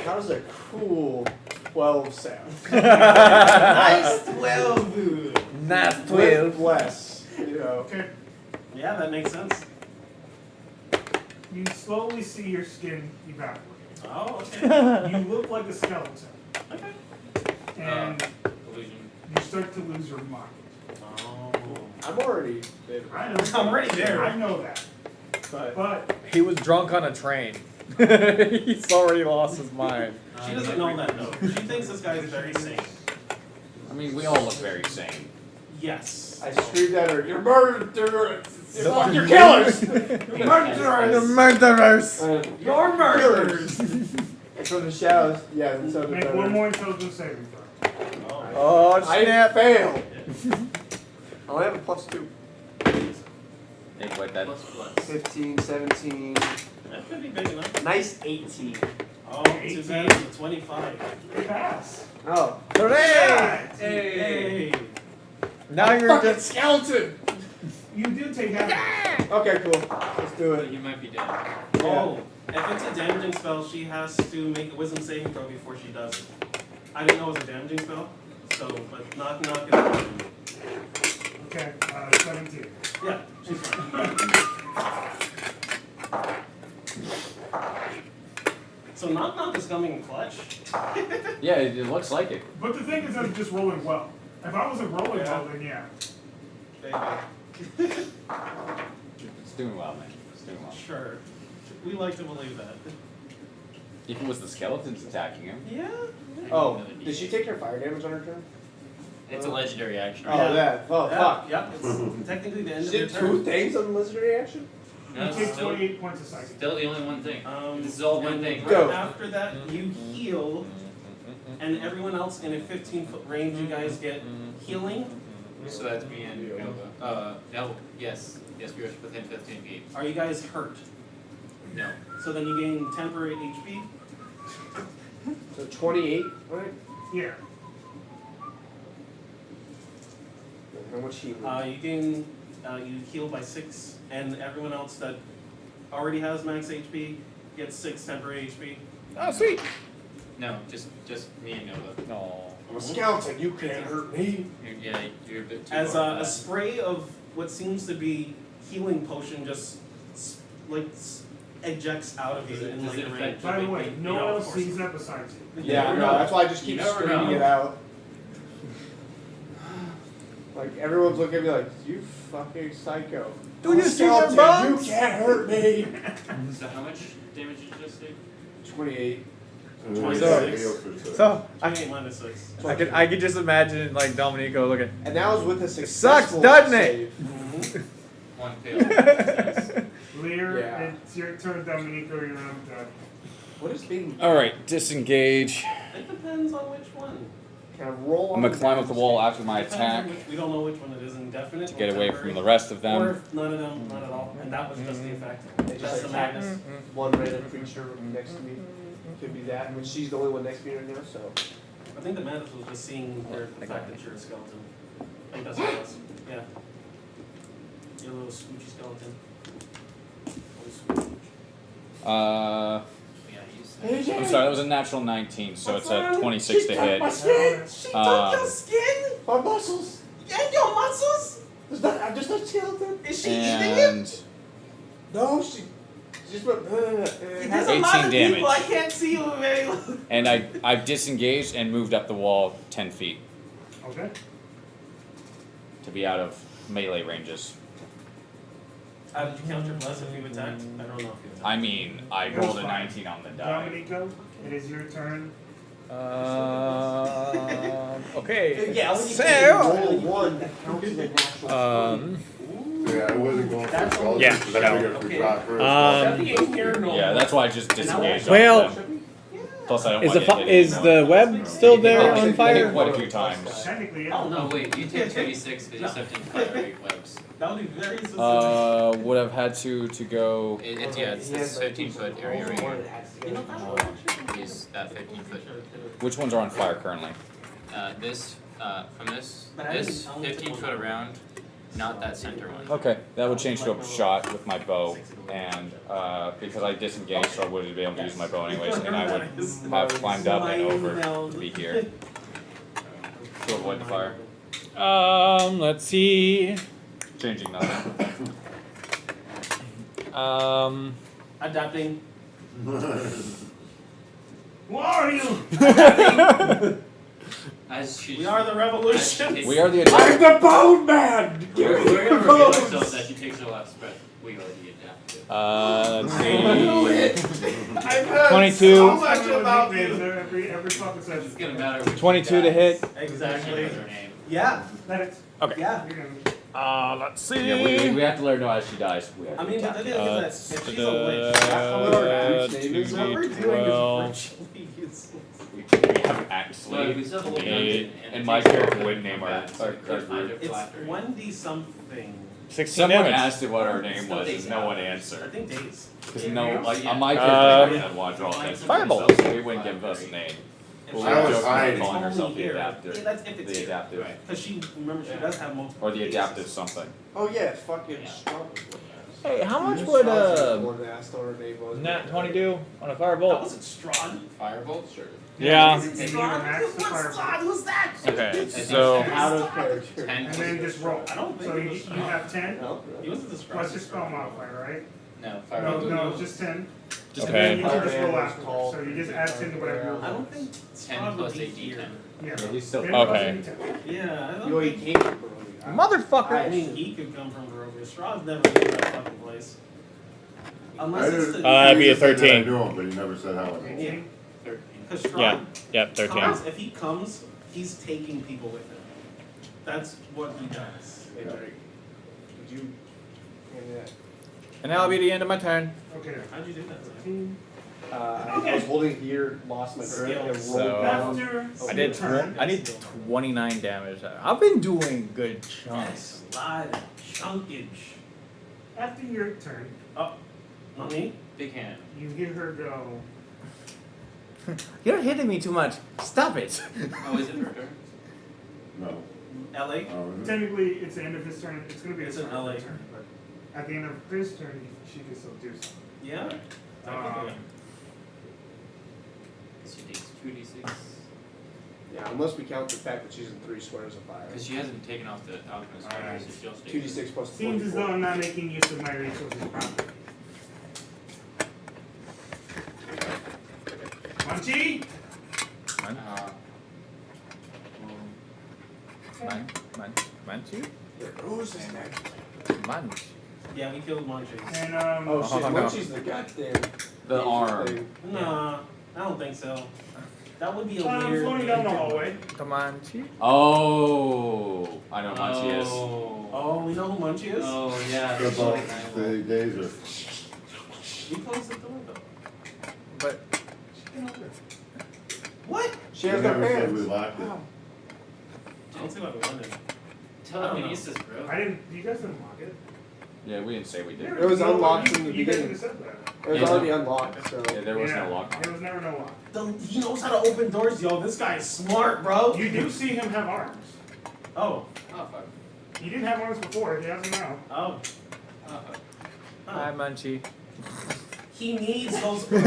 How does a cool 12 sound? Nice 12, dude. Not With less, you know. Okay. Yeah, that makes sense. You slowly see your skin evaporate. Oh, okay. You look like a skeleton. Okay. And Illusion. you start to lose your mind. Oh. I'm already there. I know. I'm already there. I know that. But He was drunk on a train. He's already lost his mind. she doesn't know that though. She thinks this guy is very sane. I mean, we all look very sane. Yes. I screamed at her, "You're murderers! You're killers! You're murderers! The murderers! You're murderers! And from the shadows, yeah, and so Make one more intelligence saving throw. Oh, I snap. failed. I only have a +2. Think like that. 15, 17. That could be big enough. Nice 18. Oh, 18 to 25. Pass. Oh. Hooray! Hey. Now you're just. skeleton! You do take damage. Okay, cool. Let's do But it. you might be dead. Oh, if it's a damaging spell, she has to make a wisdom saving throw before she does it. I didn't know it was a damaging spell, so, but knock it out. Okay, 17. Yeah, she's fine. So knock is coming in clutch. Yeah, it looks like it. But the thing is, I'm just rolling well. If I wasn't rolling well, then yeah. It's doing well, man. It's doing well. Sure. We like to believe that. If it was the skeletons attacking him. Yeah. Oh, did she take her fire damage on her turn? It's a legendary action. Oh, that. Oh, fuck. Yep, it's technically the end She of did your turn. 2 things on the legendary action? No, You it's take still, 28 points of psychic. still the only one thing. This is all one and thing. right Go. after that, you heal, and everyone else in a 15-foot range, you guys get healing. So that's me and Nova. No, yes, you're within 15 feet. Are you guys hurt? No. So then you gain temporary HP. So 28, right? Yeah. How much healing? You gain, you heal by 6, and everyone else that already has max HP gets 6 temporary HP. Oh, sweet. No, just me and Nova. No. I'm a skeleton, you can't hurt me. You're a bit too As far for a that. spray of what seems to be healing potion just ejects out of you Does in it like a affect range. By the way, no one else sees that besides you. Yeah, I know. That's why I just keep screaming it out. Like, everyone's looking at me like, you fucking psycho. Do you see your skeleton, bugs? you can't hurt me. So how much damage did you just do? 28. 26. So I 28 minus 6. I could just imagine like Dominico looking. And that was with a It sucks, successful doesn't it? save. One fail. Lear, Yeah. it's your turn, Dominico. You're not done. What is being... Alright, disengage. It depends on which one. Can I roll on I'm gonna climb up the wall after my Depends attack on which, we don't know which one it is. Indefinite. to get or away temporary, from the rest of Or them. if none of them, not at all. And that was just the effect. They That's just the attack madness. one random creature next to me. Could be that. I mean, she's the only one next to me right now, so... I think the madness was just seeing the fact that you're a skeleton. I think that's what it was. Yeah. You're a little scoochy skeleton. Little scooch. Yeah, he's I'm sorry, that was a natural 19, so it's a 26 to hit. My skin! She took your skin! My muscles! And your muscles! I'm just a skeleton. Is she eating it? And No, she just went... There's a 18 lot of damage. people I can't see you very well. And I've disengaged and moved up the wall 10 feet Okay. to be out of melee ranges. How did you count your plus if you attacked? I don't know if you attacked. I mean, I rolled a 19 on the die. Dominico, it is your turn. Okay. Yeah, when you So, roll 1, that counts as a natural 20. Yeah, I wasn't going for That's skeletons yeah, because I figured if we okay. shot her, Yeah, that's why I just disengaged. Well, off them. Plus, I don't is want the to hit is the web still there I on hit fire? quite a few times. Technically, yeah. Oh no, wait, you take 36 because you stepped in fiery webs. That would be very specific. Would have had to go. It's this 15-foot area right here. You know, that one Is that 15-foot? Which ones are on fire currently? From this 15 foot around, Not that center one. Okay, that would change to a shot with my bow, and because I disengaged, so I wouldn't be able to use my bow anyways, and I would have climbed up and over to be here to avoid the fire. Let's see. Changing nothing. Adapting. Who are you? As she, We are the revolution. We are the I'm the bone man! We're gonna reveal ourselves that she takes her last breath. We are the adaptive. Let's see. I've heard 22. so much about you. Every fucking It's session. gonna matter. 22 to hit. Exactly. Her name. Yeah. Okay. Yeah. Let's see. Yeah, we have to let her know as she dies. We have I mean, but the thing is that if she's a witch, what we're doing is virtually useless. We have actually. We still have a little dungeon, And my character would name our group. It's 1d something. 16 Someone damage. asked it what our name was, and no one I answered. think days. Because no, like on my character, I want to draw attention to Fireball. themselves, so we wouldn't give us a name. We I would was joke hiding. about calling herself the Yeah, adaptive. that's if it's The here. adaptive. Because she, remember, she does have multiple. Or the faces. adaptive something. Oh yeah, fucking strong. Hey, how much would Nat Nat 20 do on a That firebolt? wasn't Strahd. Firebolt, sure. Yeah. And you need a Strahd? max What's to fire. Strahd? Who's that? Okay, so out of character. 10 And then just roll. I don't think So it you, was you have 10 He wasn't the Strahd. plus your spell modifier, right? No, No, firebolt. no, just 10. Just And then okay. you can just roll afterwards. So you just add 10 to whatever you roll. I don't think 10 Strahd plus would be 8 here. d10. Yeah. he's still- 10 plus Okay. 10. Yeah, I don't Yo, he think. came from Motherfucker. I mean, he could come from Barovia. Strahd's never been to that fucking place. Unless it's the. that'd be a He said that I 13. knew him, but he never said how it was. Yeah. 13. Because Strahd. Yeah, 13. Comes, if he comes, he's taking people with him. That's what he does. Hey, Drake, would you hand me that? And that'll be the end of my turn. Okay. How'd you do that? I was holding here, lost my grip, and rolled Skills. So- down. After I did. turn. I did 29 damage. I've been doing good chunks. That's a lot of chunkage. After your turn, Oh, not me? Big hand. you hear her go. You're hitting me too much. Stop it. Oh, is it her turn? No. LA? Oh, is it? Technically, it's the end of his turn. It's going to be It's his an turn. LA. But at the end of his turn, she can still do something. Yeah? Technically. She takes 2d6. Yeah, unless we count the fact that she's in 3 squares of fire. Because she hasn't taken off the alchemist Alright. armor, so she'll stay. 2d6 plus Seems as though 24. I'm not making use of my resources properly. Munchie? Munch you? Who's his name? Munch. Yeah, we killed Munchies. And, Oh shit, no. Munchie's the goddamn. The arm. thing. Nah, I don't think so. That would be a I'm weird. floating down the hallway. Come on, Chief. Oh, I know how she is. Oh, we know who Munchie is? Oh, yeah. Good that's luck. like- The gays are. We closed the door though. But What? She has We no never said pants. we locked it. I don't see why we wanted. Telekinesis, bro. I didn't. You guys didn't lock it. Yeah, we didn't say we did. It was unlocked from the You guys beginning. have said that. It was Yeah. already unlocked, so. Yeah, there was Yeah, no lock on There it. was never no lock. He knows how to open doors, yo. This guy is smart, bro. You do see him have arms. Oh. Oh, fuck. He didn't have arms before. He has them now. Oh. Oh, fuck. hi, Munchie. He needs those. What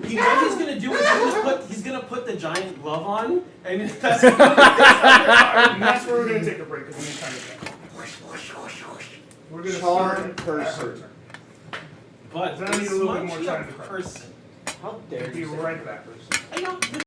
he's gonna do is he's gonna put the giant glove on, and that's And that's where we're gonna take a break because we need time to check. We're gonna Charred start person. at her turn. But So I need a is little bit more Munchie time a to prep. person? How dare Be you say right that back. person? I know.